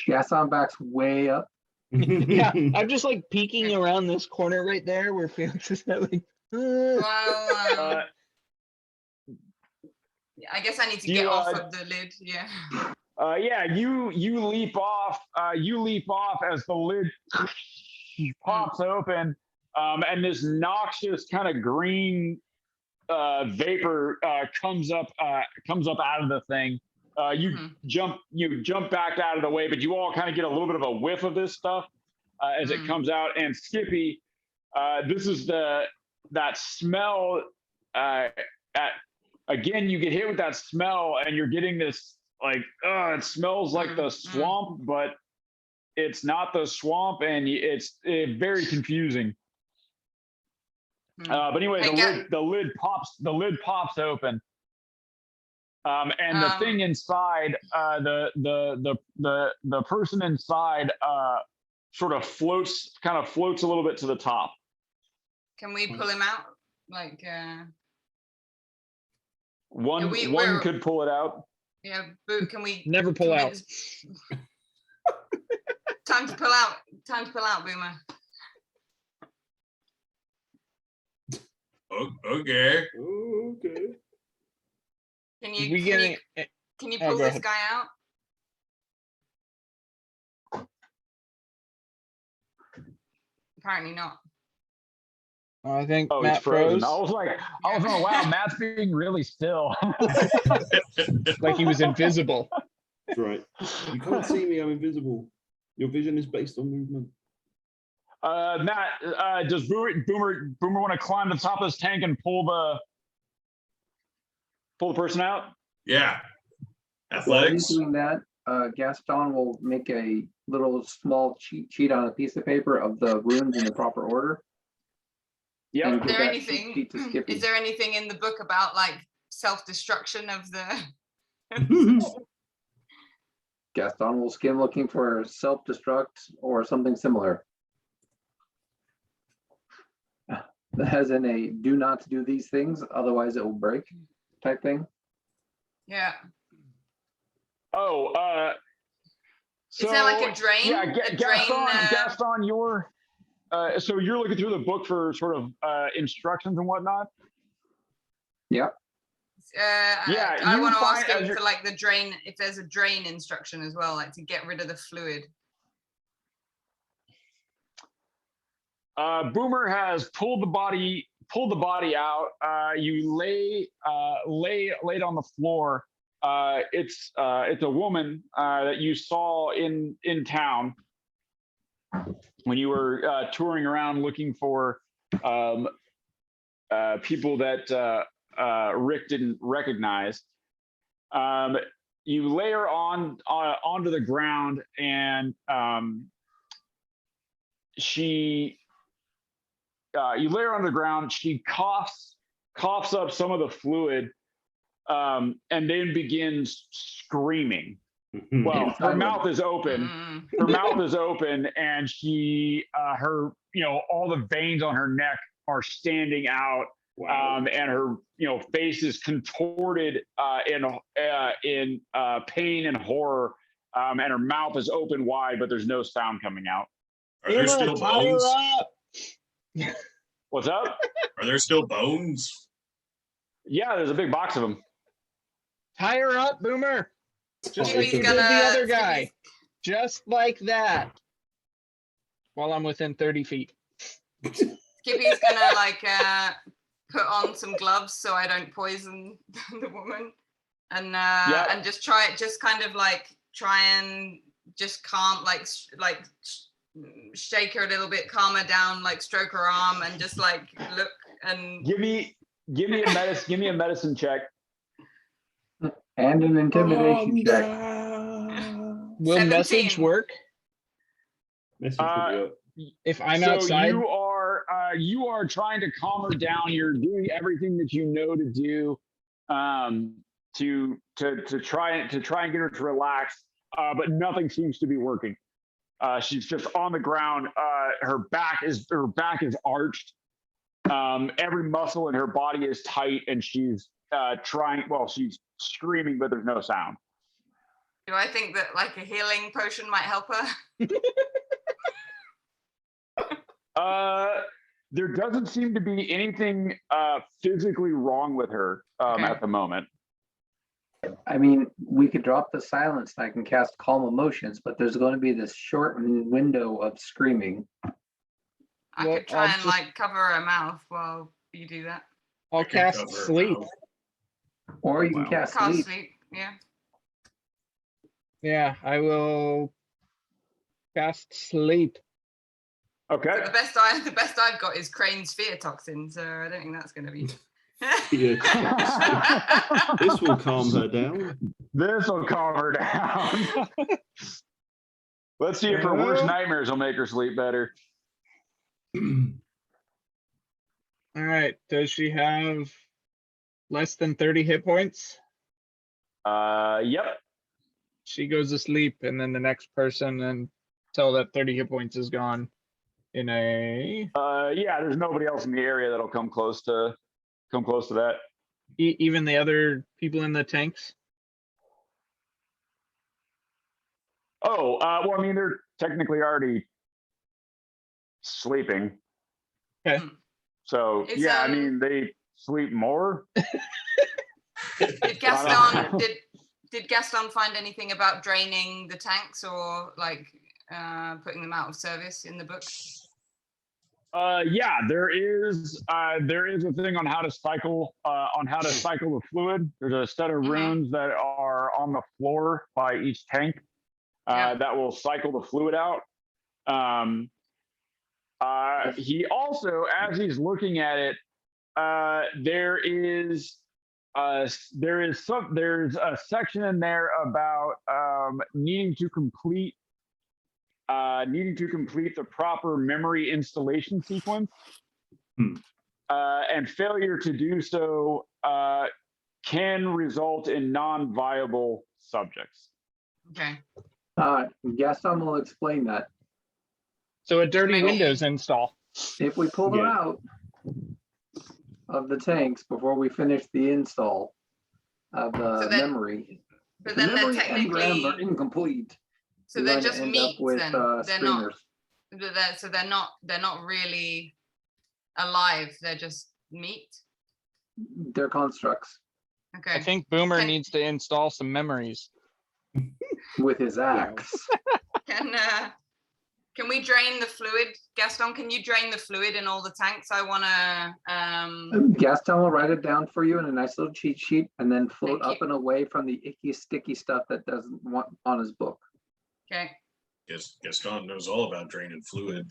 [SPEAKER 6] Gaston backs way up.
[SPEAKER 3] Yeah, I'm just like peeking around this corner right there where Felix is like.
[SPEAKER 5] Well,
[SPEAKER 1] Uh,
[SPEAKER 5] I guess I need to
[SPEAKER 1] do
[SPEAKER 5] get
[SPEAKER 1] you,
[SPEAKER 5] off of the lid. Yeah.
[SPEAKER 1] Yeah, you leap off. You leap off as the lid pops open, and this noxious kind of green vapor comes up out of the thing. You jump back out of the way, but you all kind of get a little bit of a whiff of this stuff as it comes out. And Skippy, this is that smell. Again, you get hit with that smell, and you're getting this like, it smells like the swamp, but it's not the swamp, and it's very confusing. But anyway, the lid pops open, and the thing inside, the person inside, sort of floats a little bit to the top.
[SPEAKER 5] Can we pull him out? Like,
[SPEAKER 1] one could pull it out.
[SPEAKER 5] yeah, but can we
[SPEAKER 3] Never pull out.
[SPEAKER 5] Time to pull out. Time to pull out, Boomer.
[SPEAKER 4] Okay.
[SPEAKER 2] Okay.
[SPEAKER 5] Can
[SPEAKER 3] We
[SPEAKER 5] you
[SPEAKER 3] getting?
[SPEAKER 5] can you
[SPEAKER 3] Oh,
[SPEAKER 5] pull
[SPEAKER 3] go
[SPEAKER 5] this
[SPEAKER 3] ahead.
[SPEAKER 5] guy out? Apparently not.
[SPEAKER 3] I think
[SPEAKER 1] Oh,
[SPEAKER 3] Matt
[SPEAKER 1] it's frozen.
[SPEAKER 3] froze.
[SPEAKER 1] I was like, wow, Matt's being really still.
[SPEAKER 3] Like he was invisible.
[SPEAKER 2] That's right. You can't see me. I'm invisible. Your vision is based on movement.
[SPEAKER 1] Matt, does Boomer want to climb the top of this tank and pull the person out?
[SPEAKER 4] Yeah.
[SPEAKER 6] While he's
[SPEAKER 4] Athletics.
[SPEAKER 6] doing that, Gaston will make a little small cheat sheet on a piece of paper of the runes in the proper order.
[SPEAKER 1] Yep.
[SPEAKER 6] And
[SPEAKER 5] Is
[SPEAKER 6] give
[SPEAKER 5] there
[SPEAKER 6] that cheat
[SPEAKER 5] anything?
[SPEAKER 6] sheet to Skippy.
[SPEAKER 5] Is there anything in the book about like self-destruction of the?
[SPEAKER 6] Gaston will skim looking for self-destruct or something similar. As in a do not do these things, otherwise it will break type thing.
[SPEAKER 5] Yeah.
[SPEAKER 1] Oh,
[SPEAKER 5] Is there like a drain?
[SPEAKER 1] Yeah,
[SPEAKER 5] A drain,
[SPEAKER 1] Gaston, so you're looking through the book for sort of instructions and whatnot.
[SPEAKER 6] Yep.
[SPEAKER 1] Yeah,
[SPEAKER 5] I
[SPEAKER 1] you
[SPEAKER 5] want to
[SPEAKER 1] find
[SPEAKER 5] ask
[SPEAKER 1] as
[SPEAKER 5] him
[SPEAKER 1] you're-
[SPEAKER 5] for like the drain, if there's a drain instruction as well, like to get rid of the fluid.
[SPEAKER 1] Boomer has pulled the body out. You lay it on the floor. It's a woman that you saw in town when you were touring around looking for people that Rick didn't recognize. You lay her onto the ground, and you lay her on the ground. She coughs up some of the fluid, and then begins screaming. Well, her mouth is open. Her mouth is open, and she, all the veins on her neck are standing out.
[SPEAKER 2] Wow.
[SPEAKER 1] And her, face is contorted in pain and horror, and her mouth is open wide, but there's no sound coming out.
[SPEAKER 4] Are there still bones?
[SPEAKER 1] What's up?
[SPEAKER 4] Are there still bones?
[SPEAKER 1] Yeah, there's a big box of them.
[SPEAKER 3] Tie her up, Boomer. Just like
[SPEAKER 5] Skippy's
[SPEAKER 3] you did
[SPEAKER 5] gonna-
[SPEAKER 3] the other guy. Just like that. While I'm within 30 feet.
[SPEAKER 5] Skippy's gonna like put on some gloves so I don't poison the woman, and and just try and just calm, like shake her a little bit, calm her down, like stroke her arm, and just like look and
[SPEAKER 1] Give me a medicine check.
[SPEAKER 6] And an intimidation check.
[SPEAKER 3] Will
[SPEAKER 5] 17.
[SPEAKER 3] message work
[SPEAKER 2] Message would work.
[SPEAKER 3] if I'm
[SPEAKER 1] So
[SPEAKER 3] outside?
[SPEAKER 1] you are trying to calm her down. You're doing everything that you know to do, to try and get her to relax, but nothing seems to be working. She's just on the ground. Her back is arched. Every muscle in her body is tight, and she's she's screaming, but there's no sound.
[SPEAKER 5] do I think that like a healing potion might help her?
[SPEAKER 1] There doesn't seem to be anything physically wrong with her
[SPEAKER 5] Okay.
[SPEAKER 1] at the moment.
[SPEAKER 6] I mean, we could drop the silence and I can cast calm emotions, but there's going to be this short window of screaming.
[SPEAKER 5] I
[SPEAKER 3] Well,
[SPEAKER 5] could try
[SPEAKER 3] I'll
[SPEAKER 5] and
[SPEAKER 3] just-
[SPEAKER 5] like cover her mouth while you do that.
[SPEAKER 3] I'll
[SPEAKER 4] can
[SPEAKER 3] cast
[SPEAKER 4] cover her
[SPEAKER 3] sleep.
[SPEAKER 4] mouth.
[SPEAKER 6] Or you can
[SPEAKER 2] Wow.
[SPEAKER 6] cast
[SPEAKER 5] Can't
[SPEAKER 6] sleep.
[SPEAKER 5] sleep. Yeah.
[SPEAKER 3] Yeah, I will cast sleep.
[SPEAKER 1] Okay.
[SPEAKER 5] So the best I've got is Crane's fear toxin. So I don't think that's going to be.
[SPEAKER 2] Yeah. This will calm her down.
[SPEAKER 1] This will calm her down. Let's see if her worst nightmares will make her sleep better.
[SPEAKER 3] All right. Does she have less than 30 hit points?
[SPEAKER 1] Yep.
[SPEAKER 3] She goes to sleep, and then the next person until that 30 hit points is gone. In a
[SPEAKER 1] Yeah, there's nobody else in the area that'll come close to that.
[SPEAKER 3] even the other people in the tanks.
[SPEAKER 1] Oh, well, I mean, they're technically already sleeping.
[SPEAKER 3] Okay.
[SPEAKER 1] So
[SPEAKER 5] Is,
[SPEAKER 1] yeah, I mean, they sleep more.
[SPEAKER 5] Did Gaston did Gaston find anything about draining the tanks or like putting them out of service in the book?
[SPEAKER 1] Yeah, there is a thing on how to cycle the fluid. There's a set of runes that are on the floor by each tank that will cycle the fluid out. He also, as he's looking at it, there's a section in there about needing to complete the proper memory installation sequence. And failure to do so can result in non-viable subjects.
[SPEAKER 5] Okay.
[SPEAKER 6] Gaston will explain that.
[SPEAKER 3] So a dirty
[SPEAKER 5] Maybe-
[SPEAKER 3] Windows install.
[SPEAKER 6] If we pull them
[SPEAKER 1] Yeah.
[SPEAKER 6] out of the tanks before we finish the install of the
[SPEAKER 5] So then-
[SPEAKER 6] memory,
[SPEAKER 5] But
[SPEAKER 6] the
[SPEAKER 5] then they're
[SPEAKER 6] memory engrams are
[SPEAKER 5] technically
[SPEAKER 6] incomplete.
[SPEAKER 5] so
[SPEAKER 6] We're
[SPEAKER 5] they're
[SPEAKER 6] going to
[SPEAKER 5] just
[SPEAKER 6] end
[SPEAKER 5] meat
[SPEAKER 6] up with
[SPEAKER 5] then. They're not
[SPEAKER 6] streamers.
[SPEAKER 5] so they're not really alive. They're just meat.
[SPEAKER 6] They're constructs
[SPEAKER 5] Okay.
[SPEAKER 3] I think Boomer
[SPEAKER 5] Can-
[SPEAKER 3] needs to install some memories.
[SPEAKER 6] with his axe.
[SPEAKER 5] Can we drain the fluid? Gaston, can you drain the fluid in all the tanks? I wanna
[SPEAKER 6] Gaston will write it down for you in a nice little cheat sheet and then float
[SPEAKER 5] Thank
[SPEAKER 6] up and away from the icky, sticky stuff that doesn't want on his book.
[SPEAKER 5] okay.
[SPEAKER 4] Gaston knows all about draining fluid.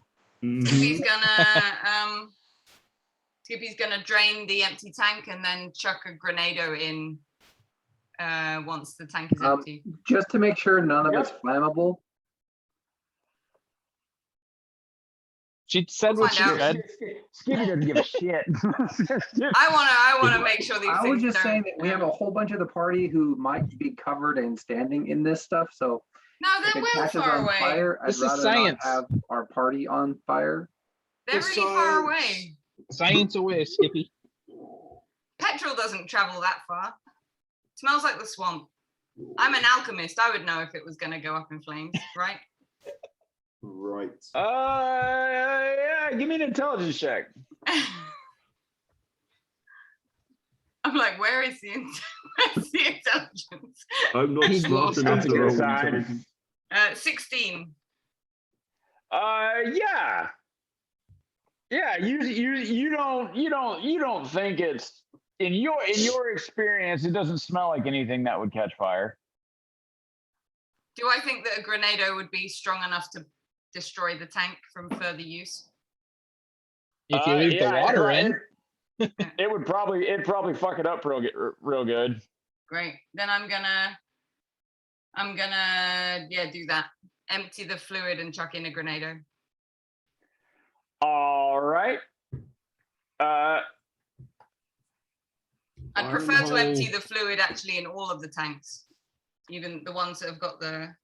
[SPEAKER 5] Skippy's gonna drain the empty tank and then chuck a grenado in once the tank is empty.
[SPEAKER 6] Just to make sure none of it's flammable.
[SPEAKER 3] She said
[SPEAKER 5] We'll
[SPEAKER 3] what she
[SPEAKER 5] find out.
[SPEAKER 3] said.
[SPEAKER 1] Skippy doesn't give a shit.
[SPEAKER 5] I wanna make sure these
[SPEAKER 6] I
[SPEAKER 5] things
[SPEAKER 6] was just
[SPEAKER 5] don't-
[SPEAKER 6] saying that we have a whole bunch of the party who might be covered and standing in this stuff, so
[SPEAKER 5] No,
[SPEAKER 6] if
[SPEAKER 5] they're
[SPEAKER 6] it
[SPEAKER 5] well
[SPEAKER 6] catches
[SPEAKER 5] far
[SPEAKER 6] on
[SPEAKER 5] away.
[SPEAKER 6] fire, I'd
[SPEAKER 3] This is
[SPEAKER 6] rather not
[SPEAKER 3] science.
[SPEAKER 6] have our party on fire.
[SPEAKER 5] They're really far away.
[SPEAKER 3] Science away, Skippy.
[SPEAKER 5] Petrol doesn't travel that far. Smells like the swamp. I'm an alchemist. I would know if it was gonna go up in flames, right?
[SPEAKER 2] Right.
[SPEAKER 1] Yeah, give me an intelligence check.
[SPEAKER 5] I'm like, where's the intelligence?
[SPEAKER 2] I'm not
[SPEAKER 3] He's
[SPEAKER 2] smart
[SPEAKER 3] lost
[SPEAKER 2] enough to
[SPEAKER 1] on
[SPEAKER 2] roll
[SPEAKER 1] the side.
[SPEAKER 2] intelligence.
[SPEAKER 5] 16.
[SPEAKER 1] Yeah. Yeah, you don't think it's in your experience, it doesn't smell like anything that would catch fire.
[SPEAKER 5] Do I think that a grenado would be strong enough to destroy the tank from further use?
[SPEAKER 3] If you leave the
[SPEAKER 1] Yeah,
[SPEAKER 3] water in,
[SPEAKER 1] it'd probably fuck it up real good.
[SPEAKER 5] Great. Then I'm gonna do that. Empty the fluid and chuck in a grenado.
[SPEAKER 1] All right.
[SPEAKER 5] I'd prefer to empty
[SPEAKER 2] Wormhole.
[SPEAKER 5] the fluid actually in all of the tanks, even the ones that have got the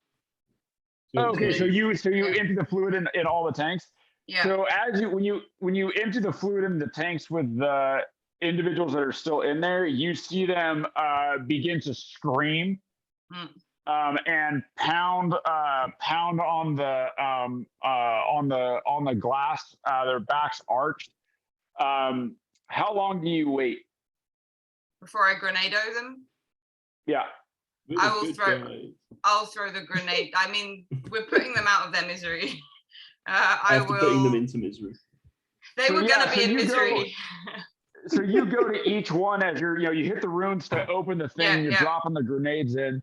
[SPEAKER 1] Okay, so you
[SPEAKER 5] Yeah.
[SPEAKER 1] empty the fluid in all the tanks.
[SPEAKER 5] yeah.
[SPEAKER 1] So when you empty the fluid in the tanks with the individuals that are still in there, you see them begin to scream
[SPEAKER 5] Mm.
[SPEAKER 1] and pound on the glass. Their backs arched. How long do you wait?
[SPEAKER 5] Before I grenado them.
[SPEAKER 1] Yeah.
[SPEAKER 2] We're
[SPEAKER 5] I
[SPEAKER 2] the
[SPEAKER 5] will
[SPEAKER 2] good
[SPEAKER 5] throw-
[SPEAKER 2] guys.
[SPEAKER 5] I'll throw the grenade. I mean, we're putting them out of their misery. I
[SPEAKER 2] After putting them
[SPEAKER 5] will.
[SPEAKER 2] into misery.
[SPEAKER 5] They
[SPEAKER 1] So,
[SPEAKER 5] were
[SPEAKER 1] yeah,
[SPEAKER 5] gonna be
[SPEAKER 1] so
[SPEAKER 5] in
[SPEAKER 1] you go-
[SPEAKER 5] misery.
[SPEAKER 1] So you go to each one as you hit the runes to open the thing.
[SPEAKER 5] Yeah,
[SPEAKER 1] You're
[SPEAKER 5] yeah.
[SPEAKER 1] dropping the grenades in.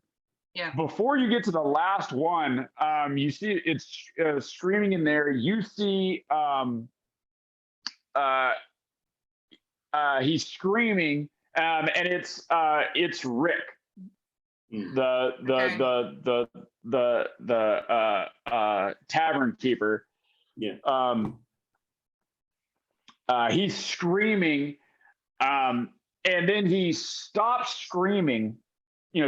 [SPEAKER 5] Yeah.
[SPEAKER 1] Before you get to the last one, you see it's streaming in there. You see he's screaming, and it's Rick,
[SPEAKER 2] Mm.
[SPEAKER 1] the tavern keeper.
[SPEAKER 2] Yeah.
[SPEAKER 1] He's screaming, and then he stops screaming.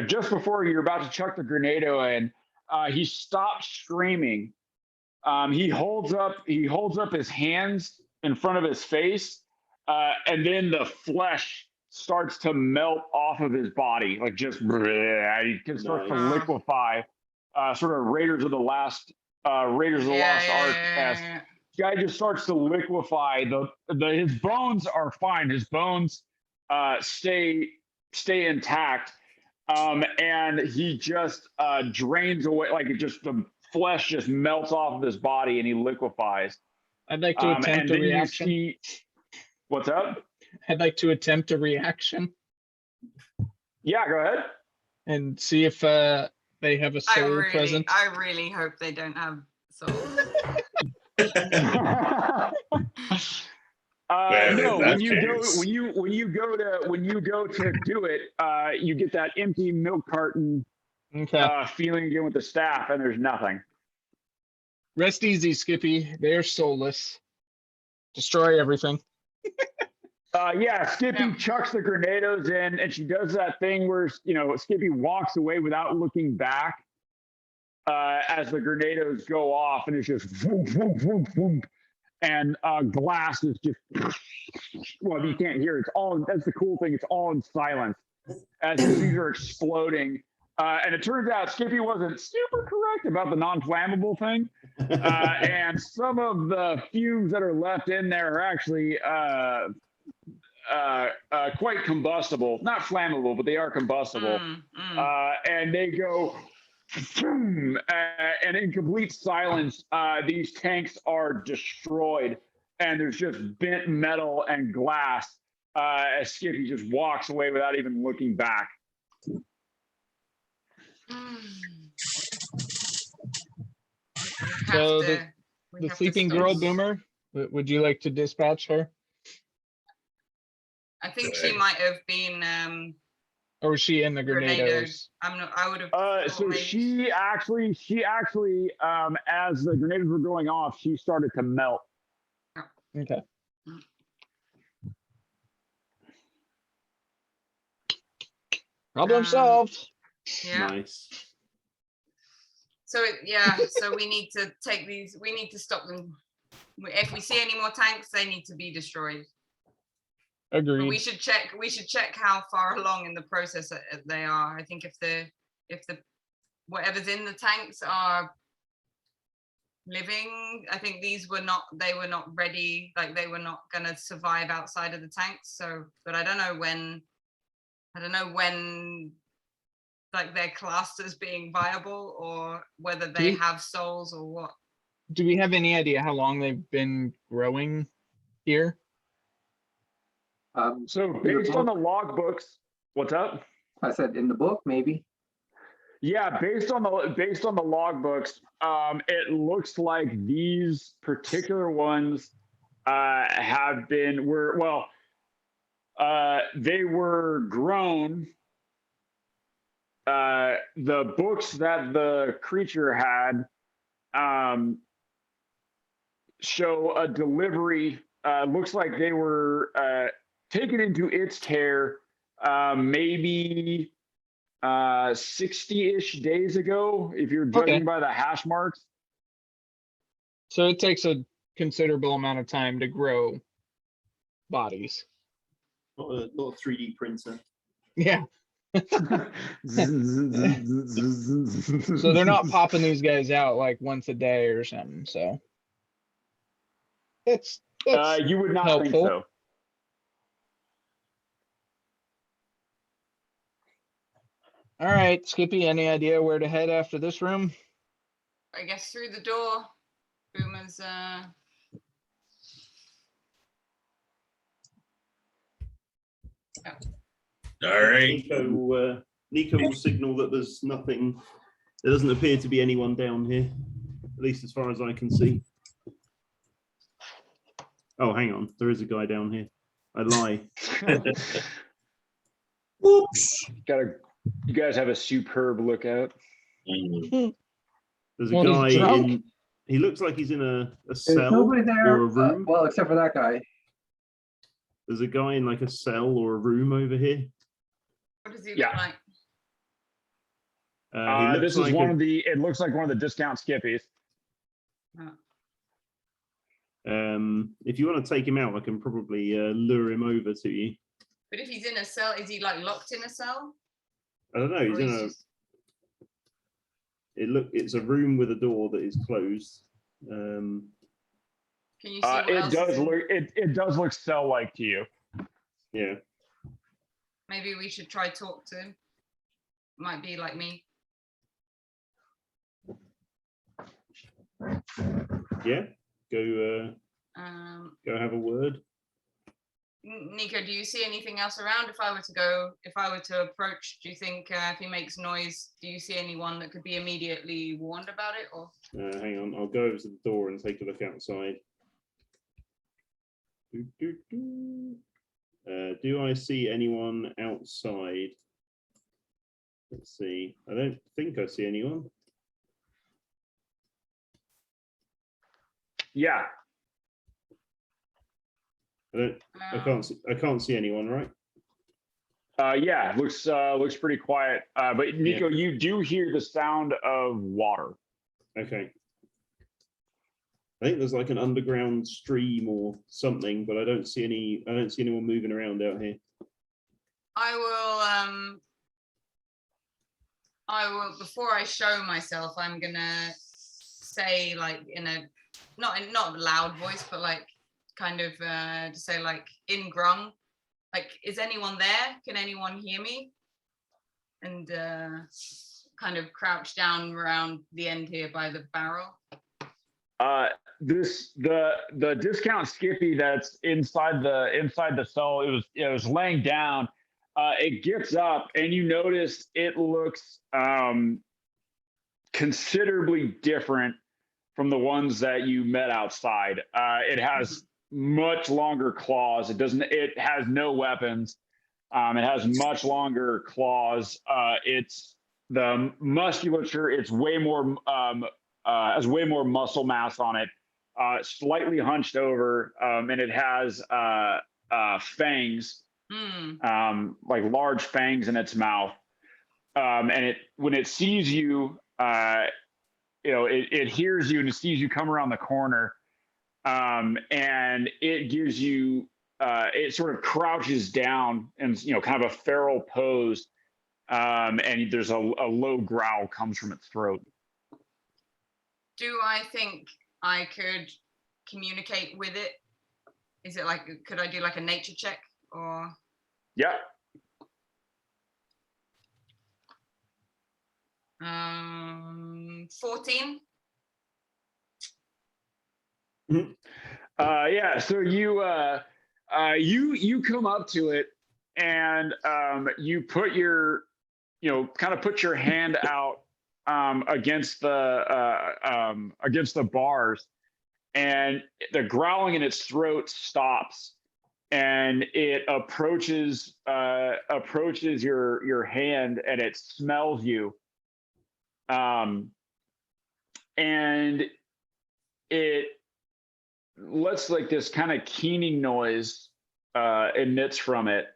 [SPEAKER 1] Just before you're about to chuck the grenado in, he stops screaming. He holds up his hands in front of his face, and then the flesh starts to melt off of his body, like just he starts to
[SPEAKER 2] Nice.
[SPEAKER 1] liquefy, sort of Raiders of the Lost Ark.
[SPEAKER 5] Yeah.
[SPEAKER 1] Guy just starts to liquefy. His bones are fine. His bones stay intact, and he just drains away, like the flesh just melts off of his body, and he liquefies.
[SPEAKER 3] I'd like to attempt
[SPEAKER 1] And
[SPEAKER 3] a
[SPEAKER 1] then you
[SPEAKER 3] reaction.
[SPEAKER 1] see, what's up?
[SPEAKER 3] I'd like to attempt a reaction
[SPEAKER 1] Yeah, go ahead.
[SPEAKER 3] and see if they have a soul present.
[SPEAKER 5] I really hope they don't have souls.
[SPEAKER 1] No, when
[SPEAKER 4] that
[SPEAKER 1] you go
[SPEAKER 4] case.
[SPEAKER 1] when you go to do it, you get that empty milk carton
[SPEAKER 3] Okay.
[SPEAKER 1] feeling again with the staff, and there's nothing.
[SPEAKER 3] Rest easy, Skippy. They're soulless. Destroy everything.
[SPEAKER 1] Yeah, Skippy
[SPEAKER 5] Yeah.
[SPEAKER 1] chucks the grenados in, and she does that thing where Skippy walks away without looking back as the grenados go off, and it's just vroom, vroom, vroom, vroom, and glass is just you can't hear it. That's the cool thing. It's all in silence as these are exploding. And it turns out Skippy wasn't super correct about the non-flammable thing, and some of the fumes that are left in there are actually quite combustible. Not flammable, but they are combustible. And they go, boom, and in complete silence, these tanks are destroyed, and there's just bent metal and glass as Skippy just walks away without even looking back.
[SPEAKER 3] So the sleeping girl, Boomer, would you like to dispatch her?
[SPEAKER 5] I think she might have been
[SPEAKER 3] Or was she in the grenados?
[SPEAKER 5] I'm not. I would have.
[SPEAKER 1] So she actually, as the grenades were going off, she started to melt.
[SPEAKER 3] Okay. Problem solved.
[SPEAKER 5] Yeah.
[SPEAKER 2] Nice.
[SPEAKER 5] So so we need to take these. We need to stop them. If we see any more tanks, they need to be destroyed.
[SPEAKER 3] Agreed.
[SPEAKER 5] But we should check. We should check how far along in the process they are. I think if the whatever's in the tanks are living, I think these were not. They were not ready. Like they were not gonna survive outside of the tanks. So, but I don't know when. Like they're classed as being viable, or whether they have souls or what.
[SPEAKER 3] Do we have any idea how long they've been growing here?
[SPEAKER 1] So based on the logbooks, what's up?
[SPEAKER 6] I said in the book, maybe.
[SPEAKER 1] Yeah, based on the logbooks, it looks like these particular ones they were grown. The books that the creature had show a delivery. Looks like they were taken into its care maybe 60-ish days ago, if you're judging by the hash marks.
[SPEAKER 3] So it takes a considerable amount of time to grow bodies.
[SPEAKER 2] Not a 3D printer.
[SPEAKER 3] Yeah. So they're not popping these guys out like once a day or something. So that's
[SPEAKER 1] you would not think
[SPEAKER 3] helpful.
[SPEAKER 1] so.
[SPEAKER 3] All right, Skippy, any idea where to head after this room?
[SPEAKER 5] I guess through the door. Boomer's
[SPEAKER 4] All right.
[SPEAKER 2] Nico will signal that there's nothing. There doesn't appear to be anyone down here, at least as far as I can see. Oh, hang on. There is a guy down here. I lie.
[SPEAKER 4] Whoops.
[SPEAKER 1] You guys have a superb lookout.
[SPEAKER 2] There's a
[SPEAKER 3] Well, he's
[SPEAKER 2] guy
[SPEAKER 3] drunk.
[SPEAKER 2] in. He looks like he's in a
[SPEAKER 6] There's
[SPEAKER 2] cell
[SPEAKER 6] nobody
[SPEAKER 2] or
[SPEAKER 6] there.
[SPEAKER 2] a room.
[SPEAKER 6] Well, except for that guy.
[SPEAKER 2] There's a guy in like a cell or a room over here.
[SPEAKER 5] what does he
[SPEAKER 1] Yeah.
[SPEAKER 5] look like?
[SPEAKER 2] He looks
[SPEAKER 1] This is
[SPEAKER 2] like
[SPEAKER 1] one
[SPEAKER 2] a-
[SPEAKER 1] of the. It looks like one of the discount skippies.
[SPEAKER 2] if you want to take him out, I can probably lure him over to you.
[SPEAKER 5] But if he's in a cell, is he like locked in a cell?
[SPEAKER 2] I don't know. He's
[SPEAKER 5] Or
[SPEAKER 2] in
[SPEAKER 5] he's
[SPEAKER 2] a.
[SPEAKER 5] just-
[SPEAKER 2] It's a room with a door that is closed.
[SPEAKER 5] Can you see what
[SPEAKER 1] It
[SPEAKER 5] else
[SPEAKER 1] does
[SPEAKER 5] is in?
[SPEAKER 1] look. It does look cell-like to you.
[SPEAKER 2] Yeah.
[SPEAKER 5] Maybe we should try talk to him. Might be like me.
[SPEAKER 2] Yeah. Go have a word.
[SPEAKER 5] Nico, do you see anything else around? If I were to approach, do you think if he makes noise, do you see anyone that could be immediately warned about it? Or
[SPEAKER 2] Hang on. I'll go over to the door and take a look outside. Do I see anyone outside? Let's see. I don't think I see anyone.
[SPEAKER 1] Yeah.
[SPEAKER 2] I can't see anyone, right?
[SPEAKER 1] Yeah. Looks pretty quiet. But Nico, you do hear the sound of water.
[SPEAKER 2] Okay. I think there's like an underground stream or something, but I don't see anyone moving around out here.
[SPEAKER 5] I will before I show myself, I'm gonna say like in a not a loud voice, but like kind of to say like in Grung, like, is anyone there? Can anyone hear me? And kind of crouch down around the end here by the barrel.
[SPEAKER 1] The discount skippy that's inside the cell, it was laying down. It gets up and you notice it looks considerably different from the ones that you met outside. It has much longer claws. It has no weapons. It has much longer claws. It's the musculature. It's way more has way more muscle mass on it. Slightly hunched over, and it has fangs, like large fangs in its mouth. And when it sees you, it hears you and it sees you come around the corner, and it gives you. It sort of crouches down and kind of a feral pose, and there's a low growl comes from its throat.
[SPEAKER 5] Do I think I could communicate with it? Is it like, could I do like a nature check or?
[SPEAKER 1] Yeah.
[SPEAKER 5] 14.
[SPEAKER 1] Yeah. So you come up to it and you put your kind of put your hand out against the bars, and the growling in its throat stops, and it approaches your hand, and it smells you, and it lets like this kind of keening noise emits from it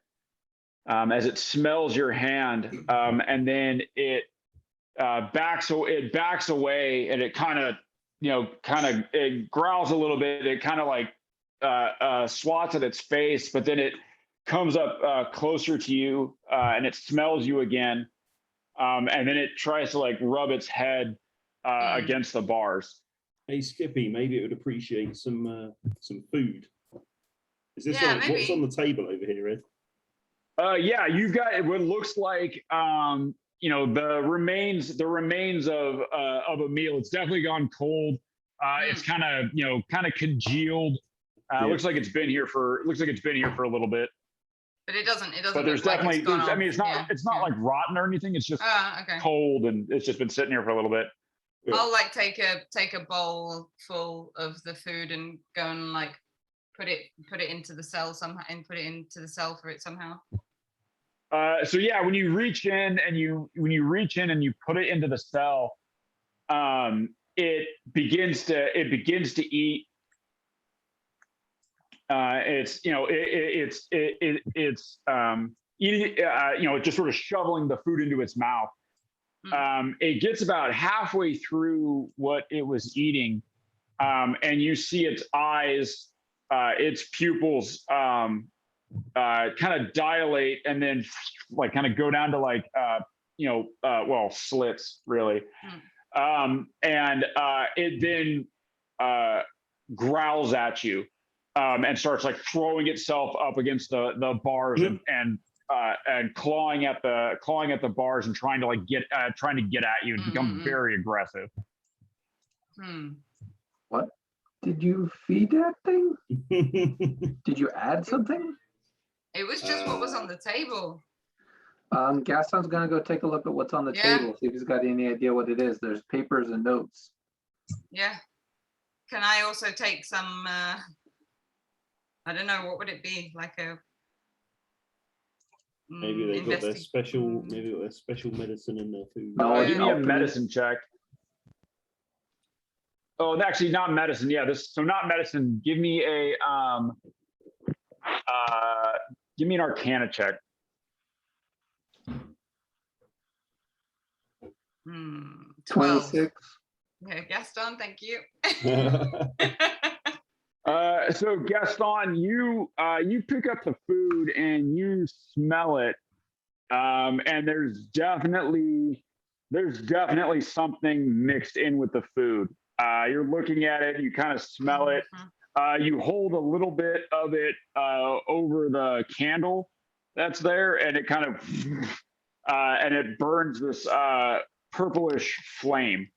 [SPEAKER 1] as it smells your hand, and then it backs away, and it kind of it growls a little bit. It kind of like swats at its face, but then it comes up closer to you, and it smells you again, and then it tries to like rub its head against the bars.
[SPEAKER 2] Hey Skippy, maybe it would appreciate some food. Is this
[SPEAKER 5] maybe.
[SPEAKER 2] what's on the table over here, Ed?
[SPEAKER 1] Yeah, you've got what looks like you know, the remains of a meal. It's definitely gone cold. It's kind of, you know, kind of congealed. Looks like it's been here for a little bit.
[SPEAKER 5] But it doesn't.
[SPEAKER 1] But there's
[SPEAKER 5] look like
[SPEAKER 1] definitely,
[SPEAKER 5] it's gone
[SPEAKER 1] I mean, it's not,
[SPEAKER 5] off.
[SPEAKER 1] it's not like rotten or anything. It's just
[SPEAKER 5] Okay.
[SPEAKER 1] cold, and it's just been sitting here for a little bit.
[SPEAKER 5] I'll like take a bowl full of the food and go and like put it into the cell somehow, and put it into the cell for it somehow.
[SPEAKER 1] So yeah, when you reach in and you put it into the cell, it begins to eat. It's, you know, it's eating, you know, just sort of shoveling the food into its mouth. It gets about halfway through what it was eating, and you see its eyes, its pupils, kind of dilate, and then like kind of go down to like, you know, well, slits really. And it then growls at you, and starts like throwing itself up against the bars and clawing at the bars and trying to get at you and become very aggressive.
[SPEAKER 6] What did you feed that thing? Did you add something?
[SPEAKER 5] It was just what was on the table.
[SPEAKER 6] Gaston's gonna go take a look at what's on the table, see if he's got any idea what it is. There's papers and notes.
[SPEAKER 5] Yeah. Can I also take some? I don't know, what would it be, like a?
[SPEAKER 2] Maybe they've got their special medicine in their food.
[SPEAKER 6] No,
[SPEAKER 1] Give me a medicine check. Oh, actually, not medicine. Yeah, so not medicine. Give me an Arcana check.
[SPEAKER 5] 12.
[SPEAKER 6] 26.
[SPEAKER 5] Okay, Gaston, thank you.
[SPEAKER 1] So Gaston, you pick up the food and you smell it, and there's definitely something mixed in with the food. You're looking at it, you kind of smell it. You hold a little bit of it over the candle that's there, and it kind of and it burns this purplish flame.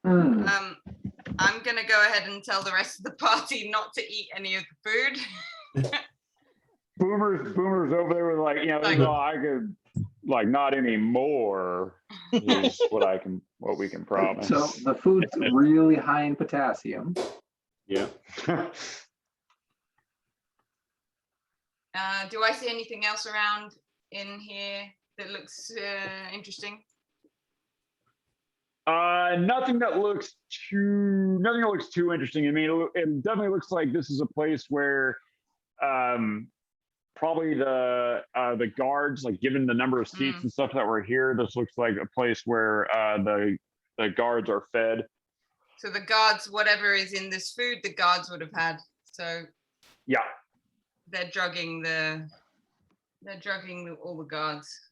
[SPEAKER 5] I'm gonna go ahead and tell the rest of the party not to eat any of the food.
[SPEAKER 1] Boomer's over there with like, you know,
[SPEAKER 5] Like-
[SPEAKER 1] "No, I could like not anymore," is what we can promise.
[SPEAKER 6] So the food's really high in potassium.
[SPEAKER 2] Yeah.
[SPEAKER 5] Do I see anything else around in here that looks interesting?
[SPEAKER 1] Nothing that looks too interesting. I mean, it definitely looks like this is a place where probably the guards, like given the number of seats and stuff that were here, this looks like a place where the guards are fed.
[SPEAKER 5] So the guards, whatever is in this food, the guards would have had. So
[SPEAKER 1] yeah,
[SPEAKER 5] they're drugging all the guards.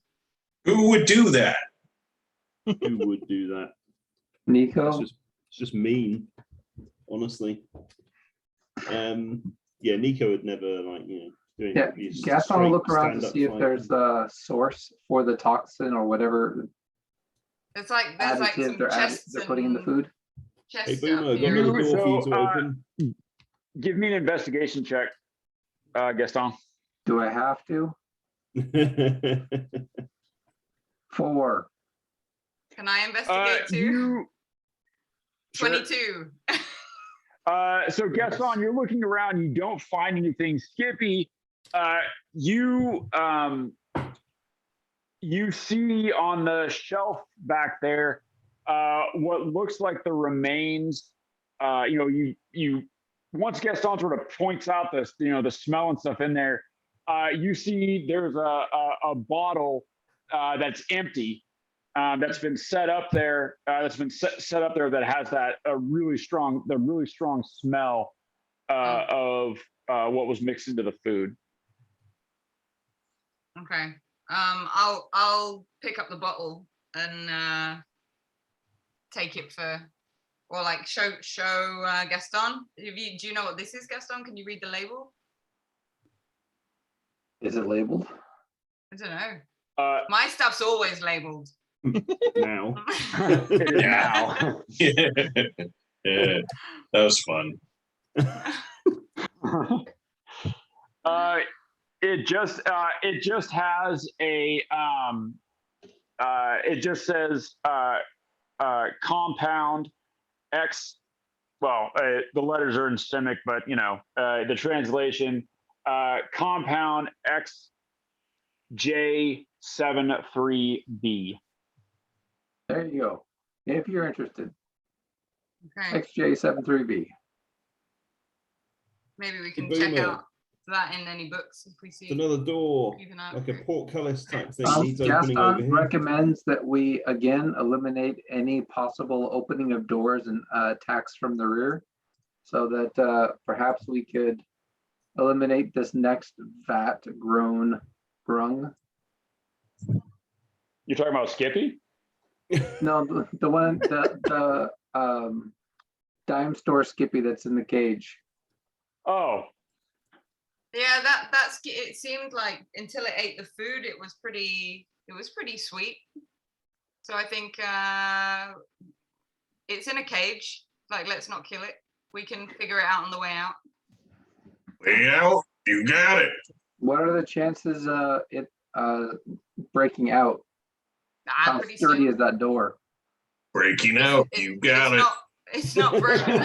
[SPEAKER 4] Who would do that?
[SPEAKER 2] Who would do that?
[SPEAKER 6] Nico?
[SPEAKER 2] It's just mean, honestly. Yeah, Nico would never do
[SPEAKER 6] Yeah,
[SPEAKER 2] anything. He's
[SPEAKER 6] Gaston will
[SPEAKER 2] straight
[SPEAKER 6] look around to
[SPEAKER 2] stand-up
[SPEAKER 6] see if
[SPEAKER 2] fight.
[SPEAKER 6] there's a source for the toxin or whatever
[SPEAKER 5] There's like some
[SPEAKER 6] additive they're putting in the food.
[SPEAKER 5] chests
[SPEAKER 2] Hey, Boomer,
[SPEAKER 5] out
[SPEAKER 2] got
[SPEAKER 5] here.
[SPEAKER 2] another door for you
[SPEAKER 1] So,
[SPEAKER 2] to open.
[SPEAKER 1] give me an investigation check, Gaston.
[SPEAKER 6] Do I have to? 4.
[SPEAKER 5] Can I investigate too? 22.
[SPEAKER 1] So Gaston, you're looking around, you don't find anything. Skippy, you see on the shelf back there what looks like the remains. You once Gaston sort of points out this, the smell and stuff in there. You see there's a bottle that's empty. That's been set up there. Set up there that has that really strong smell of what was mixed into the food.
[SPEAKER 5] Okay. I'll pick up the bottle and take it or like show Gaston. Do you know what this is, Gaston? Can you read the label?
[SPEAKER 6] Is it labeled?
[SPEAKER 5] I don't know.
[SPEAKER 1] My
[SPEAKER 5] My stuff's always labeled.
[SPEAKER 2] Now.
[SPEAKER 1] it is now.
[SPEAKER 4] Yeah, that was fun.
[SPEAKER 1] It just has a it just says compound X. Well, the letters are in Simic, but you know the translation compound XJ73B.
[SPEAKER 6] There you go. If you're interested,
[SPEAKER 5] Okay,
[SPEAKER 6] XJ73B.
[SPEAKER 5] maybe we can
[SPEAKER 2] Boomer.
[SPEAKER 5] check out that in any books if we see.
[SPEAKER 2] It's another door,
[SPEAKER 5] Keep an eye out
[SPEAKER 2] like
[SPEAKER 5] for
[SPEAKER 2] a
[SPEAKER 5] it.
[SPEAKER 2] portcullis type thing. Needs opening
[SPEAKER 6] Gaston
[SPEAKER 2] over here.
[SPEAKER 6] recommends that we again eliminate any possible opening of doors and attacks from the rear, so that perhaps we could eliminate this next vat grung.
[SPEAKER 1] You're talking about Skippy?
[SPEAKER 6] No, the one the dime store Skippy that's in the cage.
[SPEAKER 1] Oh,
[SPEAKER 5] Yeah, it seemed like until it ate the food, it was pretty sweet. So I think it's in a cage. Like, let's not kill it. We can figure it out on the way out.
[SPEAKER 4] Way out. You got it.
[SPEAKER 6] What are the chances it breaking out? How
[SPEAKER 5] Pretty
[SPEAKER 6] sturdy
[SPEAKER 5] soon.
[SPEAKER 6] is that door?
[SPEAKER 4] Breaking out. You got it.
[SPEAKER 5] It's not broken.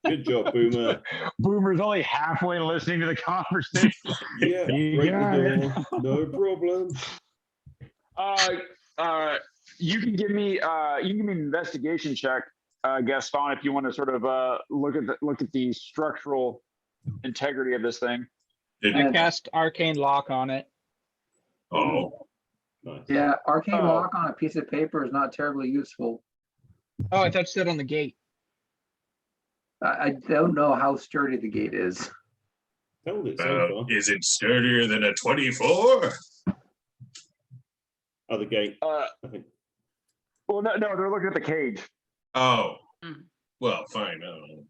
[SPEAKER 2] Good job, Boomer.
[SPEAKER 1] Boomer's only halfway listening to the conversation.
[SPEAKER 2] Yeah,
[SPEAKER 1] You
[SPEAKER 2] break
[SPEAKER 1] got
[SPEAKER 2] the door. No problem.
[SPEAKER 1] You can give me an investigation check, Gaston, if you want to sort of look at the structural integrity of this thing.
[SPEAKER 3] I cast Arcane Lock on it.
[SPEAKER 4] Oh,
[SPEAKER 2] Nice.
[SPEAKER 6] Yeah, arcane
[SPEAKER 1] Oh.
[SPEAKER 6] lock on a piece of paper is not terribly useful.
[SPEAKER 3] Oh, I thought you said on the gate.
[SPEAKER 6] I don't know how sturdy the gate is.
[SPEAKER 2] Held it so far.
[SPEAKER 4] is it sturdier than a 24?
[SPEAKER 2] Other gate.
[SPEAKER 1] I
[SPEAKER 2] think.
[SPEAKER 1] Well, no, they're looking at the cage.
[SPEAKER 4] Oh,
[SPEAKER 5] Mm.
[SPEAKER 4] well, fine. I don't know.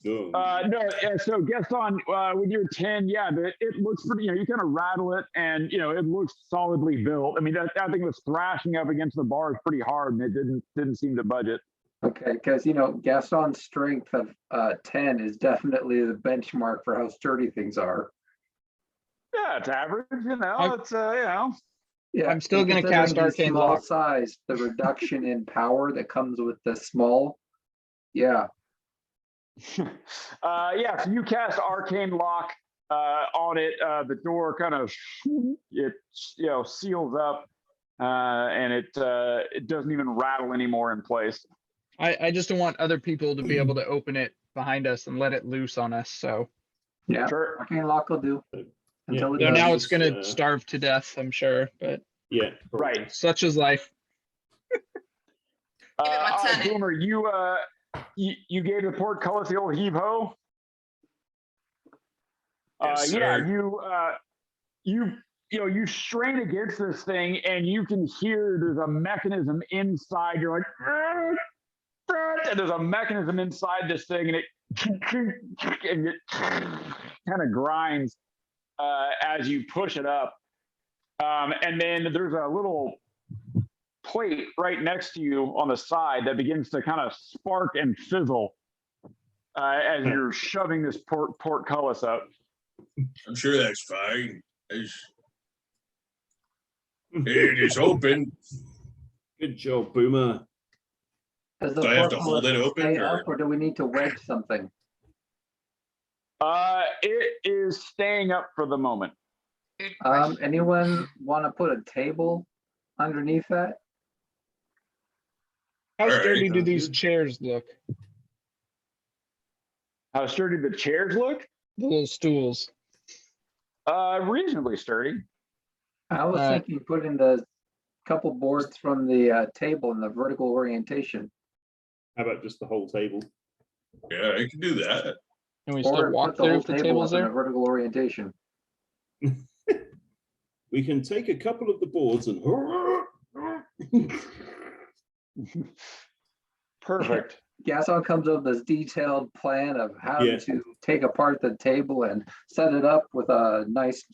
[SPEAKER 2] Go.
[SPEAKER 1] No, so Gaston, with your 10, yeah, it looks pretty, you kind of rattle it and, it looks solidly built. I mean, that thing was thrashing up against the bars pretty hard and it didn't seem to budge it.
[SPEAKER 6] Okay, because Gaston's strength of 10 is definitely the benchmark for how sturdy things are.
[SPEAKER 1] Yeah, it's average, it's,
[SPEAKER 6] Yeah,
[SPEAKER 3] I'm still gonna
[SPEAKER 6] considering
[SPEAKER 3] cast
[SPEAKER 6] his
[SPEAKER 3] Arcane
[SPEAKER 6] small
[SPEAKER 3] Lock.
[SPEAKER 6] size, the reduction in power that comes with the small. Yeah,
[SPEAKER 1] yeah, so you cast Arcane Lock on it. The door kind of seals up, and it doesn't even rattle anymore in place.
[SPEAKER 3] I just don't want other people to be able to open it behind us and let it loose on us. So
[SPEAKER 6] yeah,
[SPEAKER 1] Sure.
[SPEAKER 6] arcane lock will do. Until it
[SPEAKER 3] so now
[SPEAKER 6] does.
[SPEAKER 3] it's gonna
[SPEAKER 2] uh,
[SPEAKER 3] starve to death, I'm sure. But
[SPEAKER 2] Yeah. probably.
[SPEAKER 1] Right.
[SPEAKER 3] such is life.
[SPEAKER 5] Give it my
[SPEAKER 1] All right,
[SPEAKER 5] turn.
[SPEAKER 1] Boomer, you gave the portcullis the old heave ho.
[SPEAKER 4] Yes,
[SPEAKER 1] Yeah,
[SPEAKER 4] sir.
[SPEAKER 1] you strain against this thing and you can hear there's a mechanism inside. You're like, and there's a mechanism inside this thing and it kind of grinds as you push it up. And then there's a little plate right next to you on the side that begins to kind of spark and fizzle as you're shoving this portcullis up.
[SPEAKER 4] I'm sure that's fine. It is open.
[SPEAKER 2] Good job, Boomer.
[SPEAKER 6] Does the
[SPEAKER 4] Do I have to hold
[SPEAKER 6] portcullis
[SPEAKER 4] it open,
[SPEAKER 6] stay
[SPEAKER 4] or-
[SPEAKER 6] up, or do we need to wedge something?
[SPEAKER 1] It is staying up for the moment.
[SPEAKER 5] Good question.
[SPEAKER 6] Anyone want to put a table underneath that?
[SPEAKER 3] How
[SPEAKER 4] All right,
[SPEAKER 3] sturdy do
[SPEAKER 2] sounds
[SPEAKER 3] these
[SPEAKER 2] good.
[SPEAKER 3] chairs look?
[SPEAKER 1] How sturdy the chairs look?
[SPEAKER 3] The little stools.
[SPEAKER 1] Reasonably sturdy.
[SPEAKER 6] I was thinking putting the couple boards from the table in the vertical orientation.
[SPEAKER 2] How about just the whole table?
[SPEAKER 4] Yeah, I can do that.
[SPEAKER 3] Can we still
[SPEAKER 6] Or
[SPEAKER 3] walk
[SPEAKER 6] put the
[SPEAKER 3] through
[SPEAKER 6] whole
[SPEAKER 3] if the
[SPEAKER 6] table
[SPEAKER 3] table's
[SPEAKER 6] up in a
[SPEAKER 3] there?
[SPEAKER 6] vertical orientation.
[SPEAKER 2] We can take a couple of the boards and
[SPEAKER 1] Perfect.
[SPEAKER 6] Gaston comes up with this detailed plan of how
[SPEAKER 2] Yeah.
[SPEAKER 6] to take apart the table and set it up with a nice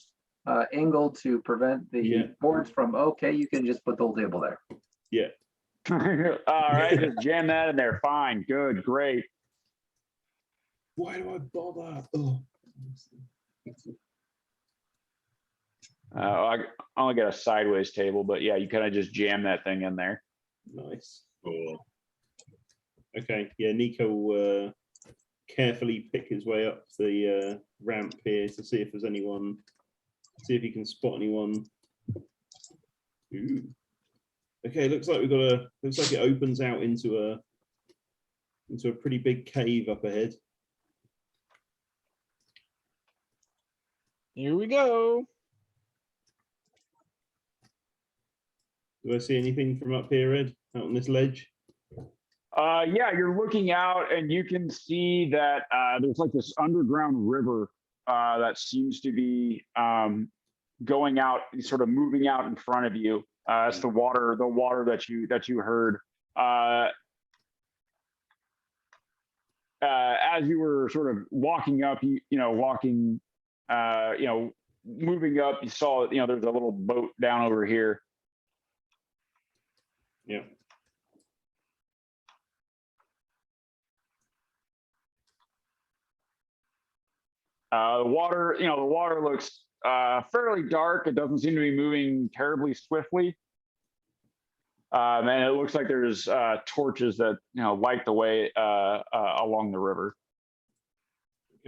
[SPEAKER 6] angle to prevent the
[SPEAKER 2] Yeah.
[SPEAKER 6] boards from, okay, you can just put the whole table there.
[SPEAKER 2] Yeah.
[SPEAKER 1] All right, just jam that in there. Fine, good, great.
[SPEAKER 2] Why do I bother? Oh.
[SPEAKER 1] I only got a sideways table, but yeah, you kind of just jam that thing in there.
[SPEAKER 2] Nice.
[SPEAKER 4] Cool.
[SPEAKER 2] Okay. Yeah, Nico will carefully pick his way up the ramp here to see if there's anyone. See if he can spot anyone. Ooh. Okay, looks like looks like it opens out into a pretty big cave up ahead.
[SPEAKER 3] Here we go.
[SPEAKER 2] Do I see anything from up here, Ed? Out on this ledge?
[SPEAKER 1] Yeah, you're looking out and you can see that there's like this underground river that seems to be going out, sort of moving out in front of you. It's the water that you heard. As you were sort of walking up, moving up, you saw, there's a little boat down over here.
[SPEAKER 2] Yeah.
[SPEAKER 1] The water looks fairly dark. It doesn't seem to be moving terribly swiftly. And it looks like there's torches that light the way along the river.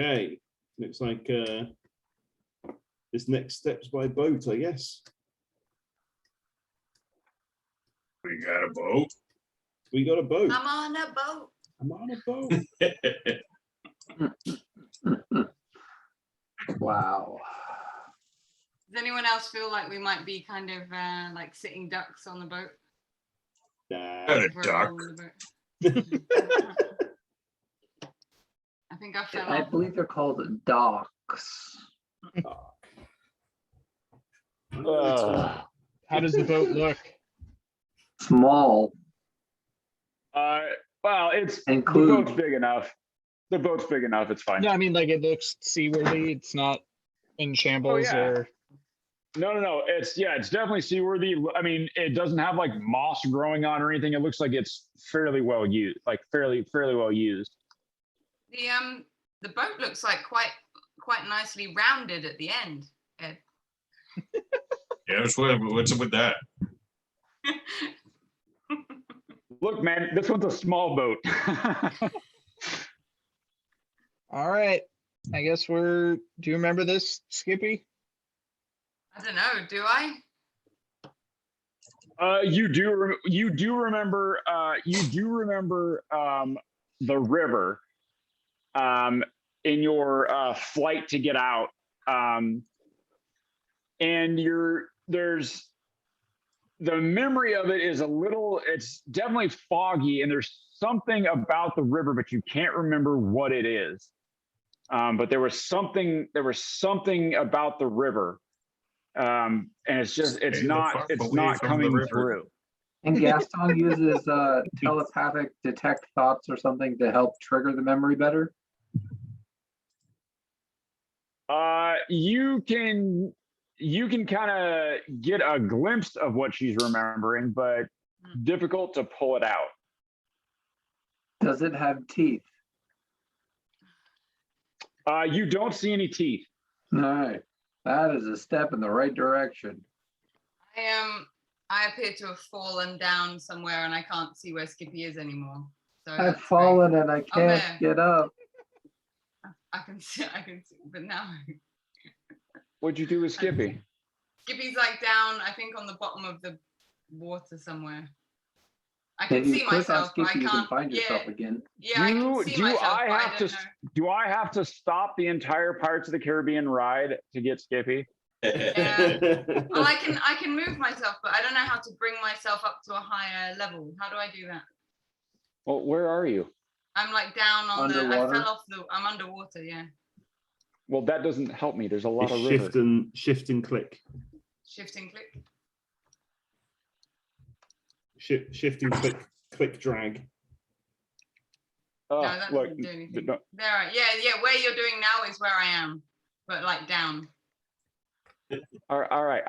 [SPEAKER 2] Okay. Looks like this next step's by boat, I guess.
[SPEAKER 4] We got a boat.
[SPEAKER 2] We got a boat.
[SPEAKER 5] I'm on a boat.
[SPEAKER 2] I'm on a boat.
[SPEAKER 6] Wow.
[SPEAKER 5] Does anyone else feel like we might be kind of like sitting ducks on the boat?
[SPEAKER 2] Nah.
[SPEAKER 4] Got a
[SPEAKER 5] We're
[SPEAKER 4] duck.
[SPEAKER 5] all on the boat. I think I fell
[SPEAKER 6] I
[SPEAKER 5] off.
[SPEAKER 6] believe they're called docks.
[SPEAKER 3] How does the boat look?
[SPEAKER 6] Small.
[SPEAKER 1] Well, the
[SPEAKER 6] Include-
[SPEAKER 1] boat's big enough. The boat's big enough. It's fine.
[SPEAKER 3] Yeah, I mean, like it looks seaworthy. It's not in shambles
[SPEAKER 1] yeah.
[SPEAKER 3] or.
[SPEAKER 1] No. It's definitely seaworthy. I mean, it doesn't have like moss growing on or anything. It looks like it's fairly well used, like fairly well used.
[SPEAKER 5] The boat looks like quite nicely rounded at the end, Ed.
[SPEAKER 4] Yeah, what's up with that?
[SPEAKER 1] Look, man, this one's a small boat.
[SPEAKER 3] All right. I guess do you remember this, Skippy?
[SPEAKER 5] I don't know. Do I?
[SPEAKER 1] You do remember the river in your flight to get out, and there's the memory of it is it's definitely foggy, and there's something about the river, but you can't remember what it is. But there was something about the river. And it's not coming through.
[SPEAKER 6] And Gaston uses telepathic detect thoughts or something to help trigger the memory better.
[SPEAKER 1] You can kind of get a glimpse of what she's remembering, but difficult to pull it out.
[SPEAKER 6] Does it have teeth?
[SPEAKER 1] You don't see any teeth.
[SPEAKER 6] All right. That is a step in the right direction.
[SPEAKER 5] I appear to have fallen down somewhere and I can't see where Skippy is anymore. So
[SPEAKER 6] I've
[SPEAKER 5] that's
[SPEAKER 6] fallen and I can't
[SPEAKER 5] there.
[SPEAKER 6] get up.
[SPEAKER 5] I can see, but now
[SPEAKER 1] What'd you do with Skippy?
[SPEAKER 5] Skippy's like down, I think on the bottom of the water somewhere. I can
[SPEAKER 6] If you
[SPEAKER 5] see
[SPEAKER 6] click on
[SPEAKER 5] myself, but I
[SPEAKER 6] Skippy, you can
[SPEAKER 5] can't.
[SPEAKER 6] find yourself again.
[SPEAKER 5] Yeah, I can see myself, but I don't know.
[SPEAKER 1] Do I have to stop the entire Pirates of the Caribbean ride to get Skippy?
[SPEAKER 5] Yeah. Well, I can move myself, but I don't know how to bring myself up to a higher level. How do I do that?
[SPEAKER 1] Well, where are you?
[SPEAKER 5] I'm like down on
[SPEAKER 6] Underwater?
[SPEAKER 5] I fell off I'm underwater, yeah.
[SPEAKER 1] Well, that doesn't help me. There's a lot of river.
[SPEAKER 2] Shift and click.
[SPEAKER 5] Shift and click.
[SPEAKER 2] Shift and click drag.
[SPEAKER 1] Oh,
[SPEAKER 5] No, that
[SPEAKER 1] look,
[SPEAKER 5] doesn't do anything.
[SPEAKER 1] no,
[SPEAKER 5] There, yeah. Where you're doing now is where I am, but like down.
[SPEAKER 1] all right.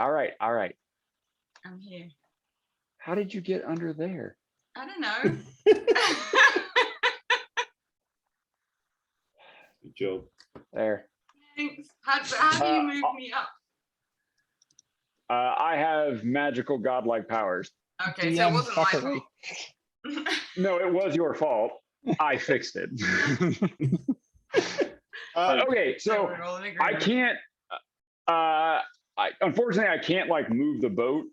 [SPEAKER 5] I'm here.
[SPEAKER 1] How did you get under there?
[SPEAKER 5] I don't know.
[SPEAKER 2] Good job.
[SPEAKER 1] There.
[SPEAKER 5] Thanks. How do you move me up?
[SPEAKER 1] I have magical godlike powers.
[SPEAKER 5] Okay, so it
[SPEAKER 3] DM
[SPEAKER 5] wasn't my
[SPEAKER 3] fuckery.
[SPEAKER 5] fault.
[SPEAKER 1] No, it was your fault. I fixed it. Okay, so
[SPEAKER 5] we're all in
[SPEAKER 1] I
[SPEAKER 5] agreement.
[SPEAKER 1] can't. Unfortunately, I can't like move the boat.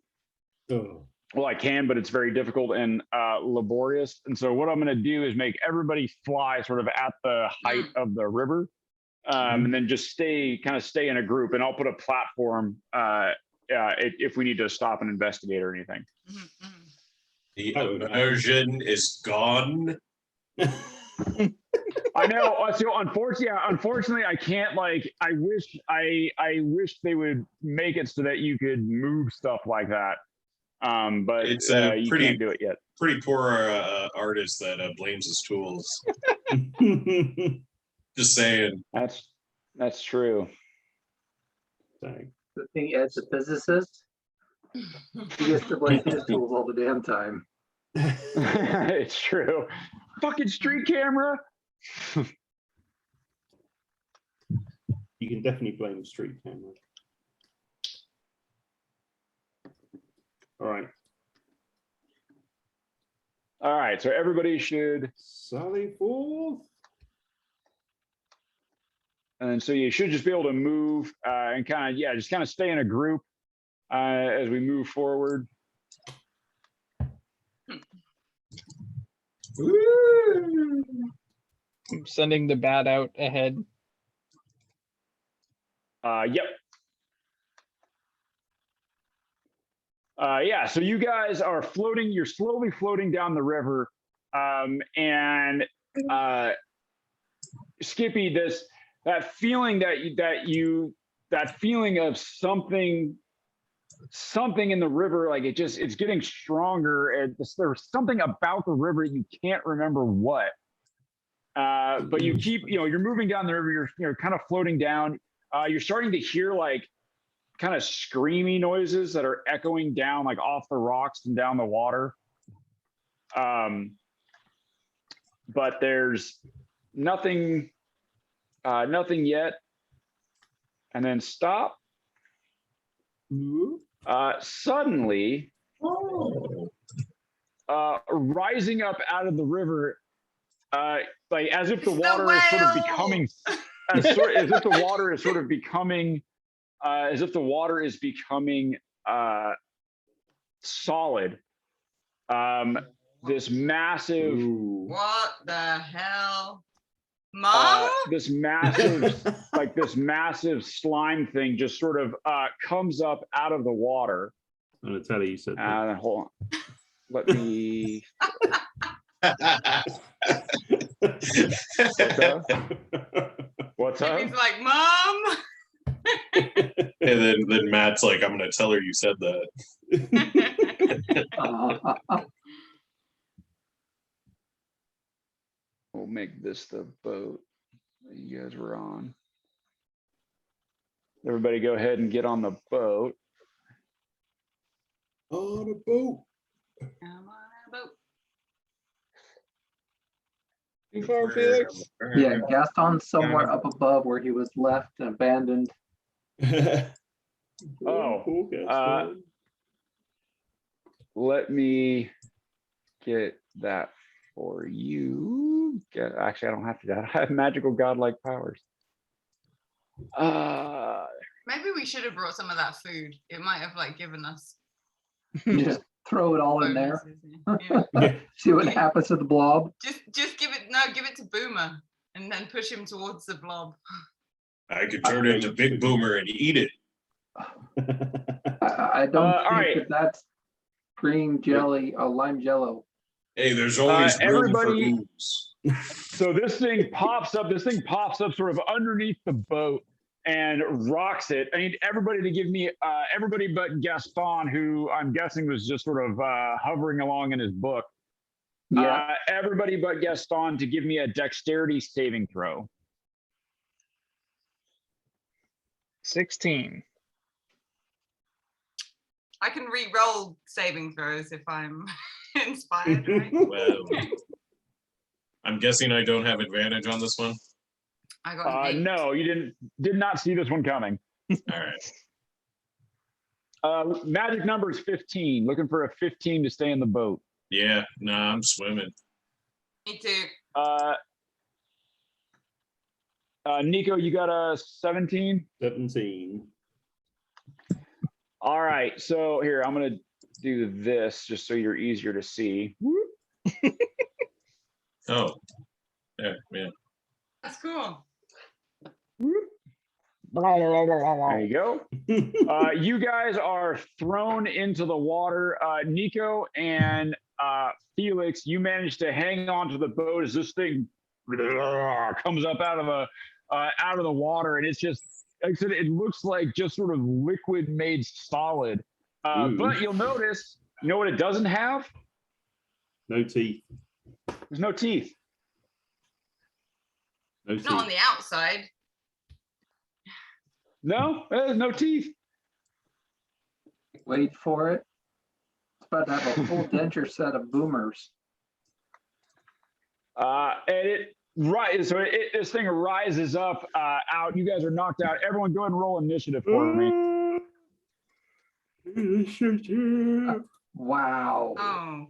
[SPEAKER 2] Oh.
[SPEAKER 1] Well, I can, but it's very difficult and laborious. And so what I'm going to do is make everybody fly sort of at the height of the river, and then just stay in a group. And I'll put a platform if we need to stop and investigate or anything.
[SPEAKER 4] The immersion is gone.
[SPEAKER 1] I know. So unfortunately, I can't. Like, I wish they would make it so that you could move stuff like that. But
[SPEAKER 4] It's
[SPEAKER 1] you
[SPEAKER 4] pretty-
[SPEAKER 1] can't do it yet.
[SPEAKER 4] Pretty poor artist that blames his tools. Just saying.
[SPEAKER 1] That's true.
[SPEAKER 2] Dang.
[SPEAKER 6] The thing as a physicist, he gets to blame his tools all the damn time.
[SPEAKER 1] It's true. Fucking street camera.
[SPEAKER 2] You can definitely blame the street camera. All right.
[SPEAKER 1] All right. So everybody should,
[SPEAKER 2] Sally forth.
[SPEAKER 1] and so you should just be able to move and just kind of stay in a group as we move forward.
[SPEAKER 3] I'm sending the bat out ahead.
[SPEAKER 1] Yep. Yeah, so you guys are floating, you're slowly floating down the river. And Skippy, that feeling that feeling of something in the river, like it's getting stronger. And there's something about the river, you can't remember what. But you keep, you're moving down the river, you're kind of floating down. You're starting to hear like kind of screamy noises that are echoing down like off the rocks and down the water. But there's nothing yet. And then stop. Suddenly, rising up out of the river, like as if the water is sort of becoming, as if the water is sort of becoming, solid. This massive,
[SPEAKER 5] What the hell? Mom?
[SPEAKER 1] this massive slime thing just sort of comes up out of the water.
[SPEAKER 2] I'm gonna tell you said that.
[SPEAKER 1] Hold on. Let me. What's up?
[SPEAKER 5] He's like, Mom.
[SPEAKER 4] And then Matt's like, I'm gonna tell her you said that.
[SPEAKER 1] We'll make this the boat that you guys were on. Everybody go ahead and get on the boat.
[SPEAKER 2] On a boat.
[SPEAKER 5] I'm on a boat.
[SPEAKER 3] Too far, Felix?
[SPEAKER 6] Yeah, Gaston's somewhere up above where he was left and abandoned.
[SPEAKER 1] Let me get that for you. Actually, I don't have to do that. I have magical godlike powers.
[SPEAKER 5] Maybe we should have brought some of that food. It might have like given us
[SPEAKER 6] Just throw it all in there.
[SPEAKER 5] bonuses, yeah.
[SPEAKER 6] See what happens to the blob.
[SPEAKER 5] Just give it to Boomer and then push him towards the blob.
[SPEAKER 4] I could turn into Big Boomer and eat it.
[SPEAKER 6] I don't
[SPEAKER 1] all
[SPEAKER 6] think
[SPEAKER 1] right.
[SPEAKER 6] that's green jelly, lime jello.
[SPEAKER 4] Hey, there's always room for
[SPEAKER 1] everybody-
[SPEAKER 4] ooze.
[SPEAKER 1] So this thing pops up sort of underneath the boat and rocks it. I need everybody to give me, everybody but Gaston, who I'm guessing was just sort of hovering along in his book.
[SPEAKER 6] Yeah,
[SPEAKER 1] Everybody but Gaston to give me a dexterity saving throw.
[SPEAKER 3] 16.
[SPEAKER 5] I can re-roll saving throws if I'm inspired, right?
[SPEAKER 4] Well, I'm guessing I don't have advantage on this one.
[SPEAKER 5] I got an 8.
[SPEAKER 1] No, you did not see this one coming.
[SPEAKER 4] All right.
[SPEAKER 1] Magic number is 15. Looking for a 15 to stay in the boat.
[SPEAKER 4] Yeah, nah, I'm swimming.
[SPEAKER 5] Me too.
[SPEAKER 1] Nico, you got a 17?
[SPEAKER 2] 17.
[SPEAKER 1] All right, so here, I'm gonna do this just so you're easier to see.
[SPEAKER 4] Oh, yeah, yeah.
[SPEAKER 5] That's cool.
[SPEAKER 1] There you go. You guys are thrown into the water. Nico and Felix, you managed to hang on to the boat as this thing comes up out of the water, and it's just, like I said, it looks like just sort of liquid made solid. But you'll notice, you know what it doesn't have?
[SPEAKER 2] No teeth.
[SPEAKER 1] There's no teeth.
[SPEAKER 2] No teeth.
[SPEAKER 5] Not on the outside.
[SPEAKER 1] No, there's no teeth.
[SPEAKER 6] wait for it. It's about to have a full denture set of boomers.
[SPEAKER 1] And this thing rises up out. You guys are knocked out. Everyone, go ahead and roll initiative for me.
[SPEAKER 6] Wow.
[SPEAKER 5] Oh.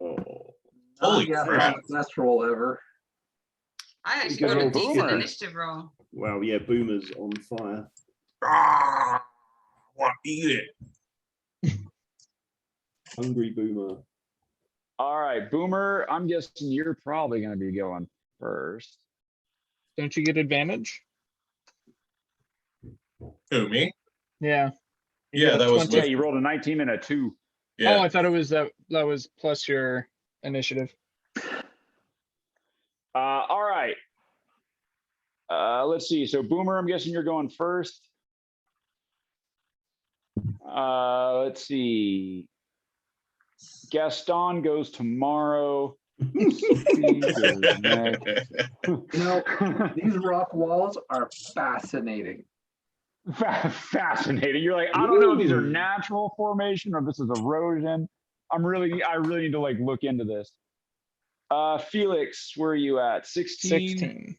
[SPEAKER 2] Oh.
[SPEAKER 4] Holy
[SPEAKER 6] Yeah,
[SPEAKER 4] crap.
[SPEAKER 6] best roll ever.
[SPEAKER 5] I actually
[SPEAKER 1] Because
[SPEAKER 5] got a
[SPEAKER 1] of
[SPEAKER 5] decent
[SPEAKER 1] Boomer.
[SPEAKER 5] initiative roll.
[SPEAKER 2] Wow, yeah, Boomer's on fire.
[SPEAKER 4] Ah, want to eat it.
[SPEAKER 2] Hungry Boomer.
[SPEAKER 1] All right, Boomer, I'm guessing you're probably going to be going first.
[SPEAKER 3] Don't you get advantage?
[SPEAKER 4] Who, me?
[SPEAKER 3] Yeah. You
[SPEAKER 4] Yeah,
[SPEAKER 3] get a
[SPEAKER 4] that was
[SPEAKER 3] 20.
[SPEAKER 1] Yeah, you rolled a 19 and a 2.
[SPEAKER 4] Yeah.
[SPEAKER 3] Oh, I thought it was that was plus your initiative.
[SPEAKER 1] All right. Let's see. So, Boomer, I'm guessing you're going first. Let's see. Gaston goes tomorrow. Sophie goes next.
[SPEAKER 6] You know, these rock walls are fascinating.
[SPEAKER 1] Fascinating. You're like, I don't know if these are
[SPEAKER 2] Ooh.
[SPEAKER 1] natural formation or if this is erosion. I really need to like look into this. Felix, where are you at? 16?
[SPEAKER 3] 16.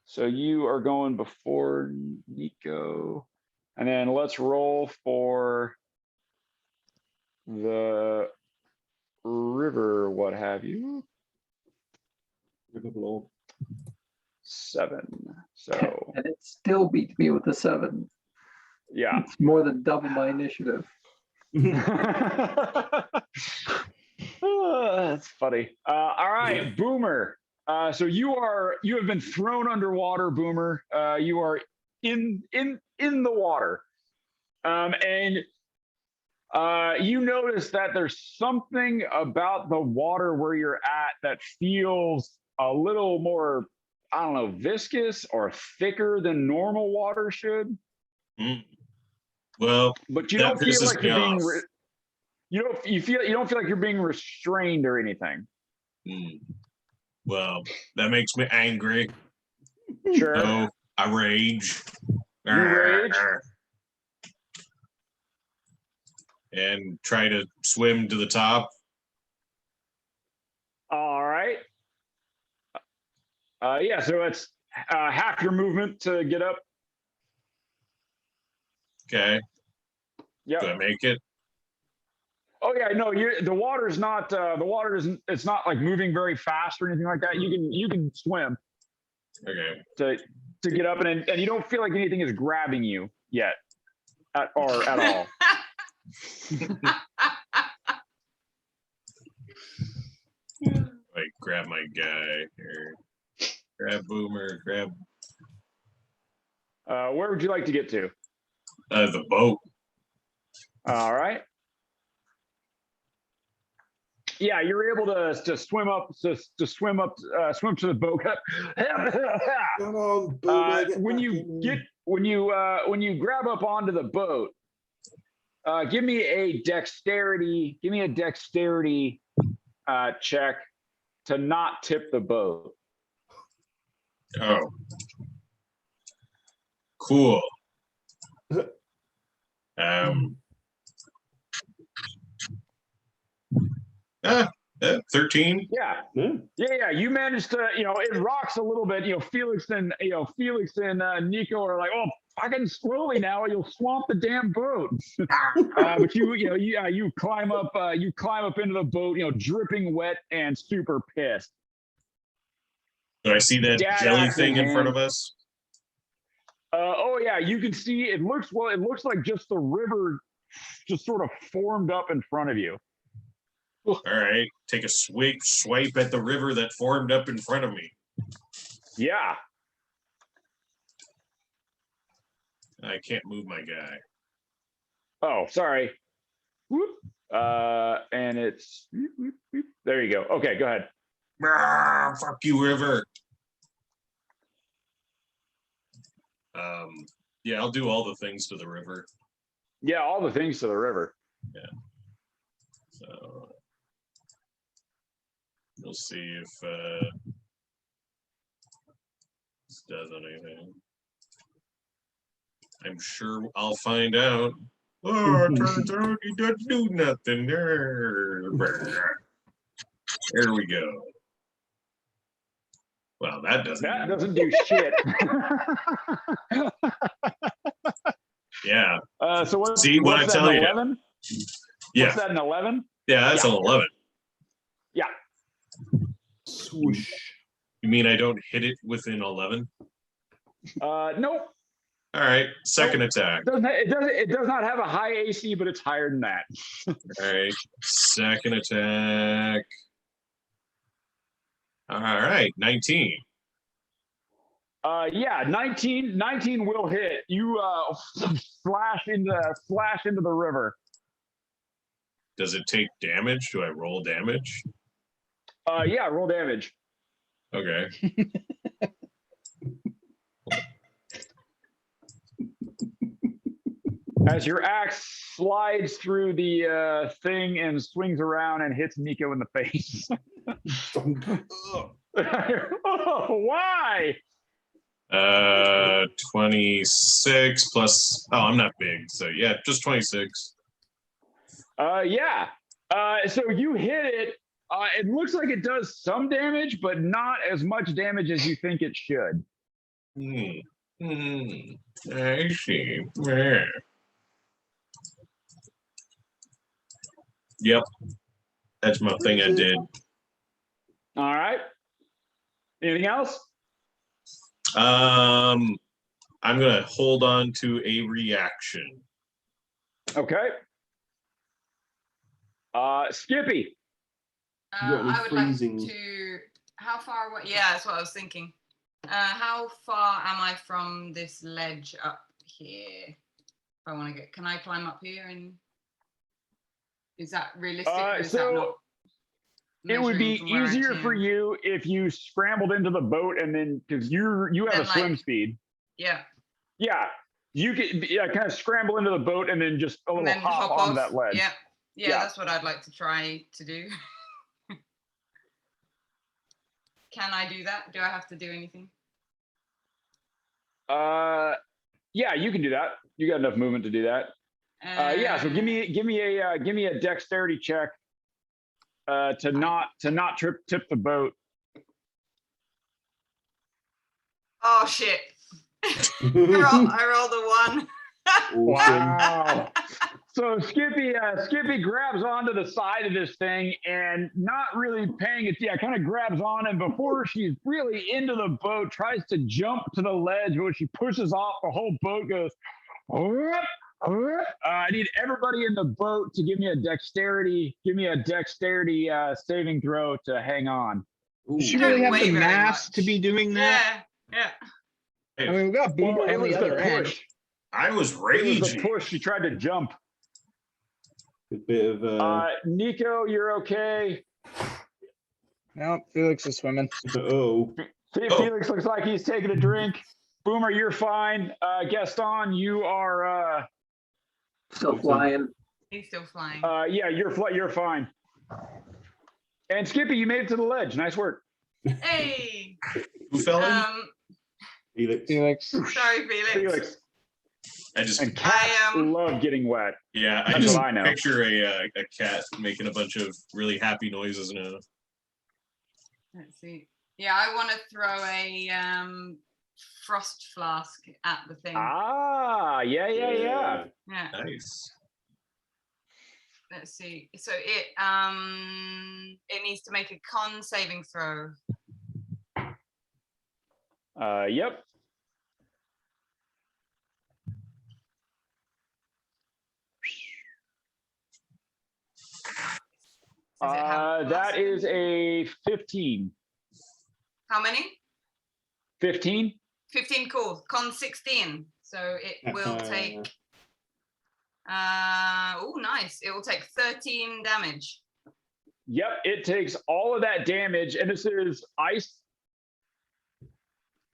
[SPEAKER 1] So you are going before Nico. And then let's roll for the river, what have you.
[SPEAKER 2] River Blob.
[SPEAKER 1] 7. So
[SPEAKER 6] And it still beats me with a 7.
[SPEAKER 1] yeah.
[SPEAKER 6] It's more than double my initiative.
[SPEAKER 1] That's funny. All right, Boomer. So you have been thrown underwater, Boomer. You are in the water, and you notice that there's something about the water where you're at that feels a little more, I don't know, viscous or thicker than normal water should.
[SPEAKER 4] Mm. Well,
[SPEAKER 1] But you
[SPEAKER 4] that
[SPEAKER 1] don't feel
[SPEAKER 4] pisses
[SPEAKER 1] like
[SPEAKER 4] me
[SPEAKER 1] you're being.
[SPEAKER 4] off.
[SPEAKER 1] You don't feel like you're being restrained or anything.
[SPEAKER 4] Mm. Well, that makes me angry.
[SPEAKER 1] Sure.
[SPEAKER 4] So I rage.
[SPEAKER 1] You rage?
[SPEAKER 4] And try to swim to the top.
[SPEAKER 1] All right. Yeah, so it's half your movement to get up.
[SPEAKER 4] Okay.
[SPEAKER 1] Yep.
[SPEAKER 4] Do I make it?
[SPEAKER 1] Oh yeah, no, the water's not the water isn't, it's not like moving very fast or anything like that. You can swim
[SPEAKER 4] Okay.
[SPEAKER 1] to get up, and you don't feel like anything is grabbing you yet at all.
[SPEAKER 4] Like grab my guy here. Grab Boomer, grab
[SPEAKER 1] Where would you like to get to?
[SPEAKER 4] the boat.
[SPEAKER 1] All right. Yeah, you're able to swim up to swim to the boat.
[SPEAKER 2] Come on, Boomer. get
[SPEAKER 1] When
[SPEAKER 2] back
[SPEAKER 1] you
[SPEAKER 2] in
[SPEAKER 1] get
[SPEAKER 2] there.
[SPEAKER 1] when you grab up onto the boat, give me a dexterity check to not tip the boat.
[SPEAKER 4] Oh. Cool. 13.
[SPEAKER 1] Yeah.
[SPEAKER 2] Yeah.
[SPEAKER 1] Yeah. You managed to, it rocks a little bit. Felix and Nico are like, oh, fucking slowly now, or you'll swamp the damn boat. But you climb up into the boat, dripping wet and super pissed.
[SPEAKER 4] Do I see that
[SPEAKER 1] Dad
[SPEAKER 4] jelly
[SPEAKER 1] axe in
[SPEAKER 4] thing in front of
[SPEAKER 1] hand.
[SPEAKER 4] us?
[SPEAKER 1] Oh yeah, you can see it looks like just the river just sort of formed up in front of you.
[SPEAKER 4] All right. Take a swipe at the river that formed up in front of me.
[SPEAKER 1] Yeah.
[SPEAKER 4] I can't move my guy.
[SPEAKER 1] Oh, sorry. Whoop. And it's there you go. Okay, go ahead.
[SPEAKER 4] Fuck you, river. Yeah, I'll do all the things to the river.
[SPEAKER 1] Yeah, all the things to the river.
[SPEAKER 4] Yeah. So we'll see if this does anything. I'm sure I'll find out. Oh, it turns out he doesn't do nothing. There we go. Well, that doesn't
[SPEAKER 1] do shit.
[SPEAKER 4] Yeah.
[SPEAKER 1] So what's
[SPEAKER 4] See what I
[SPEAKER 1] that,
[SPEAKER 4] tell
[SPEAKER 1] an
[SPEAKER 4] you?
[SPEAKER 1] 11?
[SPEAKER 4] Yeah.
[SPEAKER 1] What's that, an 11?
[SPEAKER 4] Yeah, that's
[SPEAKER 1] Yeah.
[SPEAKER 4] an 11.
[SPEAKER 1] Yeah.
[SPEAKER 2] Swoosh.
[SPEAKER 4] You mean I don't hit it within 11?
[SPEAKER 1] Nope.
[SPEAKER 4] All right. Second attack.
[SPEAKER 1] It does not have a high AC, but it's higher than that.
[SPEAKER 4] All right. Second attack. All right. 19.
[SPEAKER 1] Yeah, 19 will hit. You flash into the river.
[SPEAKER 4] Does it take damage? Do I roll damage?
[SPEAKER 1] Yeah, roll damage.
[SPEAKER 4] Okay.
[SPEAKER 1] As your axe slides through the thing and swings around and hits Nico in the face. Oh, why?
[SPEAKER 4] 26 plus. Oh, I'm not big, so yeah, just 26.
[SPEAKER 1] Yeah. So you hit it. It looks like it does some damage, but not as much damage as you think it should.
[SPEAKER 4] I see. Yeah. Yep. That's my thing I did.
[SPEAKER 1] All right. Anything else?
[SPEAKER 4] I'm gonna hold on to a reaction.
[SPEAKER 1] Okay. Skippy.
[SPEAKER 2] You got any
[SPEAKER 5] I would
[SPEAKER 2] freezing-
[SPEAKER 5] like to. How far away? Yeah, that's what I was thinking. How far am I from this ledge up here? If I want to get, can I climb up here? And is that realistic? Or is that not
[SPEAKER 1] it would be
[SPEAKER 5] measuring from where I
[SPEAKER 1] easier for
[SPEAKER 5] am?
[SPEAKER 1] you if you scrambled into the boat and then because you have
[SPEAKER 5] Then,
[SPEAKER 1] a swim
[SPEAKER 5] like-
[SPEAKER 1] speed.
[SPEAKER 5] Yeah.
[SPEAKER 1] Yeah, you could kind of scramble into the boat and then just a
[SPEAKER 5] And
[SPEAKER 1] little
[SPEAKER 5] then
[SPEAKER 1] hop
[SPEAKER 5] hop
[SPEAKER 1] onto
[SPEAKER 5] off.
[SPEAKER 1] that ledge.
[SPEAKER 5] Yeah.
[SPEAKER 1] Yeah.
[SPEAKER 5] That's what I'd like to try to do. Can I do that? Do I have to do anything?
[SPEAKER 1] Yeah, you can do that. You got enough movement to do that. Yeah, so give me a dexterity check to not tip the boat.
[SPEAKER 5] Oh shit! I rolled a 1.
[SPEAKER 1] Wow. So Skippy grabs onto the side of this thing and not really paying it. Yeah, kind of grabs on, and before she's really into the boat, tries to jump to the ledge. But when she pushes off, the whole boat goes. I need everybody in the boat to give me a dexterity saving throw to hang on.
[SPEAKER 3] Does she
[SPEAKER 5] You don't
[SPEAKER 3] really have
[SPEAKER 5] weigh
[SPEAKER 3] the
[SPEAKER 5] very
[SPEAKER 3] mass
[SPEAKER 5] much.
[SPEAKER 3] to be doing that?
[SPEAKER 5] Yeah.
[SPEAKER 3] I mean, we got Boomer
[SPEAKER 1] It
[SPEAKER 3] on
[SPEAKER 1] was
[SPEAKER 3] the
[SPEAKER 1] the
[SPEAKER 3] other end.
[SPEAKER 1] push.
[SPEAKER 4] I was
[SPEAKER 1] It was
[SPEAKER 4] raging.
[SPEAKER 1] the push. She tried to jump.
[SPEAKER 2] A bit of
[SPEAKER 1] Nico, you're okay.
[SPEAKER 3] No, Felix is swimming.
[SPEAKER 2] oh.
[SPEAKER 1] Felix looks like he's taking a drink. Boomer, you're fine. Gaston, you are.
[SPEAKER 6] Still flying.
[SPEAKER 5] He's still flying.
[SPEAKER 1] Yeah, you're fine. And Skippy, you made it to the ledge. Nice work.
[SPEAKER 5] Hey.
[SPEAKER 4] Who fell in?
[SPEAKER 2] Felix.
[SPEAKER 3] Felix.
[SPEAKER 5] Sorry, Felix.
[SPEAKER 1] Felix.
[SPEAKER 4] I just,
[SPEAKER 1] And cats love getting wet.
[SPEAKER 4] yeah, I
[SPEAKER 1] That's
[SPEAKER 4] just
[SPEAKER 1] what I know.
[SPEAKER 4] picture a cat making a bunch of really happy noises now.
[SPEAKER 5] Let's see. Yeah, I want to throw a frost flask at the thing.
[SPEAKER 1] Ah, yeah.
[SPEAKER 5] Yeah.
[SPEAKER 4] Nice.
[SPEAKER 5] Let's see. So it needs to make a con saving throw.
[SPEAKER 1] Yep.
[SPEAKER 5] Does it have a
[SPEAKER 1] That
[SPEAKER 5] plus?
[SPEAKER 1] is a 15.
[SPEAKER 5] How many?
[SPEAKER 1] 15?
[SPEAKER 5] 15, cool. Con 16. So it will take oh nice. It will take 13 damage.
[SPEAKER 1] Yep, it takes all of that damage, and this is ice.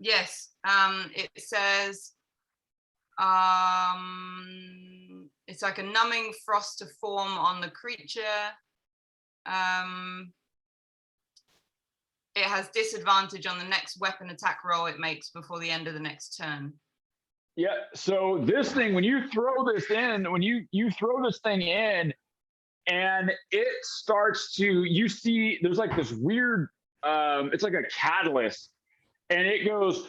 [SPEAKER 5] Yes. It says it's like a numbing frost to form on the creature. It has disadvantage on the next weapon attack roll it makes before the end of the next turn.
[SPEAKER 1] Yeah, so this thing, when you throw this in, when you throw this thing in, and it starts to, you see, there's like this weird, it's like a catalyst, and it goes,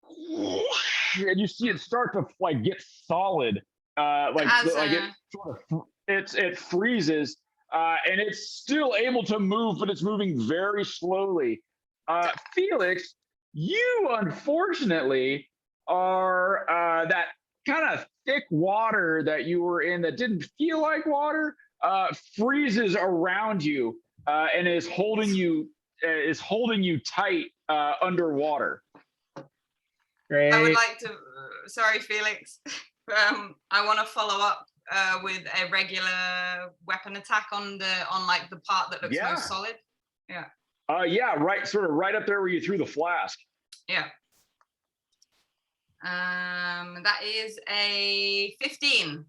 [SPEAKER 1] and you see it start to like get solid, it freezes, and it's still able to move, but it's moving very slowly. Felix, you unfortunately are that kind of thick water that you were in that didn't feel like water, freezes around you, and is holding you tight underwater.
[SPEAKER 3] Great.
[SPEAKER 5] I would like to, sorry, Felix. I want to follow up with a regular weapon attack on like the part that looks most solid. Yeah.
[SPEAKER 1] Yeah, right, sort of right up there where you threw the flask.
[SPEAKER 5] Yeah. That is a 15.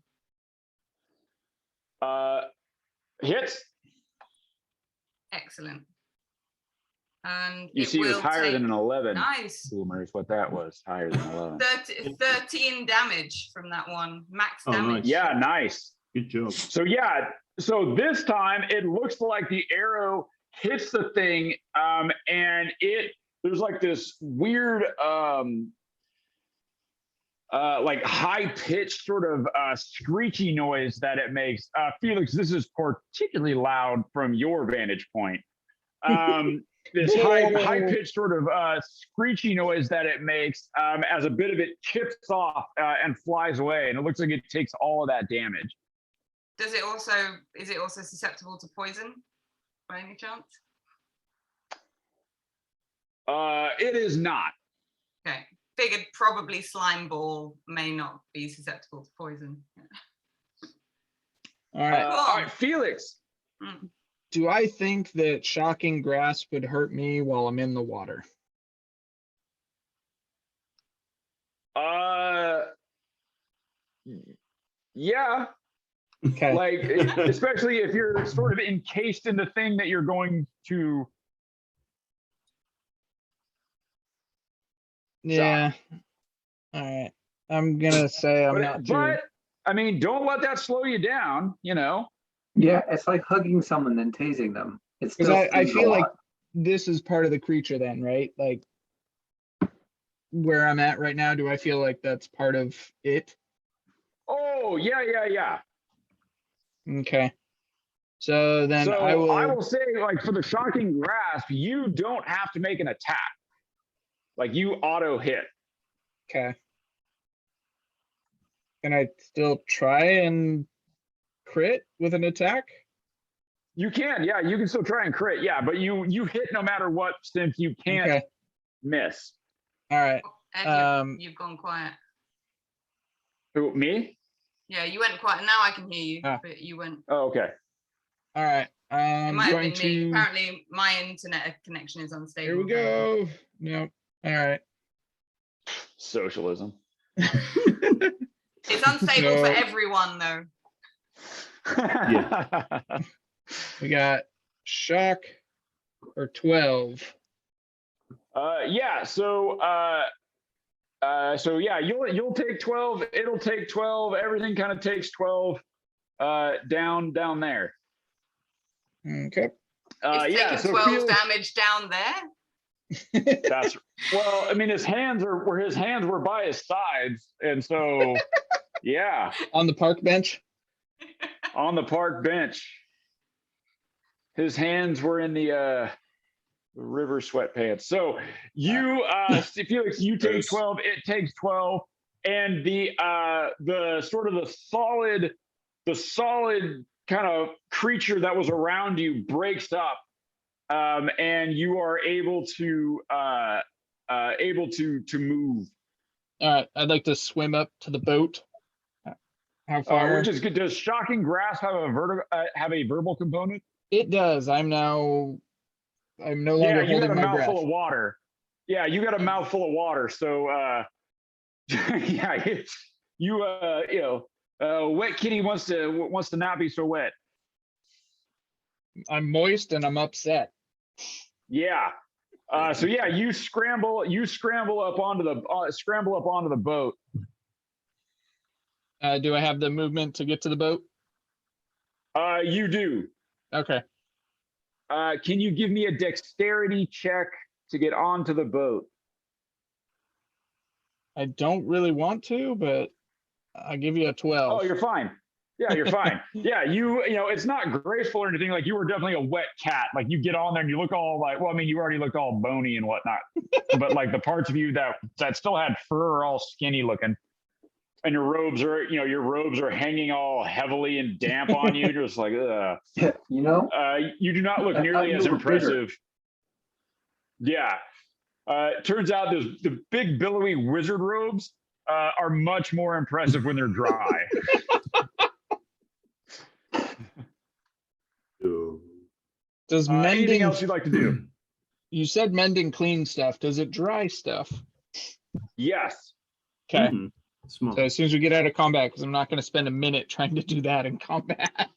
[SPEAKER 1] Hits.
[SPEAKER 5] Excellent. And
[SPEAKER 1] You see, it was higher than an 11.
[SPEAKER 5] Nice.
[SPEAKER 1] Boomer is what that was, higher than 11.
[SPEAKER 5] 13 damage from that one, max
[SPEAKER 2] Oh,
[SPEAKER 5] damage.
[SPEAKER 2] nice.
[SPEAKER 1] Yeah, nice.
[SPEAKER 2] Good job.
[SPEAKER 1] So yeah, so this time it looks like the arrow hits the thing, and there's like this weird, like high-pitched sort of screechy noise that it makes. Felix, this is particularly loud from your vantage point. This high-pitched sort of screechy noise that it makes as a bit of it chips off and flies away, and it looks like it takes all of that damage.
[SPEAKER 5] Is it also susceptible to poison by any chance?
[SPEAKER 1] It is not.
[SPEAKER 5] Okay. Figured probably slime ball may not be susceptible to poison.
[SPEAKER 3] All right.
[SPEAKER 1] All right, Felix.
[SPEAKER 3] Do I think that shocking grasp would hurt me while I'm in the water?
[SPEAKER 1] Yeah.
[SPEAKER 3] Okay.
[SPEAKER 1] Like, especially if you're sort of encased in the thing that you're going to.
[SPEAKER 3] Yeah. All right. I'm gonna say I'm not too.
[SPEAKER 1] But I mean, don't let that slow you down. You know.
[SPEAKER 6] Yeah, it's like hugging someone and tasing them. It's
[SPEAKER 3] Because
[SPEAKER 6] still
[SPEAKER 3] I
[SPEAKER 6] stings a
[SPEAKER 3] feel like
[SPEAKER 6] lot.
[SPEAKER 3] this is part of the creature then, right? Like where I'm at right now, do I feel like that's part of it?
[SPEAKER 1] Oh yeah.
[SPEAKER 3] Okay. So then
[SPEAKER 1] So
[SPEAKER 3] I will
[SPEAKER 1] say, like, for the shocking grasp, you don't have to make an attack. Like, you auto hit.
[SPEAKER 3] okay. Can I still try and crit with an attack?
[SPEAKER 1] You can, yeah, you can still try and crit, yeah, but you hit no matter what, since you can't
[SPEAKER 3] Okay.
[SPEAKER 1] miss.
[SPEAKER 3] All right.
[SPEAKER 5] Ed, you've gone quiet.
[SPEAKER 1] Who, me?
[SPEAKER 5] Yeah, you went quiet. Now I can hear you,
[SPEAKER 3] Ah.
[SPEAKER 5] but you went.
[SPEAKER 1] Oh, okay.
[SPEAKER 3] All right.
[SPEAKER 5] It
[SPEAKER 3] I'm
[SPEAKER 5] might have
[SPEAKER 3] going
[SPEAKER 5] been me.
[SPEAKER 3] to.
[SPEAKER 5] Apparently, my internet connection is unstable.
[SPEAKER 3] Here we go. No. All right.
[SPEAKER 1] Socialism.
[SPEAKER 5] It's unstable for
[SPEAKER 3] So-
[SPEAKER 5] everyone, though.
[SPEAKER 3] We got shock, or 12?
[SPEAKER 1] Yeah. So yeah, you'll take 12. It'll take 12. Everything kind of takes 12. Down there.
[SPEAKER 3] Okay.
[SPEAKER 5] It's
[SPEAKER 1] Yeah.
[SPEAKER 5] taken
[SPEAKER 1] So
[SPEAKER 5] 12
[SPEAKER 1] Felix,
[SPEAKER 5] damage down there.
[SPEAKER 1] that's well. I mean, his hands were by his sides, and so yeah,
[SPEAKER 3] On the park bench?
[SPEAKER 1] on the park bench, his hands were in the river sweatpants. So you, Felix, you take
[SPEAKER 4] Gross.
[SPEAKER 1] 12. It takes 12, and the sort of the solid kind of creature that was around you breaks up, and you are able to move.
[SPEAKER 3] I'd like to swim up to the boat. How far?
[SPEAKER 1] Which is good. Does shocking grasp have a verbal component?
[SPEAKER 3] It does. I'm no longer
[SPEAKER 1] Yeah, you got
[SPEAKER 3] holding
[SPEAKER 1] a
[SPEAKER 3] my breath.
[SPEAKER 1] mouthful of water. Yeah, you got a mouthful of water. So yeah, wet kitty wants to not be so wet.
[SPEAKER 3] I'm moist and I'm upset.
[SPEAKER 1] Yeah. So yeah, you scramble up onto the boat.
[SPEAKER 3] Do I have the movement to get to the boat?
[SPEAKER 1] You do.
[SPEAKER 3] Okay.
[SPEAKER 1] Can you give me a dexterity check to get onto the boat?
[SPEAKER 3] I don't really want to, but I'll give you a 12.
[SPEAKER 1] Oh, you're fine. Yeah, you're fine. Yeah, you know, it's not graceful or anything. Like, you were definitely a wet cat. Like, you get on there and you look all like, well, I mean, you already looked all bony and whatnot, but like the parts of you that still had fur are all skinny looking, and your robes are hanging all heavily and damp on you. You're just like, ugh.
[SPEAKER 6] You know,
[SPEAKER 1] You do not look
[SPEAKER 6] I thought
[SPEAKER 1] nearly
[SPEAKER 6] you
[SPEAKER 1] as
[SPEAKER 6] were bigger.
[SPEAKER 1] impressive. Yeah. It turns out the big billowy wizard robes are much more impressive when they're dry.
[SPEAKER 3] Does
[SPEAKER 1] Anything
[SPEAKER 3] mending,
[SPEAKER 1] else you'd like to do?
[SPEAKER 3] you said mending clean stuff. Does it dry stuff?
[SPEAKER 1] Yes.
[SPEAKER 3] Okay.
[SPEAKER 2] Smart.
[SPEAKER 3] So as soon as we get out of combat, because I'm not going to spend a minute trying to do that in combat.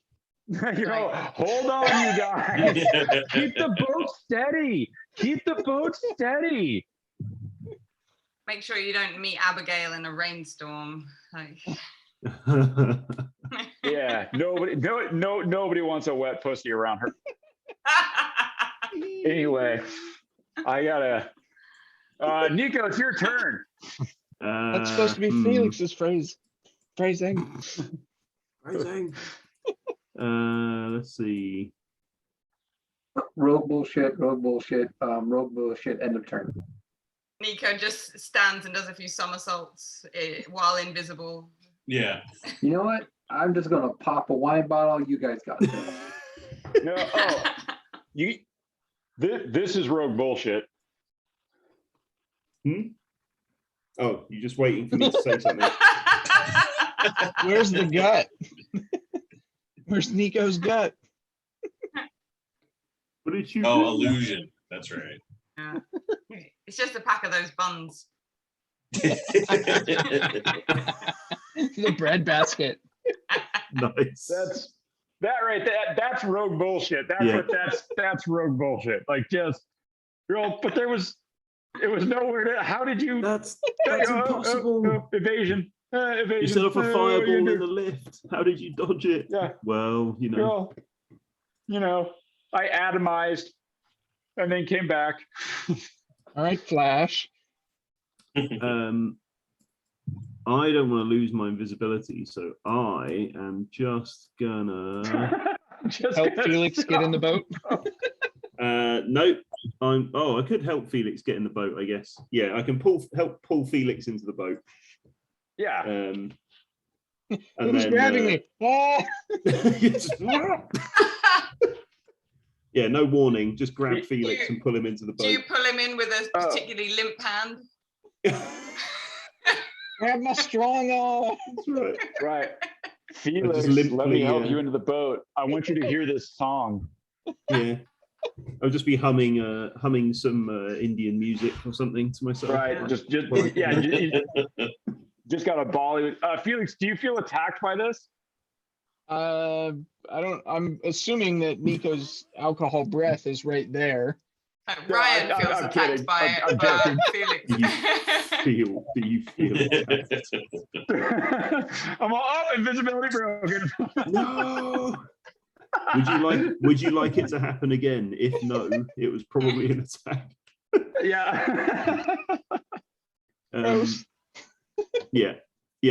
[SPEAKER 1] Hold on, you guys. Keep the boat steady. Keep the boat steady.
[SPEAKER 5] Make sure you don't meet Abigail in a rainstorm. Like,
[SPEAKER 1] Yeah, nobody wants a wet pussy around her. Anyway, I gotta. Nico, it's your turn.
[SPEAKER 3] That's supposed to be Felix's phrasing.
[SPEAKER 2] Phrasing. Let's see.
[SPEAKER 6] rogue bullshit, end of turn.
[SPEAKER 5] Nico just stands and does a few somersaults while invisible.
[SPEAKER 4] Yeah.
[SPEAKER 6] You know what? I'm just gonna pop a wine bottle. You guys got this.
[SPEAKER 1] No, this is rogue bullshit.
[SPEAKER 2] Oh, you're just waiting for me to say something.
[SPEAKER 3] Where's the gut? Where's Nico's gut?
[SPEAKER 2] What did you
[SPEAKER 4] Oh,
[SPEAKER 2] do?
[SPEAKER 4] illusion. That's right.
[SPEAKER 5] Yeah. It's just a pack of those buns.
[SPEAKER 3] The bread basket.
[SPEAKER 2] Nice.
[SPEAKER 1] That's rogue bullshit. That's rogue bullshit. Like, just but it was nowhere to. How did you?
[SPEAKER 2] That's impossible.
[SPEAKER 1] Evasion. Evasion.
[SPEAKER 2] You set off a fireball
[SPEAKER 1] you
[SPEAKER 2] in
[SPEAKER 1] do?
[SPEAKER 2] the lift. How did you dodge it?
[SPEAKER 1] Yeah.
[SPEAKER 2] Well, you know.
[SPEAKER 1] Girl, I atomized and then came back.
[SPEAKER 3] All right, Flash.
[SPEAKER 2] I don't want to lose my invisibility, so I am just gonna
[SPEAKER 3] Help Felix get in the boat.
[SPEAKER 2] nope. I could help Felix get in the boat, I guess. Yeah, I can help pull Felix into the boat.
[SPEAKER 1] Yeah.
[SPEAKER 2] And
[SPEAKER 3] Who's grabbing me? Ah!
[SPEAKER 2] Yeah, no warning. Just grab
[SPEAKER 5] Do
[SPEAKER 2] Felix
[SPEAKER 5] you-
[SPEAKER 2] and pull him into the
[SPEAKER 5] Do you
[SPEAKER 2] boat.
[SPEAKER 5] pull him in with a particularly limp hand?
[SPEAKER 3] Grab my strong arm.
[SPEAKER 2] That's right.
[SPEAKER 1] Right. Felix,
[SPEAKER 2] limply,
[SPEAKER 1] let me help you into the boat. I want you to hear this song.
[SPEAKER 2] Yeah. I'll just be humming some Indian music or something to myself.
[SPEAKER 1] Right. Just got a Bollywood. Felix, do you feel attacked by this?
[SPEAKER 3] I'm assuming that Nico's alcohol breath is right there.
[SPEAKER 5] Ryan feels
[SPEAKER 1] I'm
[SPEAKER 5] attacked
[SPEAKER 1] kidding.
[SPEAKER 5] by
[SPEAKER 1] I'm joking.
[SPEAKER 5] Felix.
[SPEAKER 2] Do you feel it?
[SPEAKER 1] I'm all up, invisibility broken.
[SPEAKER 2] No. Would you like it to happen again? If no, it was probably an attack.
[SPEAKER 1] Yeah.
[SPEAKER 3] Gross.
[SPEAKER 2] Yeah.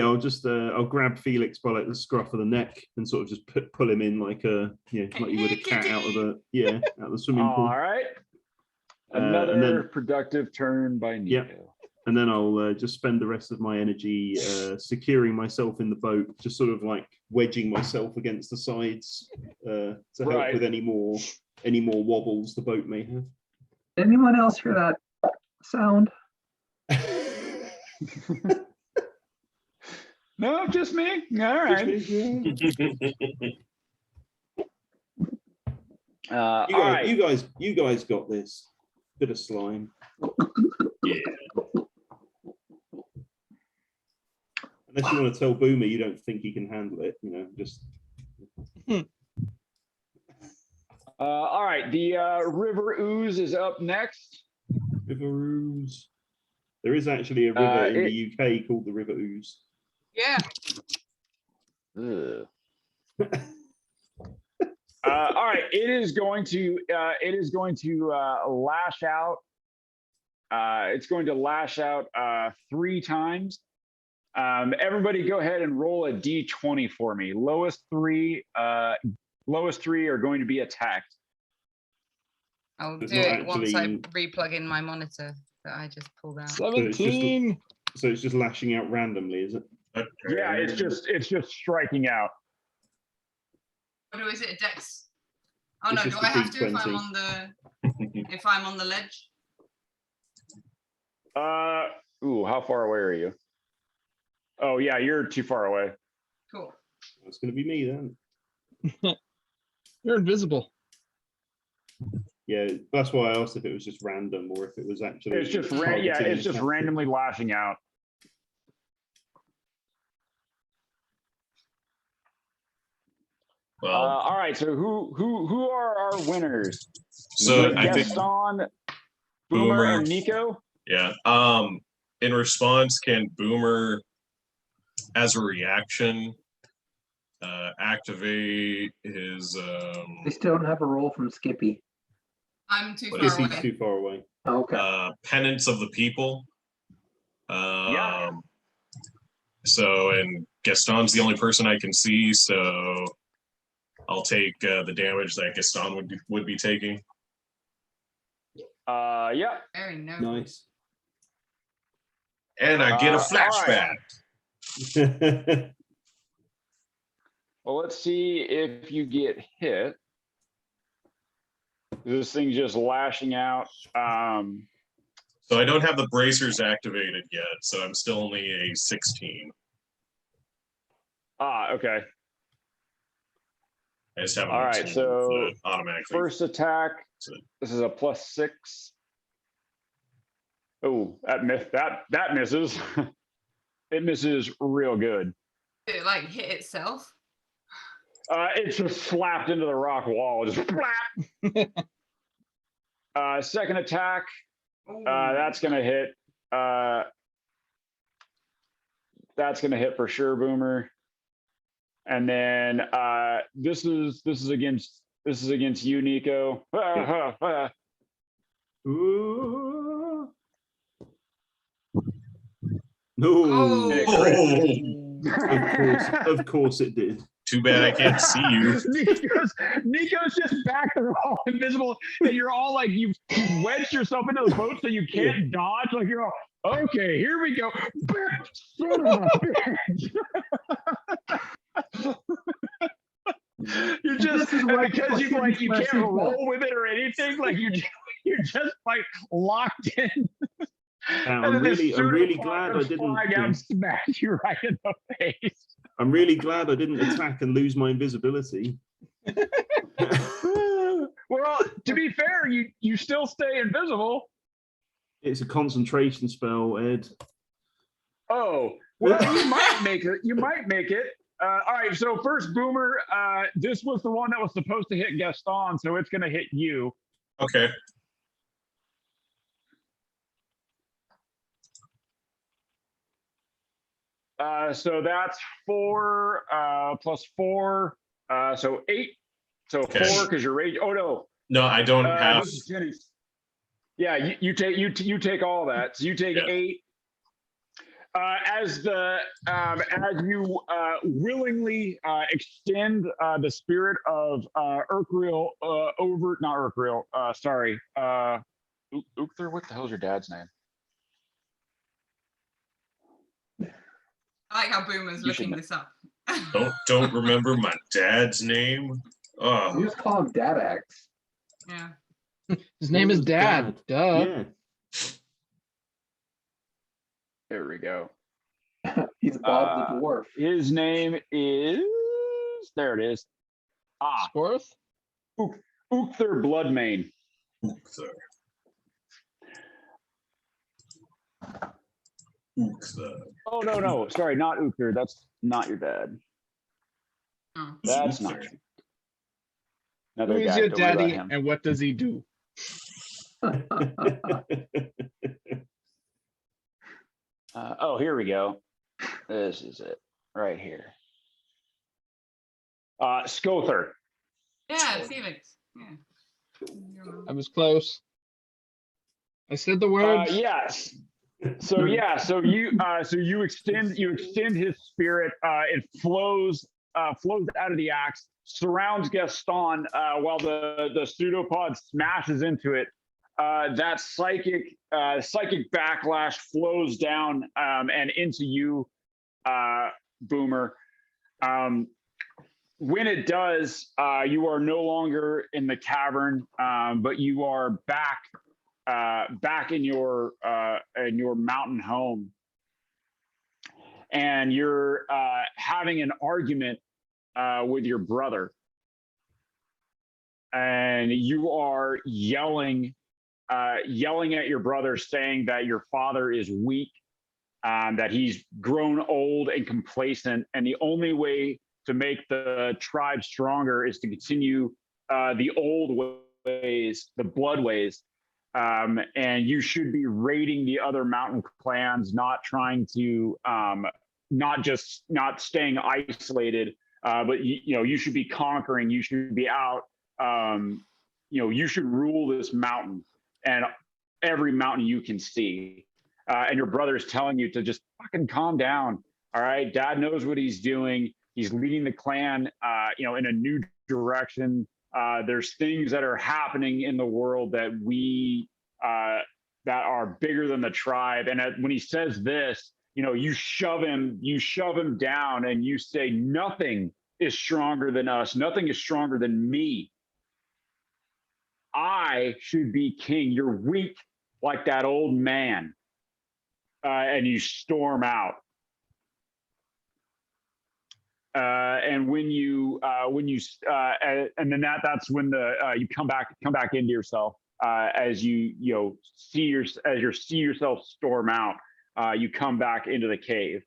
[SPEAKER 2] I'll just I'll grab Felix by like the scruff of the neck and sort of just pull him in like like you would a cat out of the swimming pool.
[SPEAKER 1] All right.
[SPEAKER 2] And
[SPEAKER 1] Another
[SPEAKER 2] then-
[SPEAKER 1] productive turn by Nico.
[SPEAKER 2] Yeah. And then I'll just spend the rest of my energy securing myself in the boat, just sort of like wedging myself against the sides to help
[SPEAKER 1] Right.
[SPEAKER 2] with any more wobbles the boat may have.
[SPEAKER 6] Anyone else hear that sound?
[SPEAKER 1] No, just me. All right. All right.
[SPEAKER 2] You guys got this. Bit of slime.
[SPEAKER 4] Yeah.
[SPEAKER 2] Unless you want to tell Boomer you don't think he can handle it, just.
[SPEAKER 1] All right. The river ooze is up next.
[SPEAKER 2] River Ooze. There is actually a river in the UK called the River Ooze.
[SPEAKER 5] Yeah.
[SPEAKER 1] Ugh. All right. It is going to lash out. It's going to lash out 3 times. Everybody go ahead and roll a d20 for me. Lowest three are going to be attacked.
[SPEAKER 5] I'll
[SPEAKER 2] It's
[SPEAKER 5] do
[SPEAKER 2] not
[SPEAKER 5] it once I
[SPEAKER 2] actually-
[SPEAKER 5] replug in my monitor that I just pulled out.
[SPEAKER 3] 17.
[SPEAKER 2] So it's just lashing out randomly, is it?
[SPEAKER 1] Yeah, it's just striking out.
[SPEAKER 5] What is it? A dex? Oh
[SPEAKER 2] It's
[SPEAKER 5] no,
[SPEAKER 2] just
[SPEAKER 5] do
[SPEAKER 2] a
[SPEAKER 5] I have to
[SPEAKER 2] D20.
[SPEAKER 5] if I'm on the ledge?
[SPEAKER 1] Ooh, how far away are you? Oh yeah, you're too far away.
[SPEAKER 5] Cool.
[SPEAKER 2] It's going to be me then.
[SPEAKER 3] You're invisible.
[SPEAKER 2] Yeah, that's why I asked if it was just random or if it was actually.
[SPEAKER 1] It's just
[SPEAKER 2] targeting
[SPEAKER 1] it's just
[SPEAKER 2] capture.
[SPEAKER 1] randomly lashing out.
[SPEAKER 4] Well,
[SPEAKER 1] All right, so who are our winners?
[SPEAKER 4] so I think
[SPEAKER 1] Gaston, Boomer,
[SPEAKER 4] Boomer.
[SPEAKER 1] and Nico.
[SPEAKER 4] yeah. In response, can Boomer, as a reaction, activate his
[SPEAKER 6] We still don't have a roll from Skippy.
[SPEAKER 5] I'm too
[SPEAKER 4] What
[SPEAKER 5] far
[SPEAKER 4] is
[SPEAKER 2] He's
[SPEAKER 5] away.
[SPEAKER 2] too far away.
[SPEAKER 6] Okay.
[SPEAKER 4] penance of the people?
[SPEAKER 1] Yeah.
[SPEAKER 4] So, and Gaston's the only person I can see, so I'll take the damage that Gaston would be taking.
[SPEAKER 1] Yeah.
[SPEAKER 5] Very noble.
[SPEAKER 2] Nice.
[SPEAKER 4] And I get a
[SPEAKER 1] all right.
[SPEAKER 4] flashback.
[SPEAKER 1] Well, let's see if you get hit. This thing's just lashing out.
[SPEAKER 4] So I don't have the bracers activated yet, so I'm still only a 16.
[SPEAKER 1] Okay.
[SPEAKER 4] I just haven't
[SPEAKER 1] All right, so
[SPEAKER 4] automatically.
[SPEAKER 1] First attack. This is a +6. Oh, that misses. It misses real good.
[SPEAKER 5] Did it like hit itself?
[SPEAKER 1] It's just slapped into the rock wall. Just flap. Second attack.
[SPEAKER 5] Ooh.
[SPEAKER 1] That's gonna hit. That's gonna hit for sure, Boomer. And then this is against you, Nico.
[SPEAKER 2] Ooh. No.
[SPEAKER 5] Oh.
[SPEAKER 2] Of course it did.
[SPEAKER 4] Too bad I can't see you.
[SPEAKER 1] Nico's just back there all invisible, and you're all like you've wedged yourself into the boat so you can't dodge. Like you're all okay. Here we go. Son of a bitch. You're just
[SPEAKER 6] This is why
[SPEAKER 1] because
[SPEAKER 6] people
[SPEAKER 1] you
[SPEAKER 6] shouldn't
[SPEAKER 1] can't
[SPEAKER 6] wear
[SPEAKER 1] roll with it or anything. Like you're just like locked in.
[SPEAKER 2] I'm
[SPEAKER 1] And then this
[SPEAKER 2] really
[SPEAKER 1] pseudo
[SPEAKER 2] glad I
[SPEAKER 1] comes
[SPEAKER 2] didn't.
[SPEAKER 1] flying out and smash you right in the face.
[SPEAKER 2] I'm really glad I didn't attack and lose my invisibility.
[SPEAKER 1] Well, to be fair, you still stay invisible.
[SPEAKER 2] It's a concentration spell, Ed.
[SPEAKER 1] Oh, well, you might make it. You might make it. All right, so first, Boomer, this was the one that was supposed to hit Gaston, so it's going to hit you.
[SPEAKER 4] Okay.
[SPEAKER 1] So that's 4 plus 4, so 8. So
[SPEAKER 4] Okay.
[SPEAKER 1] 4 because you're rage. Oh no,
[SPEAKER 4] No, I don't have.
[SPEAKER 1] this is Jenny's. Yeah, you take all that. So you take
[SPEAKER 4] Yeah.
[SPEAKER 1] 8. As you willingly extend the spirit of Urkreel over, not Urkreel, sorry, Ukther. What the hell's your dad's name?
[SPEAKER 5] I like how Boomer's
[SPEAKER 1] You should
[SPEAKER 5] looking
[SPEAKER 1] know.
[SPEAKER 5] this up.
[SPEAKER 4] Don't remember my dad's name.
[SPEAKER 6] You
[SPEAKER 4] Oh,
[SPEAKER 6] just call him Dadax.
[SPEAKER 5] Yeah.
[SPEAKER 3] His name is Dad. Duh.
[SPEAKER 2] Yeah.
[SPEAKER 1] There we go.
[SPEAKER 6] He's Bob the dwarf.
[SPEAKER 1] His name is, there it is.
[SPEAKER 3] Scorth?
[SPEAKER 1] Ukther Bloodmane.
[SPEAKER 4] Ukther.
[SPEAKER 1] Oh no, sorry, not Ukther. That's not your dad.
[SPEAKER 5] Oh.
[SPEAKER 1] That's not
[SPEAKER 4] Ukther.
[SPEAKER 1] you. Another
[SPEAKER 3] Who is
[SPEAKER 1] guy,
[SPEAKER 3] your
[SPEAKER 1] don't worry about
[SPEAKER 3] daddy
[SPEAKER 1] him.
[SPEAKER 3] and what does he do?
[SPEAKER 1] Oh, here we go. This is it right here. Skother.
[SPEAKER 5] Yeah, Felix. Yeah.
[SPEAKER 3] I was close. I said the words.
[SPEAKER 1] Yes. So yeah, so you extend his spirit. It flows out of the axe, surrounds Gaston while the pseudopod smashes into it. That psychic backlash flows down and into you, Boomer. When it does, you are no longer in the cavern, but you are back in your mountain home, and you're having an argument with your brother, and you are yelling at your brother, saying that your father is weak, that he's grown old and complacent, and the only way to make the tribe stronger is to continue the old ways, the blood ways. And you should be raiding the other mountain clans, not trying to, not staying isolated, but you should be conquering. You should be out. You should rule this mountain and every mountain you can see. And your brother's telling you to just fucking calm down. All right, Dad knows what he's doing. He's leading the clan, in a new direction. There's things that are happening in the world that that are bigger than the tribe. And when he says this, you shove him down, and you say, nothing is stronger than us. Nothing is stronger than me. I should be king. You're weak like that old man. And you storm out. And that's when you come back into yourself, as you see yourself storm out. You come back into the cave.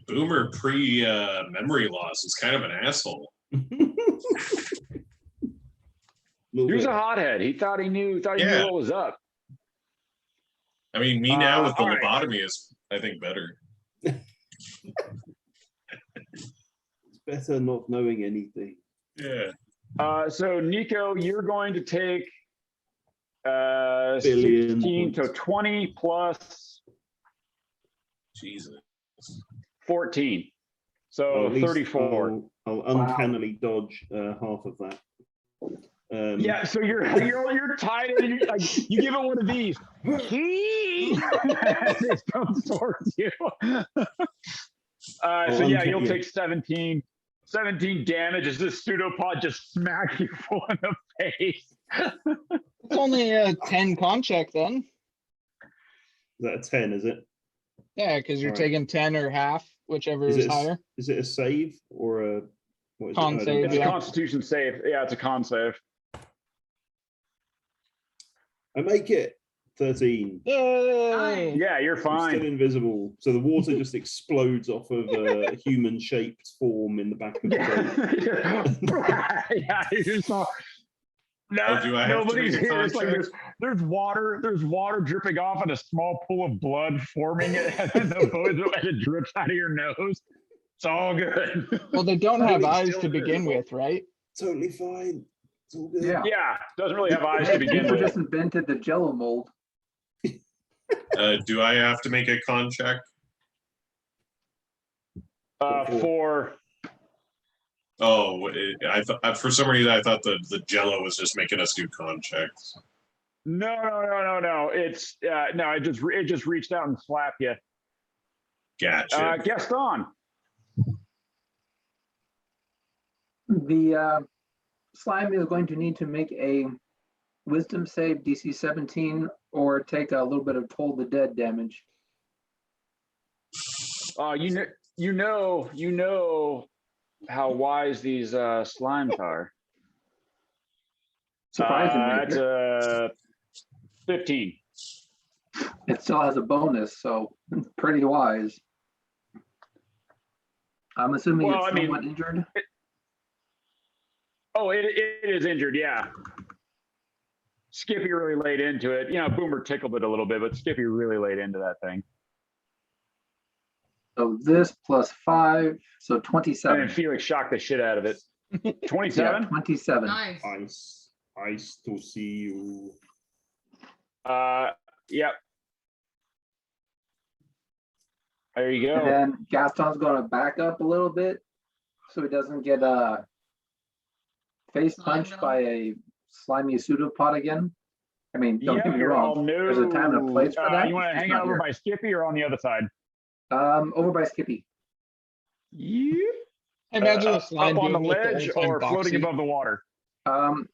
[SPEAKER 4] Boomer pre memory loss is kind of an asshole.
[SPEAKER 1] He was a hothead. He thought he knew what was up.
[SPEAKER 4] I mean, me now with the
[SPEAKER 1] all right.
[SPEAKER 4] lobotomy is, I think, better.
[SPEAKER 2] It's better not knowing anything.
[SPEAKER 4] Yeah.
[SPEAKER 1] So Nico, you're going to take
[SPEAKER 2] Billion
[SPEAKER 1] 16 to
[SPEAKER 2] points.
[SPEAKER 1] 20 plus
[SPEAKER 4] Jesus.
[SPEAKER 1] 14.
[SPEAKER 2] Or
[SPEAKER 1] So
[SPEAKER 2] at least
[SPEAKER 1] 34.
[SPEAKER 2] I'll uncannily dodge half of that.
[SPEAKER 1] Yeah, so you're tied in. You give it one of these. It comes towards you. So yeah, you'll take 17 damage as this pseudopod just smacks you full in the face.
[SPEAKER 3] It's only a 10 con check then.
[SPEAKER 2] Is that a 10, is it?
[SPEAKER 3] Yeah, because you're
[SPEAKER 2] Alright.
[SPEAKER 3] taking 10 or half, whichever is higher.
[SPEAKER 2] Is it a save or a what is
[SPEAKER 3] Con
[SPEAKER 2] it?
[SPEAKER 3] save,
[SPEAKER 1] It's a
[SPEAKER 3] yeah.
[SPEAKER 1] Constitution save. Yeah, it's a con save.
[SPEAKER 2] I make it. 13.
[SPEAKER 3] Yay!
[SPEAKER 1] Yeah, you're
[SPEAKER 2] I'm still
[SPEAKER 1] fine.
[SPEAKER 2] invisible. So the water just explodes off of a human-shaped form in the back of the boat.
[SPEAKER 1] Yeah, you just saw. No,
[SPEAKER 4] Oh, do I have to
[SPEAKER 1] nobody's
[SPEAKER 4] make a
[SPEAKER 1] here. It's like
[SPEAKER 4] contract?
[SPEAKER 1] there's water dripping off and a small pool of blood forming it, and the boat as it drips out of your nose. It's all good.
[SPEAKER 3] Well, they don't have
[SPEAKER 2] Maybe
[SPEAKER 3] eyes
[SPEAKER 2] still
[SPEAKER 3] to begin
[SPEAKER 2] invisible.
[SPEAKER 3] with, right?
[SPEAKER 2] Totally fine. It's all good.
[SPEAKER 6] Yeah.
[SPEAKER 1] Yeah, doesn't really have eyes to
[SPEAKER 6] Hey,
[SPEAKER 1] begin
[SPEAKER 6] people
[SPEAKER 1] with.
[SPEAKER 6] just invented the Jello mold.
[SPEAKER 4] Do I have to make a contract?
[SPEAKER 1] For
[SPEAKER 4] Oh, I thought for some reason I thought the Jello was just making us do contracts.
[SPEAKER 1] no. It's no. It just reached out and slapped you.
[SPEAKER 4] Gotcha.
[SPEAKER 1] Gaston.
[SPEAKER 6] The slime is going to need to make a wisdom save DC 17 or take a little bit of Toll the Dead damage.
[SPEAKER 1] You know how wise these slimes are.
[SPEAKER 6] Surprisingly,
[SPEAKER 1] That's a 15.
[SPEAKER 6] it still has a bonus, so pretty wise. I'm assuming
[SPEAKER 1] Well,
[SPEAKER 6] it's
[SPEAKER 1] I mean,
[SPEAKER 6] somewhat injured.
[SPEAKER 1] Oh, it is injured, yeah. Skippy really laid into it. You know, Boomer tickled it a little bit, but Skippy really laid into that thing.
[SPEAKER 6] So this plus 5, so
[SPEAKER 1] And
[SPEAKER 6] 27.
[SPEAKER 1] then Felix shocked the shit out of it.
[SPEAKER 6] Yeah,
[SPEAKER 1] 27?
[SPEAKER 6] 27.
[SPEAKER 5] Nice.
[SPEAKER 2] Ice to see you.
[SPEAKER 1] Yep. There you
[SPEAKER 6] And
[SPEAKER 1] go.
[SPEAKER 6] then Gaston's going to back up a little bit so he doesn't get face punched
[SPEAKER 5] Slimed
[SPEAKER 6] by
[SPEAKER 5] on.
[SPEAKER 6] a slimy pseudopod again. I mean, don't
[SPEAKER 1] Yep,
[SPEAKER 6] get me
[SPEAKER 1] you're all
[SPEAKER 6] wrong.
[SPEAKER 1] new.
[SPEAKER 6] There's a time and a place for that.
[SPEAKER 1] You want to
[SPEAKER 6] It's
[SPEAKER 1] hang
[SPEAKER 6] not
[SPEAKER 1] out over
[SPEAKER 6] here.
[SPEAKER 1] by Skippy or on the other side?
[SPEAKER 6] Over by Skippy.
[SPEAKER 1] Yep.
[SPEAKER 3] I imagine the slime
[SPEAKER 1] up on the
[SPEAKER 3] doing like the
[SPEAKER 1] ledge
[SPEAKER 3] old-time
[SPEAKER 1] or floating
[SPEAKER 3] boxy.
[SPEAKER 1] above the water?
[SPEAKER 6] Up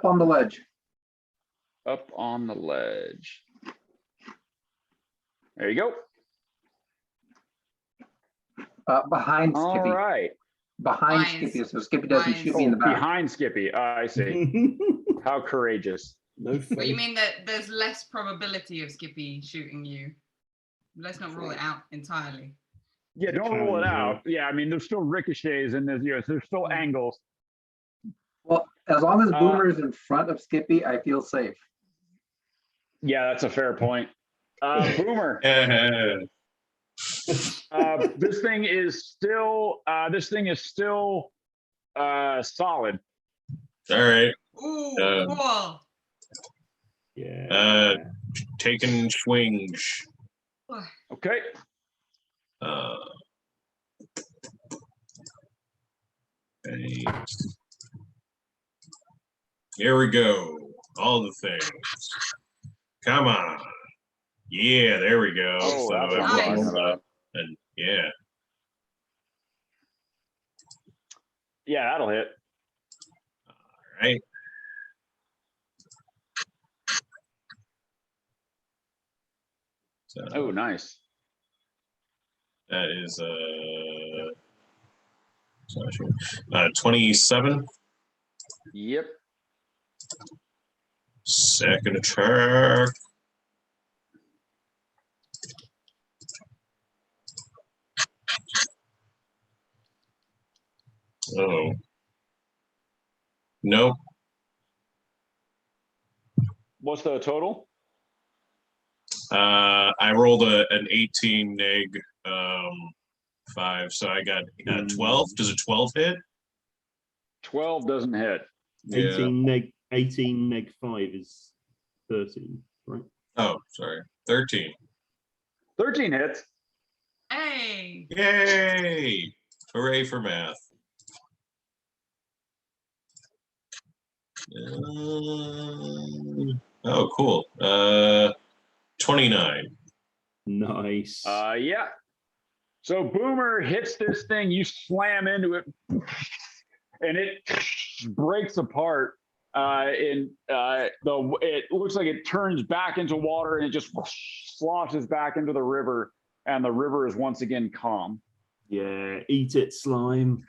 [SPEAKER 6] on the ledge.
[SPEAKER 1] Up on the ledge. There you go.
[SPEAKER 6] Behind
[SPEAKER 1] All
[SPEAKER 6] Skippy.
[SPEAKER 1] right.
[SPEAKER 6] Behind
[SPEAKER 5] Wise.
[SPEAKER 6] Skippy, so Skippy doesn't shoot me in
[SPEAKER 1] Oh,
[SPEAKER 6] the back.
[SPEAKER 1] behind Skippy. I see. How courageous.
[SPEAKER 2] No
[SPEAKER 5] But you
[SPEAKER 2] faith.
[SPEAKER 5] mean that there's less probability of Skippy shooting you? Let's not rule it out entirely.
[SPEAKER 1] Yeah,
[SPEAKER 2] The
[SPEAKER 1] don't rule it
[SPEAKER 2] challenge,
[SPEAKER 1] out. Yeah, I mean, there's still ricochets in this. There's still angles.
[SPEAKER 6] Well, as long as Boomer is in front of Skippy, I feel safe.
[SPEAKER 1] Yeah, that's a fair point. Boomer, this thing is still solid.
[SPEAKER 4] All right.
[SPEAKER 5] Ooh,
[SPEAKER 4] Um,
[SPEAKER 5] cool.
[SPEAKER 2] Yeah.
[SPEAKER 4] Taking swings.
[SPEAKER 1] Okay.
[SPEAKER 4] Okay. Here we go. All the things. Come on. Yeah, there we go.
[SPEAKER 1] Oh,
[SPEAKER 4] So
[SPEAKER 1] that's what I'm
[SPEAKER 5] Nice.
[SPEAKER 1] talking
[SPEAKER 4] everyone's
[SPEAKER 1] about.
[SPEAKER 4] up. And yeah.
[SPEAKER 1] Yeah, that'll hit.
[SPEAKER 4] All right. So
[SPEAKER 1] Oh, nice.
[SPEAKER 4] that is 27.
[SPEAKER 1] Yep.
[SPEAKER 4] Second attack. Oh. Nope.
[SPEAKER 1] What's the total?
[SPEAKER 4] I rolled an 18 neg 5, so I got 12. Does a 12 hit?
[SPEAKER 1] 12 doesn't hit.
[SPEAKER 2] 18 neg 5 is 13, right?
[SPEAKER 4] Oh, sorry. 13.
[SPEAKER 1] 13 hits.
[SPEAKER 5] Hey.
[SPEAKER 4] Yay! Hooray for math. Oh, cool. 29.
[SPEAKER 2] Nice.
[SPEAKER 1] Yeah. So Boomer hits this thing, you slam into it, and it breaks apart. It looks like it turns back into water and it just sloshes back into the river, and the river is once again calm.
[SPEAKER 2] Yeah, eat it, slime.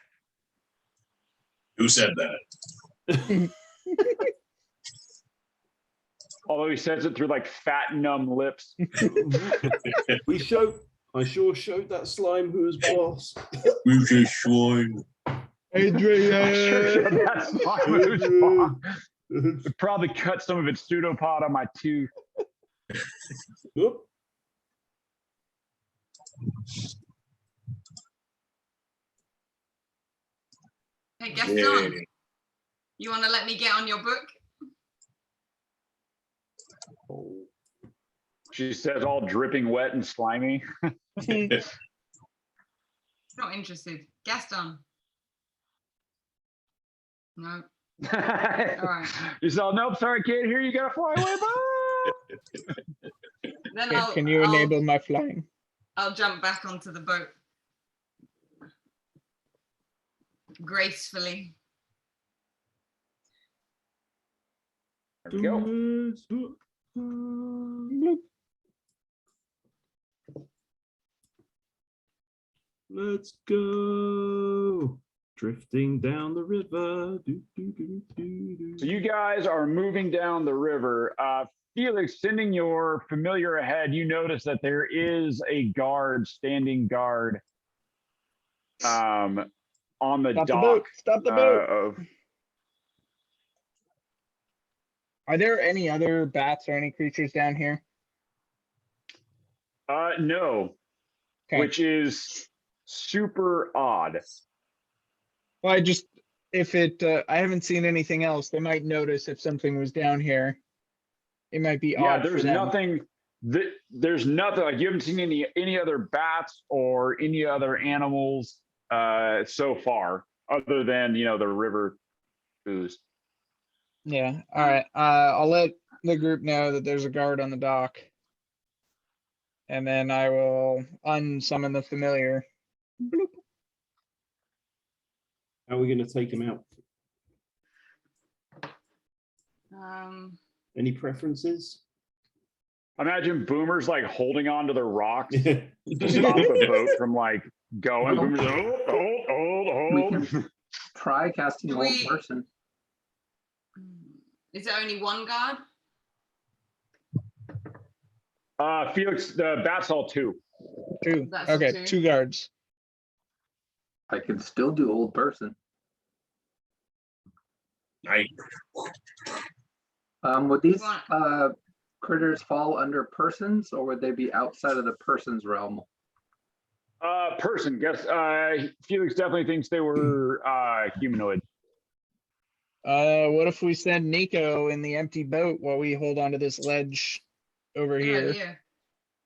[SPEAKER 4] Who said that?
[SPEAKER 1] Although he says it through like fat, numb lips.
[SPEAKER 2] I sure showed that slime who was boss.
[SPEAKER 4] We just swine.
[SPEAKER 1] I sure showed
[SPEAKER 3] Adrian.
[SPEAKER 1] that slime who's boss. It probably cut some of its pseudopod on my tooth.
[SPEAKER 2] Oop.
[SPEAKER 5] Hey, Gaston, you want to let me get on your book?
[SPEAKER 1] She says, all dripping wet and slimy.
[SPEAKER 5] Not interested. Gaston. No.
[SPEAKER 1] All
[SPEAKER 5] right.
[SPEAKER 1] You said, nope, sorry, can't hear you. Gotta fly away. Bye.
[SPEAKER 5] Then
[SPEAKER 3] Can you enable my flying?
[SPEAKER 5] I'll jump back onto the boat. Gracefully.
[SPEAKER 1] There we go.
[SPEAKER 2] Let's go. Drifting down the river.
[SPEAKER 1] So you guys are moving down the river. Felix, sending your familiar ahead, you notice that there is a guard, standing guard, on the
[SPEAKER 3] Stop the
[SPEAKER 1] dock.
[SPEAKER 3] boat. Stop the boat.
[SPEAKER 1] Of,
[SPEAKER 3] Are there any other bats or any creatures down here?
[SPEAKER 1] no,
[SPEAKER 3] Okay.
[SPEAKER 1] which is super odd.
[SPEAKER 3] Well, I haven't seen anything else. They might notice if something was down here. It might be
[SPEAKER 1] Yeah,
[SPEAKER 3] odd for
[SPEAKER 1] there's
[SPEAKER 3] them.
[SPEAKER 1] nothing. There's nothing like you haven't seen any other bats or any other animals so far, other than the river ooze.
[SPEAKER 3] Yeah. All right. I'll let the group know that there's a guard on the dock. And then I will unsummon the familiar. Bloop.
[SPEAKER 2] How are we going to take him out? Any preferences?
[SPEAKER 1] Imagine Boomer's like holding on to the rocks
[SPEAKER 2] Yeah.
[SPEAKER 1] to stop the boat from like going. Boomer's like,
[SPEAKER 6] We
[SPEAKER 1] hold.
[SPEAKER 6] can try casting hold
[SPEAKER 5] We-
[SPEAKER 6] person.
[SPEAKER 5] Is there only one guard?
[SPEAKER 1] Felix, the bat's all two.
[SPEAKER 3] Two.
[SPEAKER 5] That's all
[SPEAKER 3] Okay,
[SPEAKER 5] two.
[SPEAKER 3] two guards.
[SPEAKER 6] I can still do old person. Would these critters fall under persons, or would they be outside of the person's realm?
[SPEAKER 1] Person, guess. Felix definitely thinks they were humanoid.
[SPEAKER 3] What if we send Nico in the empty boat while we hold on to this ledge over here?
[SPEAKER 5] Yeah.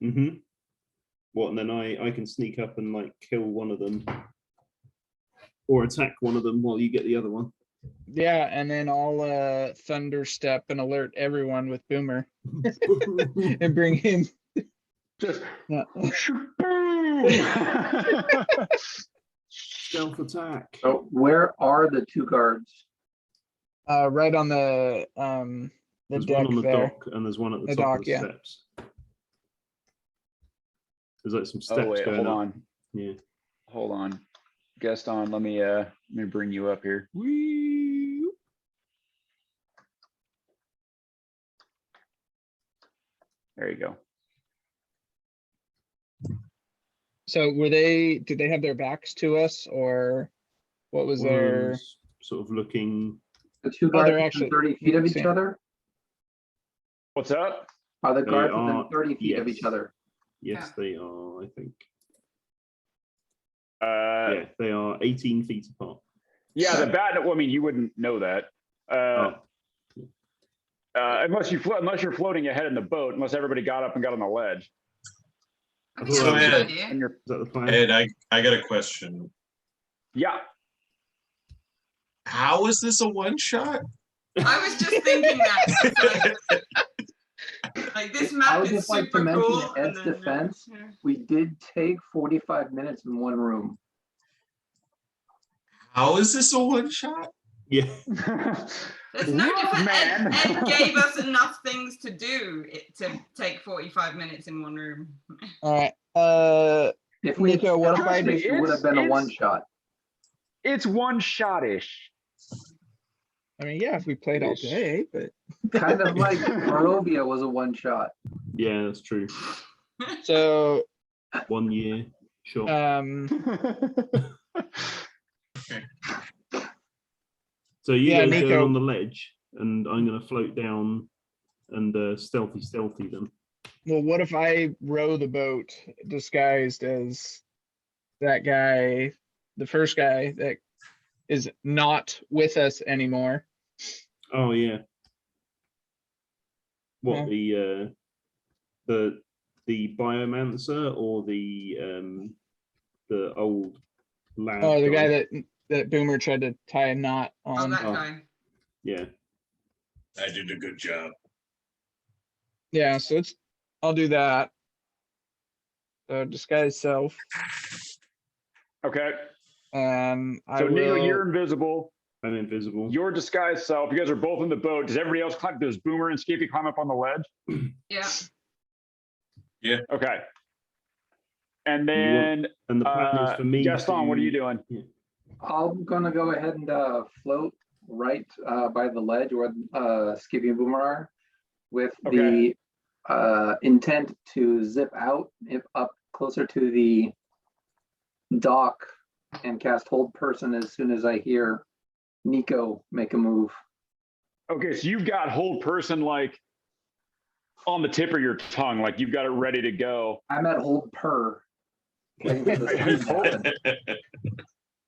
[SPEAKER 2] Mm-hmm. What? And then I can sneak up and like kill one of them, or attack one of them while you get the other one.
[SPEAKER 3] Yeah, and then I'll thunder step and alert everyone with Boomer and bring him.
[SPEAKER 1] Just
[SPEAKER 3] Yeah.
[SPEAKER 2] Stealth attack.
[SPEAKER 6] So where are the two guards?
[SPEAKER 3] Right on the
[SPEAKER 2] There's
[SPEAKER 3] deck
[SPEAKER 2] one on the
[SPEAKER 3] there.
[SPEAKER 2] dock and there's one at the
[SPEAKER 3] The
[SPEAKER 2] top
[SPEAKER 3] dock,
[SPEAKER 2] of the
[SPEAKER 3] yeah.
[SPEAKER 2] steps. There's like some steps
[SPEAKER 1] Oh wait,
[SPEAKER 2] going
[SPEAKER 1] hold
[SPEAKER 2] up.
[SPEAKER 1] on.
[SPEAKER 2] Yeah.
[SPEAKER 1] Hold on. Gaston, let me bring you up here.
[SPEAKER 2] Whee!
[SPEAKER 1] There you go.
[SPEAKER 3] So did they have their backs to us, or what was
[SPEAKER 2] One of
[SPEAKER 3] their?
[SPEAKER 2] them's sort of looking.
[SPEAKER 6] The two
[SPEAKER 3] Oh, they're
[SPEAKER 6] guards within
[SPEAKER 3] actually-
[SPEAKER 6] 30 feet of each
[SPEAKER 3] see.
[SPEAKER 6] other?
[SPEAKER 1] What's up?
[SPEAKER 6] Are the
[SPEAKER 2] They
[SPEAKER 6] guards
[SPEAKER 2] are,
[SPEAKER 6] within 30 feet of each
[SPEAKER 2] yes.
[SPEAKER 6] other?
[SPEAKER 2] Yes, they are. I think.
[SPEAKER 1] Yeah,
[SPEAKER 2] Yeah, they are 18 feet apart.
[SPEAKER 1] the bat. Well, I mean, you wouldn't know that. Unless you're floating ahead in the boat, unless everybody got up and got on the ledge.
[SPEAKER 5] I
[SPEAKER 2] So,
[SPEAKER 5] think that's a good
[SPEAKER 4] Ed-
[SPEAKER 5] idea.
[SPEAKER 1] And you're,
[SPEAKER 2] Is that the plan?
[SPEAKER 4] Ed, I got a question.
[SPEAKER 1] yeah.
[SPEAKER 4] How is this a one shot?
[SPEAKER 5] I was just thinking that. Like this
[SPEAKER 6] I
[SPEAKER 5] map
[SPEAKER 6] would
[SPEAKER 5] is
[SPEAKER 6] just like to
[SPEAKER 5] super
[SPEAKER 6] mention
[SPEAKER 5] cool.
[SPEAKER 6] Ed's
[SPEAKER 5] and then,
[SPEAKER 6] defense. We did take 45 minutes in one room.
[SPEAKER 4] How is this a one shot?
[SPEAKER 2] Yeah.
[SPEAKER 5] There's no
[SPEAKER 1] Look,
[SPEAKER 5] difference.
[SPEAKER 1] man.
[SPEAKER 5] Ed gave us enough things to do to take 45 minutes in one room.
[SPEAKER 3] All right.
[SPEAKER 6] If we had
[SPEAKER 3] Nico, what if
[SPEAKER 6] started
[SPEAKER 3] I
[SPEAKER 6] this, it would have been a
[SPEAKER 1] it's-
[SPEAKER 6] one shot.
[SPEAKER 1] It's one-shot-ish.
[SPEAKER 3] I mean, yeah, if we played all day, but
[SPEAKER 6] Kind of like Barovia was a one shot.
[SPEAKER 2] Yeah, that's true.
[SPEAKER 3] so
[SPEAKER 2] 1 year, sure.
[SPEAKER 4] Okay.
[SPEAKER 2] So you
[SPEAKER 3] yeah,
[SPEAKER 2] guys
[SPEAKER 3] Nico.
[SPEAKER 2] going on the ledge, and I'm gonna float down and stealthy them.
[SPEAKER 3] Well, what if I row the boat disguised as that guy, the first guy that is not with us anymore?
[SPEAKER 2] Oh yeah. What
[SPEAKER 3] Yeah.
[SPEAKER 2] the biomancer or the old lad?
[SPEAKER 3] Oh, the guy that Boomer tried to tie a knot
[SPEAKER 5] Oh,
[SPEAKER 3] on.
[SPEAKER 5] that
[SPEAKER 2] Oh.
[SPEAKER 5] guy.
[SPEAKER 2] Yeah.
[SPEAKER 4] I did a good job.
[SPEAKER 3] Yeah, so I'll do that. So disguise self,
[SPEAKER 1] Okay.
[SPEAKER 3] and I
[SPEAKER 1] So Nico,
[SPEAKER 3] will.
[SPEAKER 1] you're invisible.
[SPEAKER 2] I'm invisible.
[SPEAKER 1] Your disguised self. You guys are both in the boat. Does everybody else climb? Does Boomer and Skippy climb up on the ledge?
[SPEAKER 5] Yeah.
[SPEAKER 1] Okay. And
[SPEAKER 2] You want-
[SPEAKER 1] then
[SPEAKER 2] and the plan is for me.
[SPEAKER 1] Gaston, what are
[SPEAKER 2] to-
[SPEAKER 1] you doing?
[SPEAKER 6] I'm gonna go ahead and float right by the ledge where Skippy and Boomer are, with
[SPEAKER 1] Okay.
[SPEAKER 6] the intent to zip out up closer to the dock and cast hold person as soon as I hear Nico make a move.
[SPEAKER 1] Okay, so you've got hold person like on the tip of your tongue, like you've got it ready to go.
[SPEAKER 6] I'm at hold per. Waiting for this to happen.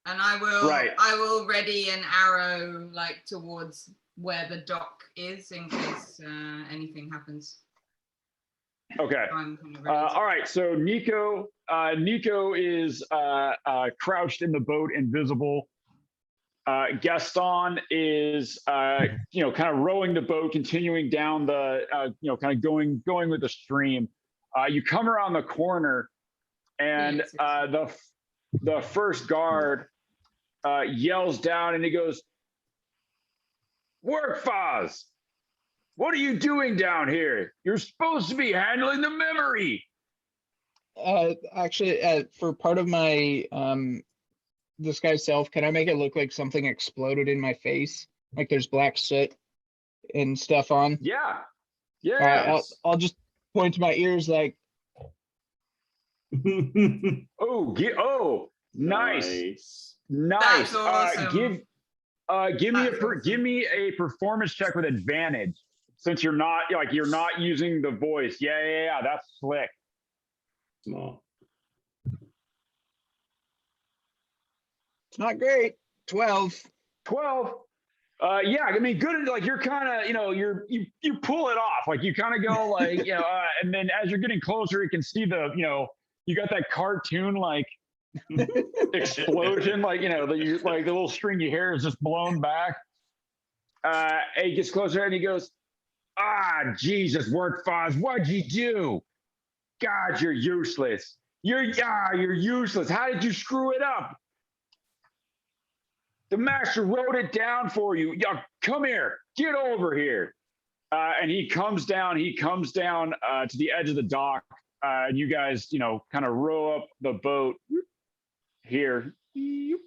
[SPEAKER 5] And I
[SPEAKER 1] Right.
[SPEAKER 5] will ready an arrow like towards where the dock is in case anything happens.
[SPEAKER 1] Okay.
[SPEAKER 5] I'm kind of ready to-
[SPEAKER 1] All right. So Nico is crouched in the boat, invisible. Gaston is kind of rowing the boat, continuing down the kind of going with the stream. You come around the corner, and the first guard yells down, and he goes, "Work, Foz! What are you doing down here? You're supposed to be handling the memory."
[SPEAKER 3] Actually, for part of my disguise self, can I make it look like something exploded in my face? Like there's black soot and stuff on?
[SPEAKER 1] Yeah.
[SPEAKER 3] All right,
[SPEAKER 1] Yes.
[SPEAKER 3] I'll just point to my ears like,
[SPEAKER 1] Oh, nice. Nice.
[SPEAKER 5] That's awesome.
[SPEAKER 1] Give
[SPEAKER 5] That's
[SPEAKER 1] me a performance check with advantage, since you're not using the voice. Yeah. That's slick.
[SPEAKER 2] Smart.
[SPEAKER 3] it's not great. 12.
[SPEAKER 1] 12. Yeah, I mean, good. Like you're kind of, you pull it off. Like you kind of go like, and then as you're getting closer, you can see you got that cartoon like explosion, like the little stringy hair is just blown back. He gets closer and he goes, Jesus, Work, Foz, what'd you do? God, you're useless. You're useless. How did you screw it up? The master wrote it down for you. Come here. Get over here. And he comes down to the edge of the dock. And you guys, kind of row up the boat here.
[SPEAKER 2] Yep.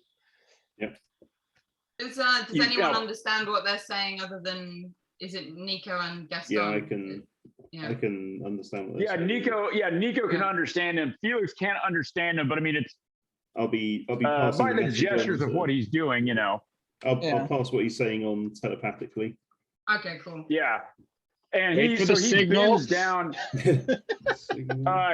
[SPEAKER 5] Does
[SPEAKER 1] You-
[SPEAKER 5] anyone
[SPEAKER 1] yeah.
[SPEAKER 5] understand what they're saying other than, is it Nico and Gaston?
[SPEAKER 2] Yeah, I can.
[SPEAKER 5] Yeah.
[SPEAKER 2] I can understand what they're
[SPEAKER 1] Yeah,
[SPEAKER 2] saying.
[SPEAKER 1] Nico can
[SPEAKER 5] Yeah.
[SPEAKER 1] understand him. Felix can't understand him, but I mean, it's
[SPEAKER 2] I'll be passing
[SPEAKER 1] by the
[SPEAKER 2] message on
[SPEAKER 1] gestures of
[SPEAKER 2] to-
[SPEAKER 1] what he's doing,
[SPEAKER 3] Yeah.
[SPEAKER 2] I'll pass what he's saying on telepathically.
[SPEAKER 5] Okay, cool.
[SPEAKER 1] Yeah. And
[SPEAKER 3] Wait for
[SPEAKER 1] he
[SPEAKER 3] the signal.
[SPEAKER 1] bends down.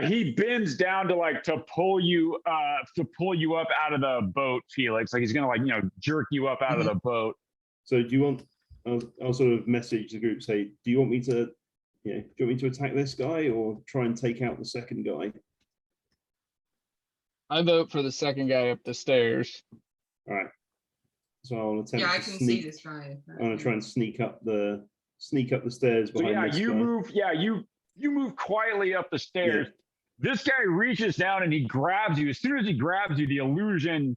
[SPEAKER 1] He bends down to pull you up out of the boat, Felix. Like he's gonna jerk you up out of the boat.
[SPEAKER 2] So do you want? I'll sort of message the group. Say, do you want me to? Do you want me to attack this guy or try and take out the second guy?
[SPEAKER 3] I vote for the second guy up the stairs.
[SPEAKER 2] All right. So I'll attempt
[SPEAKER 5] Yeah, I
[SPEAKER 2] to
[SPEAKER 5] can
[SPEAKER 2] sneak.
[SPEAKER 5] see this guy.
[SPEAKER 2] I'm gonna try and sneak up the stairs
[SPEAKER 1] So
[SPEAKER 2] behind
[SPEAKER 1] yeah,
[SPEAKER 2] this
[SPEAKER 1] you
[SPEAKER 2] guy.
[SPEAKER 1] move. Yeah, you move quietly up the stairs. This guy reaches down and he grabs you. As soon as he grabs you, the illusion,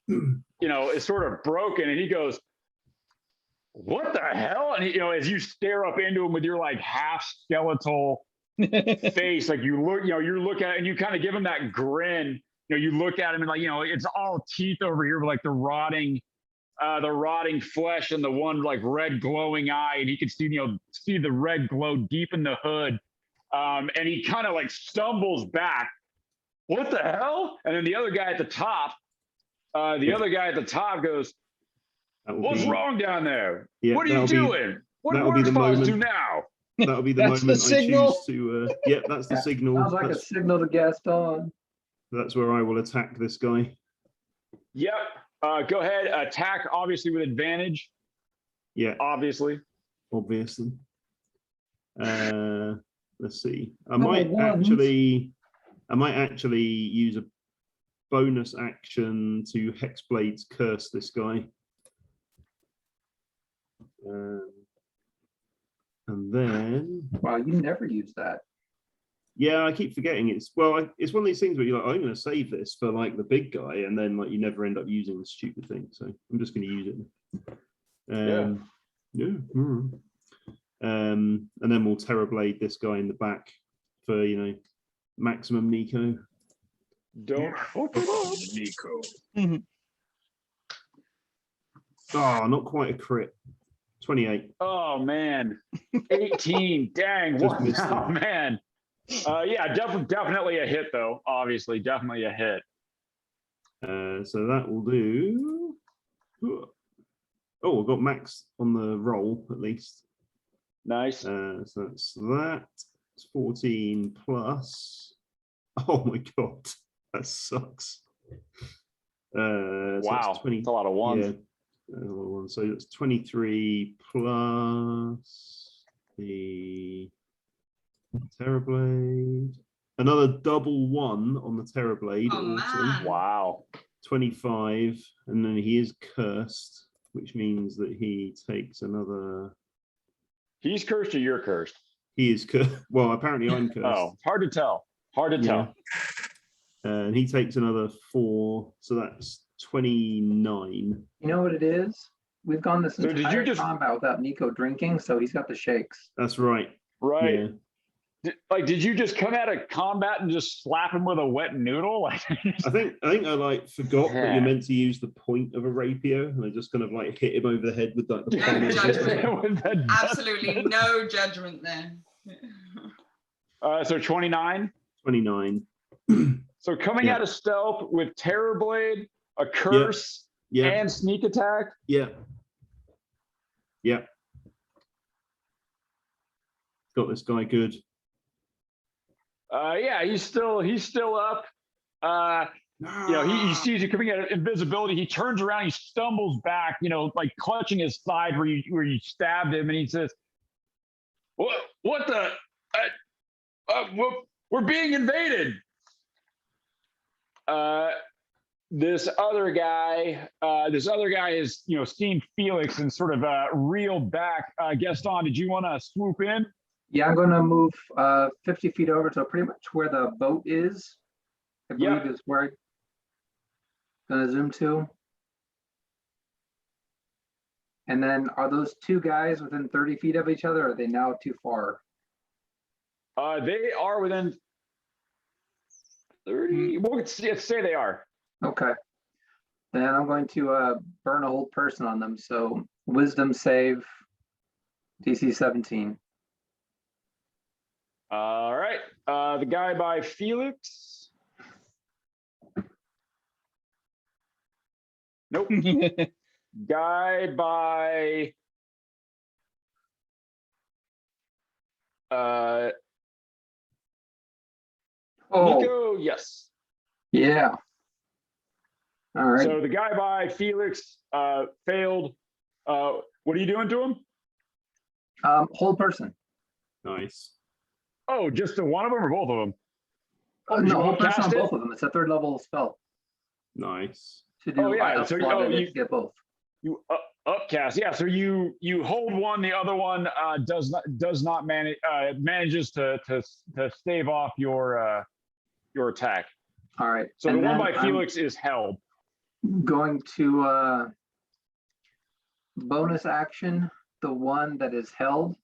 [SPEAKER 1] is sort of broken, and he goes, "What the hell?" And as you stare up into him with your like half skeletal face, like you look at it and you kind of give him that grin. You look at him and it's all teeth over here, but like the rotting the rotting flesh and the one like red glowing eye, and he can see see the red glow deep in the hood. And he kind of like stumbles back. What the hell? And then the other guy at the top, goes, "What's wrong down there?
[SPEAKER 2] Yeah,
[SPEAKER 1] What are you doing? What do
[SPEAKER 2] that'll be the
[SPEAKER 1] waterfalls do
[SPEAKER 2] moment.
[SPEAKER 1] now?"
[SPEAKER 2] That'll be the
[SPEAKER 3] That's the
[SPEAKER 2] moment I
[SPEAKER 3] signal.
[SPEAKER 2] choose to. Yeah, that's the
[SPEAKER 6] Yeah,
[SPEAKER 2] signal.
[SPEAKER 6] Sounds like a
[SPEAKER 2] That's,
[SPEAKER 6] signal to Gaston.
[SPEAKER 2] that's where I will attack this guy.
[SPEAKER 1] Yep. Go ahead. Attack, obviously with advantage.
[SPEAKER 2] Yeah,
[SPEAKER 1] Obviously.
[SPEAKER 2] obviously. Let's see. I
[SPEAKER 6] Double
[SPEAKER 2] might
[SPEAKER 6] ones.
[SPEAKER 2] actually use a bonus action to Hexblade's curse this guy. And then,
[SPEAKER 6] Wow, you never use that.
[SPEAKER 2] yeah, I keep forgetting it's it's one of these things where you're like, I'm going to save this for like the big guy, and then like you never end up using the stupid thing. So I'm just going to use it.
[SPEAKER 1] Yeah.
[SPEAKER 2] And then we'll Terrorblade this guy in the back for maximum Nico.
[SPEAKER 1] Don't fuck it up, Nico.
[SPEAKER 2] Oh, not quite a crit. 28.
[SPEAKER 1] Oh man. 18. Dang.
[SPEAKER 2] Just
[SPEAKER 1] What?
[SPEAKER 2] missed it.
[SPEAKER 1] Oh man. Yeah, definitely a hit though. Obviously, definitely a hit.
[SPEAKER 2] So that will do. Oh, we've got max on the roll at least.
[SPEAKER 1] Nice.
[SPEAKER 2] So that's that. It's 14 plus. Oh my god, that sucks. So
[SPEAKER 1] Wow.
[SPEAKER 2] that's 20.
[SPEAKER 1] That's a lot of ones.
[SPEAKER 2] Yeah. So it's 23 plus the Terrorblade. Another double 1 on the Terrorblade.
[SPEAKER 5] Oh,
[SPEAKER 2] Awesome.
[SPEAKER 5] man.
[SPEAKER 1] Wow.
[SPEAKER 2] 25, and then he is cursed, which means that he takes another.
[SPEAKER 1] He's cursed or you're cursed?
[SPEAKER 2] He is cursed. Well, apparently I'm cursed.
[SPEAKER 1] Oh, hard to tell. Hard to
[SPEAKER 2] Yeah.
[SPEAKER 1] tell.
[SPEAKER 2] And he takes another 4, so that's 29.
[SPEAKER 6] You know what it is? We've gone this
[SPEAKER 1] So did you
[SPEAKER 6] entire
[SPEAKER 1] just-
[SPEAKER 6] combat without Nico drinking, so he's got the shakes.
[SPEAKER 2] That's right.
[SPEAKER 1] Right.
[SPEAKER 2] Yeah.
[SPEAKER 1] Did you just come out of combat and just slap him with a wet noodle? Like,
[SPEAKER 2] I think I like forgot that
[SPEAKER 1] Yeah.
[SPEAKER 2] you're meant to use the point of a rapier, and I just kind of like hit him over the head with like the
[SPEAKER 5] No
[SPEAKER 2] pommel of
[SPEAKER 5] judgment.
[SPEAKER 2] it.
[SPEAKER 1] With the
[SPEAKER 5] Absolutely no judgment there.
[SPEAKER 1] So 29.
[SPEAKER 2] 29.
[SPEAKER 1] So coming
[SPEAKER 2] Yeah.
[SPEAKER 1] out of stealth with Terrorblade, a curse,
[SPEAKER 2] Yeah.
[SPEAKER 1] and sneak attack.
[SPEAKER 2] Yeah. Yeah. Got this guy good.
[SPEAKER 1] Yeah, he's still up. He sees you coming out of invisibility. He turns around, he stumbles back, like clutching his side where you stabbed him, and he says, "What the? We're being invaded." This other guy is seeing Felix and sort of reeled back. Gaston, did you want to swoop in?
[SPEAKER 6] Yeah, I'm going to move 50 feet over to pretty much where the boat is. I believe is where I'm going to zoom to. And then are those two guys within 30 feet of each other, or are they now too far?
[SPEAKER 1] They are within 30. Well, let's say they are.
[SPEAKER 6] Okay. Then I'm going to burn a hold person on them. So wisdom save DC 17.
[SPEAKER 1] All right. The guy by Felix. Nope. Guy by Nico, yes.
[SPEAKER 6] Yeah. All right.
[SPEAKER 1] So the guy by Felix failed. What are you doing to him?
[SPEAKER 6] Hold person.
[SPEAKER 2] Nice.
[SPEAKER 1] Oh, just the one of them or both of them?
[SPEAKER 6] No, hold
[SPEAKER 1] won't
[SPEAKER 6] person on
[SPEAKER 1] cast it?
[SPEAKER 6] both of them. It's a third level spell
[SPEAKER 2] Nice.
[SPEAKER 6] to do.
[SPEAKER 1] Oh, yeah,
[SPEAKER 6] up
[SPEAKER 1] so
[SPEAKER 6] one and
[SPEAKER 1] you-
[SPEAKER 6] get both.
[SPEAKER 1] You upcast, yeah. So you hold one, the other one does not manage manages to stave off your attack.
[SPEAKER 6] All right.
[SPEAKER 1] So
[SPEAKER 6] and
[SPEAKER 1] the one
[SPEAKER 6] then
[SPEAKER 1] by Felix is held.
[SPEAKER 6] I'm going to bonus action the one that is held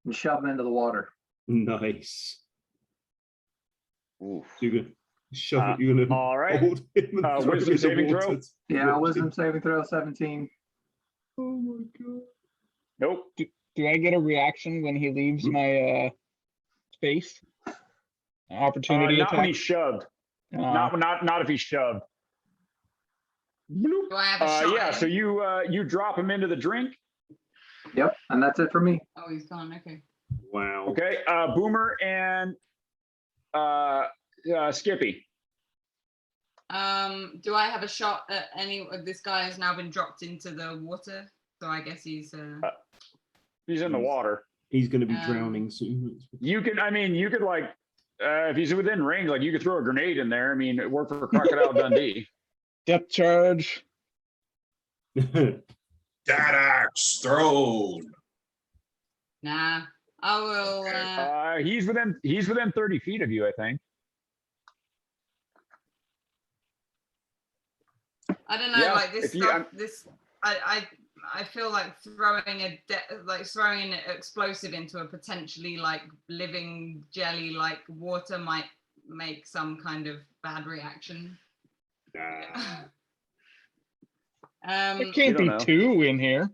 [SPEAKER 6] and shove him into the water.
[SPEAKER 2] Nice.
[SPEAKER 1] Oof.
[SPEAKER 2] So you're gonna shove it. You're gonna
[SPEAKER 1] all right.
[SPEAKER 2] hold him and throw
[SPEAKER 1] Wisdom
[SPEAKER 2] him in the
[SPEAKER 1] saving
[SPEAKER 2] water.
[SPEAKER 1] throw?
[SPEAKER 6] Yeah, wisdom saving throw 17.
[SPEAKER 2] Oh my god.
[SPEAKER 1] Nope.
[SPEAKER 3] Do I get a reaction when he leaves my space? Opportunity
[SPEAKER 1] Not when
[SPEAKER 3] attack?
[SPEAKER 1] he's shoved.
[SPEAKER 3] Aw.
[SPEAKER 1] Not if he's shoved. Bloop.
[SPEAKER 5] Do I have a shot
[SPEAKER 1] Yeah,
[SPEAKER 5] at
[SPEAKER 1] so
[SPEAKER 5] him?
[SPEAKER 1] you drop him into the drink.
[SPEAKER 6] Yep, and that's it for me.
[SPEAKER 5] Oh, he's gone. Okay.
[SPEAKER 2] Wow.
[SPEAKER 1] Okay. Boomer and Skippy.
[SPEAKER 5] Do I have a shot at any? This guy has now been dropped into the water, so I guess he's.
[SPEAKER 1] He's in the water.
[SPEAKER 2] He's going to be
[SPEAKER 5] Um,
[SPEAKER 2] drowning soon.
[SPEAKER 1] You could, I mean, you could like, if he's within range, like you could throw a grenade in there. I mean, it worked for Crocodile Dundee.
[SPEAKER 3] Depth charge.
[SPEAKER 4] That axe thrown.
[SPEAKER 5] Nah, I will.
[SPEAKER 1] He's within 30 feet of you, I think.
[SPEAKER 5] I don't know,
[SPEAKER 1] Yeah,
[SPEAKER 5] like this
[SPEAKER 1] if you-
[SPEAKER 5] stuff.
[SPEAKER 1] I'm-
[SPEAKER 5] This, I feel like throwing throwing an explosive into a potentially like living jelly like water might make some kind of bad reaction.
[SPEAKER 3] There
[SPEAKER 5] Um,
[SPEAKER 3] can't
[SPEAKER 1] don't
[SPEAKER 3] be
[SPEAKER 1] know.
[SPEAKER 3] 2 in here,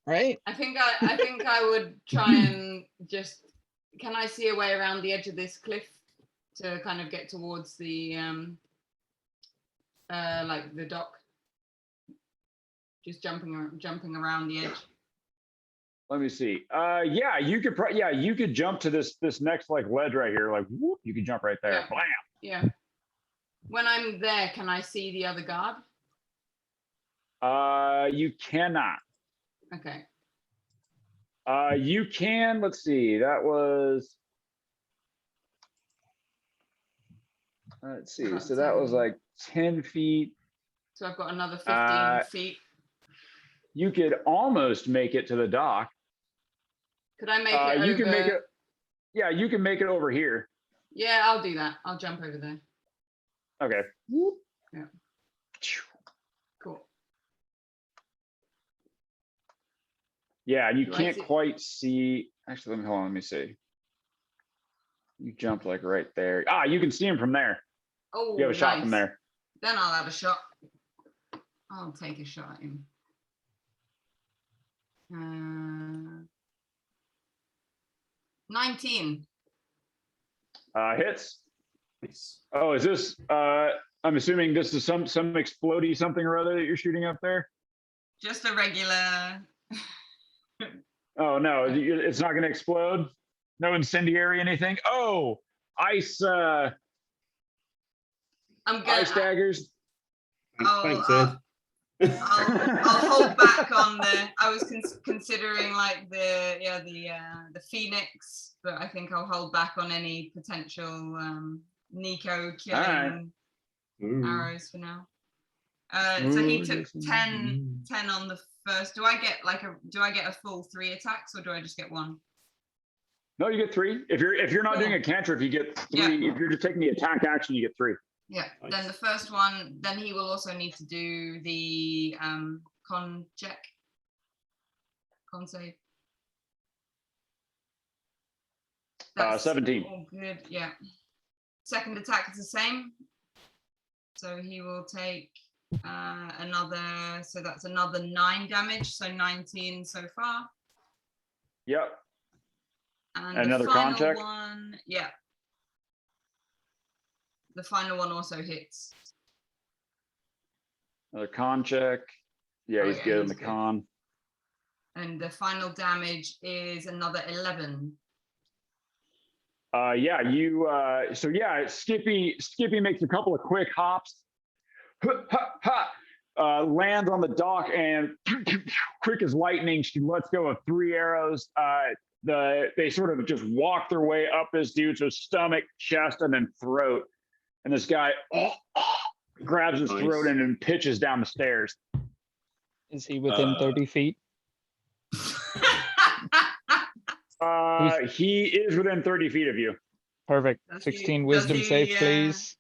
[SPEAKER 3] right?
[SPEAKER 5] I think I would try and just. Can I see a way around the edge of this cliff to kind of get towards the like the dock? Just jumping around the edge.
[SPEAKER 1] Let me see. Yeah, you could. You could jump to this next like ledge right here. Like, whoop, you could jump right there.
[SPEAKER 5] Yeah.
[SPEAKER 1] Blam.
[SPEAKER 5] Yeah. When I'm there, can I see the other guard?
[SPEAKER 1] You cannot.
[SPEAKER 5] Okay.
[SPEAKER 1] You can. Let's see. That was. Let's see. So that was like 10 feet.
[SPEAKER 5] So I've got another 15 feet.
[SPEAKER 1] You could almost make it to the dock.
[SPEAKER 5] Could I make it
[SPEAKER 1] You
[SPEAKER 5] over?
[SPEAKER 1] can make it. Yeah, you can make it over here.
[SPEAKER 5] Yeah, I'll do that. I'll jump over there.
[SPEAKER 1] Okay.
[SPEAKER 5] Yeah. Cool.
[SPEAKER 1] Yeah, and you
[SPEAKER 5] Do I
[SPEAKER 1] can't
[SPEAKER 5] see-
[SPEAKER 1] quite see. Actually, hold on. Let me see. You jumped like right there. You can see him from there.
[SPEAKER 5] Oh,
[SPEAKER 1] You have a shot from
[SPEAKER 5] nice.
[SPEAKER 1] there.
[SPEAKER 5] Then I'll have a shot. I'll take a shot at him. 19.
[SPEAKER 1] Hits.
[SPEAKER 2] Nice.
[SPEAKER 1] Oh, is this? I'm assuming this is some explodey something or other that you're shooting up there.
[SPEAKER 5] Just a regular.
[SPEAKER 1] Oh no, it's not going to explode. No incendiary anything. Oh, ice.
[SPEAKER 5] I'm gonna.
[SPEAKER 1] Ice daggers.
[SPEAKER 2] Thanks, Ed.
[SPEAKER 5] I'll hold back on the. I was considering like the Phoenix, but I think I'll hold back on any potential Nico killing
[SPEAKER 2] Ooh.
[SPEAKER 5] arrows for now. So he took 10 on the first. Do I get a full 3 attacks or do I just get 1?
[SPEAKER 1] No, you get 3. If you're not doing a cantrip, you get 3.
[SPEAKER 5] Yeah.
[SPEAKER 1] If you're just taking the attack action, you get 3.
[SPEAKER 5] Yeah.
[SPEAKER 2] Nice.
[SPEAKER 5] Then the first one. Then he will also need to do the con check. Con save. That's
[SPEAKER 1] 17.
[SPEAKER 5] all good. Yeah. Second attack is the same. So he will take another. So that's another 9 damage. So 19 so far.
[SPEAKER 1] Yep.
[SPEAKER 5] And
[SPEAKER 1] Another
[SPEAKER 5] the
[SPEAKER 1] con
[SPEAKER 5] final
[SPEAKER 1] check?
[SPEAKER 5] one, yeah. The final one also hits.
[SPEAKER 1] Another con check. Yeah,
[SPEAKER 5] Oh,
[SPEAKER 1] he's
[SPEAKER 5] yeah,
[SPEAKER 1] good on
[SPEAKER 5] he's
[SPEAKER 1] the
[SPEAKER 5] good.
[SPEAKER 1] con.
[SPEAKER 5] And the final damage is another 11.
[SPEAKER 1] Yeah, you. So yeah, Skippy makes a couple of quick hops. Lands on the dock and quick as lightning, she lets go of 3 arrows. They sort of just walk their way up this dude's stomach, chest, and then throat. And this guy grabs his
[SPEAKER 2] Nice.
[SPEAKER 1] throat and then pitches down the stairs.
[SPEAKER 3] Is he within 30 feet?
[SPEAKER 1] He is within 30 feet of you.
[SPEAKER 3] Perfect.
[SPEAKER 5] Does he-
[SPEAKER 3] 16
[SPEAKER 5] does
[SPEAKER 3] wisdom
[SPEAKER 5] he,
[SPEAKER 3] save, please.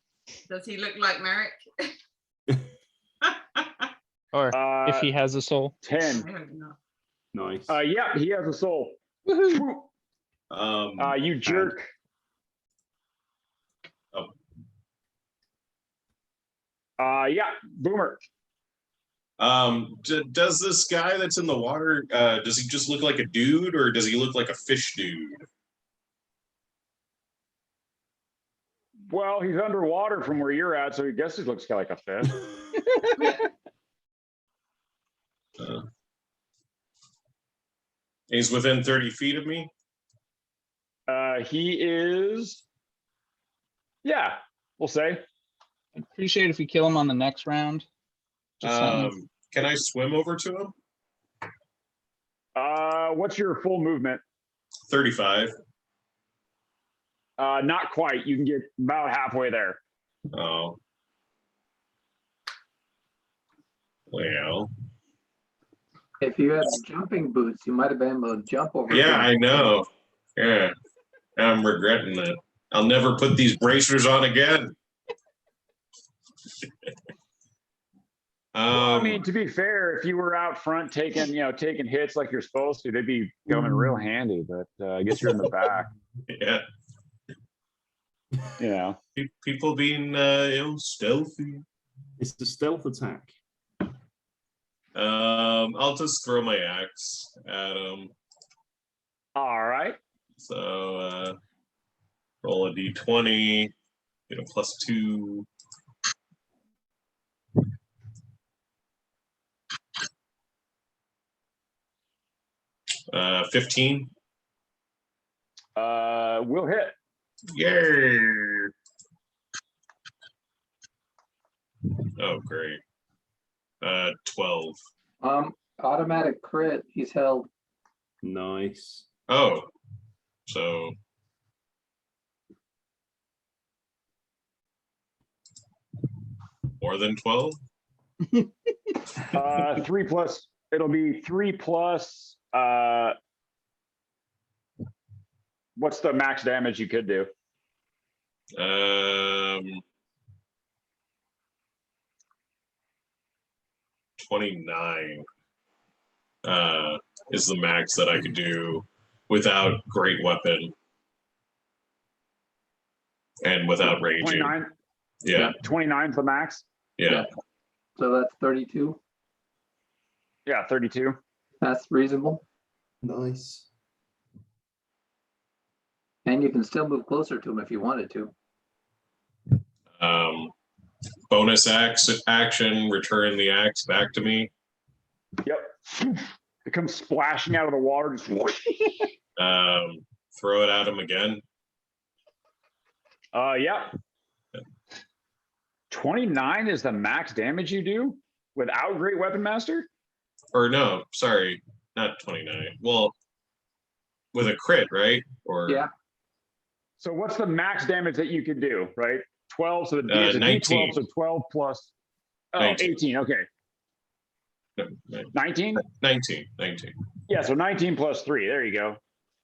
[SPEAKER 5] Does he look like Merrick?
[SPEAKER 3] Or if
[SPEAKER 1] Uh,
[SPEAKER 3] he has a soul.
[SPEAKER 1] 10.
[SPEAKER 5] I hope not.
[SPEAKER 2] Nice.
[SPEAKER 1] Yeah, he has a soul.
[SPEAKER 3] Woohoo.
[SPEAKER 1] You jerk.
[SPEAKER 4] Oh.
[SPEAKER 1] Yeah, Boomer.
[SPEAKER 4] Does this guy that's in the water, does he just look like a dude or does he look like a fish dude?
[SPEAKER 1] Well, he's underwater from where you're at, so he guess he looks like a fish.
[SPEAKER 4] He's within 30 feet of me?
[SPEAKER 1] He is, yeah, we'll say.
[SPEAKER 3] I'd appreciate if you kill him on the next round. Just something.
[SPEAKER 4] Can I swim over to him?
[SPEAKER 1] What's your full movement?
[SPEAKER 4] 35.
[SPEAKER 1] Not quite. You can get about halfway there.
[SPEAKER 4] Oh. Well.
[SPEAKER 6] If you had jumping boots, you might have been able to jump over.
[SPEAKER 4] Yeah,
[SPEAKER 6] him.
[SPEAKER 4] I know. Yeah. I'm regretting that. I'll never put these bracers on again.
[SPEAKER 1] Well, I mean, to be fair, if you were out front taking hits like you're supposed to, they'd be coming real handy. But I guess you're in the back.
[SPEAKER 4] Yeah.
[SPEAKER 1] You know.
[SPEAKER 4] People being stealthy.
[SPEAKER 2] It's the stealth attack.
[SPEAKER 4] I'll just throw my axe at him.
[SPEAKER 1] All right.
[SPEAKER 4] So roll a d20, get a +2. 15.
[SPEAKER 1] We'll hit.
[SPEAKER 4] Yeah. Oh, great. 12.
[SPEAKER 6] Automatic crit. He's held.
[SPEAKER 2] Nice.
[SPEAKER 4] Oh, so more than 12?
[SPEAKER 1] 3 plus. It'll be 3 plus. What's the max damage you could do?
[SPEAKER 4] 29 is the max that I could do without great weapon and without raging.
[SPEAKER 1] 29.
[SPEAKER 4] Yeah.
[SPEAKER 1] 29 is the max.
[SPEAKER 4] Yeah.
[SPEAKER 6] So that's 32.
[SPEAKER 1] Yeah, 32.
[SPEAKER 6] That's reasonable.
[SPEAKER 2] Nice.
[SPEAKER 6] And you can still move closer to him if you wanted to.
[SPEAKER 4] Bonus action, return the axe back to me.
[SPEAKER 1] Yep. It comes splashing out of the water. Just
[SPEAKER 4] Throw it at him again.
[SPEAKER 1] Yeah. 29 is the max damage you do without Great Weapon Master?
[SPEAKER 4] Or no, sorry, not 29. Well, with a crit, right? Or
[SPEAKER 6] Yeah.
[SPEAKER 1] So what's the max damage that you can do, right? 12, so it's a
[SPEAKER 4] 19.
[SPEAKER 1] D12, so 12 plus
[SPEAKER 4] 19.
[SPEAKER 1] 18, okay.
[SPEAKER 4] No,
[SPEAKER 1] 19?
[SPEAKER 4] 19.
[SPEAKER 1] Yeah, so 19 plus 3, there you go.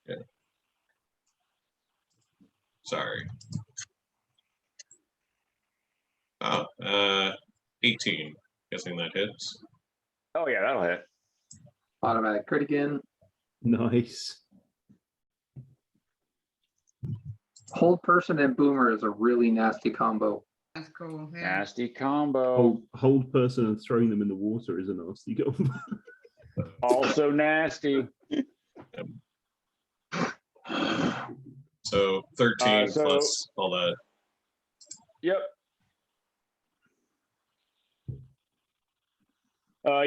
[SPEAKER 4] Yeah. Sorry. Oh, 18. Guessing that hits.
[SPEAKER 1] Oh yeah, that'll hit.
[SPEAKER 6] Automatic crit again.
[SPEAKER 2] Nice.
[SPEAKER 6] Hold person and boomer is a really nasty combo.
[SPEAKER 5] That's cool. Yeah.
[SPEAKER 1] Nasty combo.
[SPEAKER 2] Hold person and throwing them in the water is a nasty go.
[SPEAKER 1] Also nasty.
[SPEAKER 4] So 13
[SPEAKER 1] so-
[SPEAKER 4] plus all that.
[SPEAKER 1] Yep.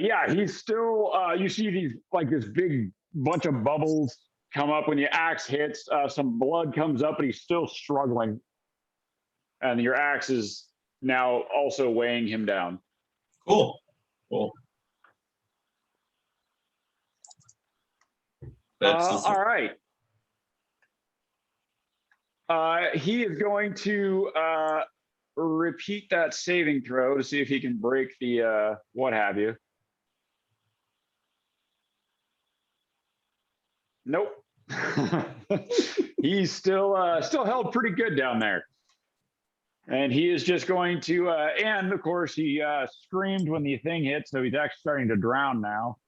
[SPEAKER 1] Yeah, he's still, you see these, like this big bunch of bubbles come up when your axe hits, some blood comes up, but he's still struggling. And your axe is now also weighing him down.
[SPEAKER 4] Cool.
[SPEAKER 1] All right. He is going to repeat that saving throw to see if he can break the what have you. Nope. He's still held pretty good down there. And he is just going to and of course he screamed when the thing hit, so he's actually starting to drown now.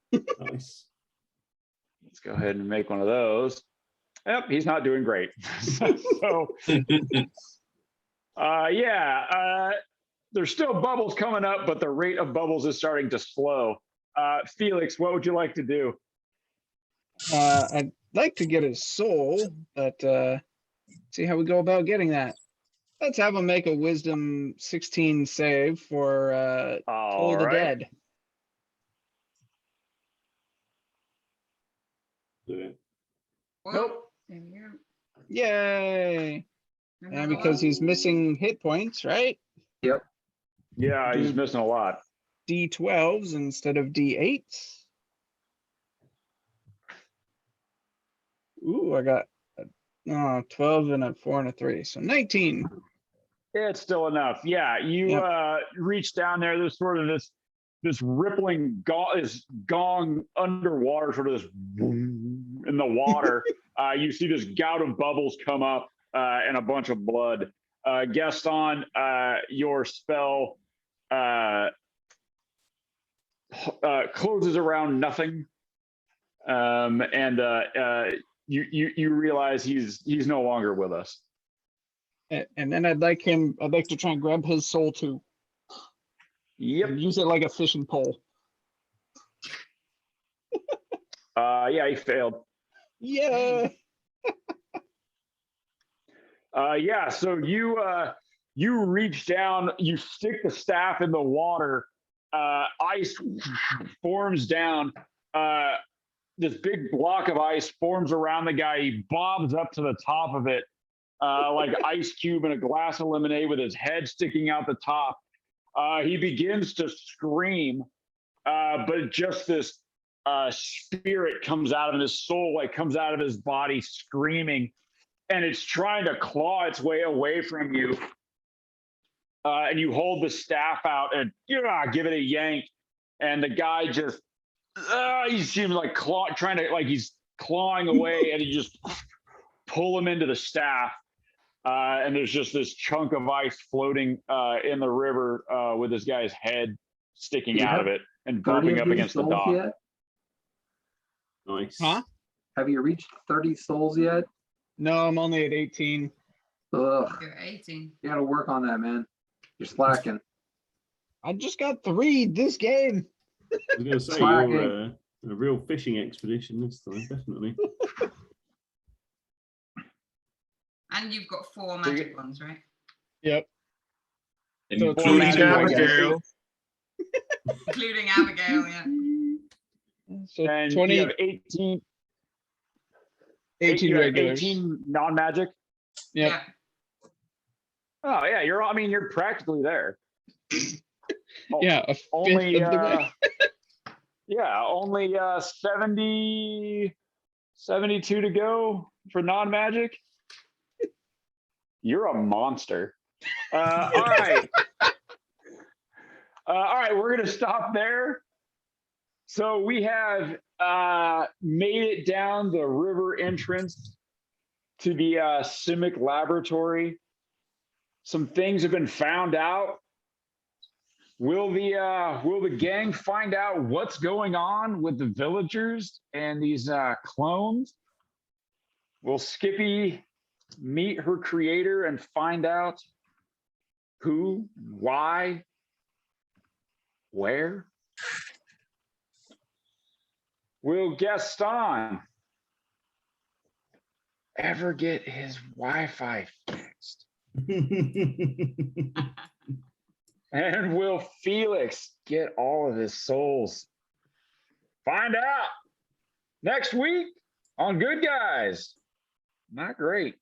[SPEAKER 2] Nice.
[SPEAKER 1] Let's go ahead and make one of those. Yep, he's not doing great. So yeah, there's still bubbles coming up, but the rate of bubbles is starting to slow. Felix, what would you like to do?
[SPEAKER 3] I'd like to get his soul, but see how we go about getting that. Let's have him make a wisdom 16 save for
[SPEAKER 1] All
[SPEAKER 3] Toll the
[SPEAKER 1] right.
[SPEAKER 3] Dead.
[SPEAKER 2] Do it.
[SPEAKER 1] Nope.
[SPEAKER 5] There we go.
[SPEAKER 3] Yay! And
[SPEAKER 5] Another
[SPEAKER 3] because
[SPEAKER 5] one.
[SPEAKER 3] he's missing hit points, right?
[SPEAKER 1] Yeah, he's
[SPEAKER 3] Dude.
[SPEAKER 1] missing a lot.
[SPEAKER 3] D12s instead of D8s. Ooh, I got 12 and a 4 and a 3, so 19.
[SPEAKER 1] It's still enough. Yeah, you
[SPEAKER 3] Yep.
[SPEAKER 1] reach down there. There's sort of this rippling gong underwater, sort of this boom in the water. You see this gout of bubbles come up and a bunch of blood. Gaston, your spell closes around nothing, and you realize he's no longer with us.
[SPEAKER 3] And then I'd like to try and grab his soul too.
[SPEAKER 1] Yep.
[SPEAKER 3] And use it like a fishing pole.
[SPEAKER 1] Yeah, he failed.
[SPEAKER 3] Yeah.
[SPEAKER 1] Yeah, so you reach down, you stick the staff in the water, ice forms down, this big block of ice forms around the guy. He bobs up to the top of it, like Ice Cube in a glass of lemonade with his head sticking out the top. He begins to scream, but just this spirit comes out of him, his soul like comes out of his body screaming, and it's trying to claw its way away from you. And you hold the staff out and give it a yank, and the guy just he seems like he's clawing away, and you just pull him into the staff. And there's just this chunk of ice floating in the river with this guy's head sticking out of it and bumping up against the dock.
[SPEAKER 6] Yet?
[SPEAKER 2] Nice.
[SPEAKER 3] Huh?
[SPEAKER 6] Have you reached 30 souls yet?
[SPEAKER 3] No, I'm only at 18.
[SPEAKER 6] Ugh,
[SPEAKER 5] You're 18.
[SPEAKER 6] you gotta work on that, man. You're slacking.
[SPEAKER 3] I just got 3 this game.
[SPEAKER 2] I was going to say,
[SPEAKER 6] Slacking.
[SPEAKER 2] you're a real fishing expedition this time, definitely.
[SPEAKER 5] And you've got 4
[SPEAKER 1] So you-
[SPEAKER 5] magic ones, right?
[SPEAKER 3] Yep. So it's
[SPEAKER 4] Including
[SPEAKER 3] magic, I guess.
[SPEAKER 4] Abigail.
[SPEAKER 5] Including Abigail, yeah.
[SPEAKER 3] So
[SPEAKER 1] And
[SPEAKER 3] 20,
[SPEAKER 1] you have 18,
[SPEAKER 3] 18
[SPEAKER 1] you have
[SPEAKER 3] regulars.
[SPEAKER 1] 18 non-magic.
[SPEAKER 3] Yep.
[SPEAKER 5] Yeah.
[SPEAKER 1] Oh yeah, you're practically there.
[SPEAKER 3] Yeah, a fifth
[SPEAKER 1] Only
[SPEAKER 3] of the way.
[SPEAKER 1] yeah, only 72 to go for non-magic. You're a monster. All right. All right, we're gonna stop there. So we have made it down the river entrance to the Simic laboratory. Some things have been found out. Will the gang find out what's going on with the villagers and these clones? Will Skippy meet her creator and find out who, why, where? Will Gaston ever get his Wi-Fi fixed? And will Felix get all of his souls? Find out next week on Good Guys. Not great.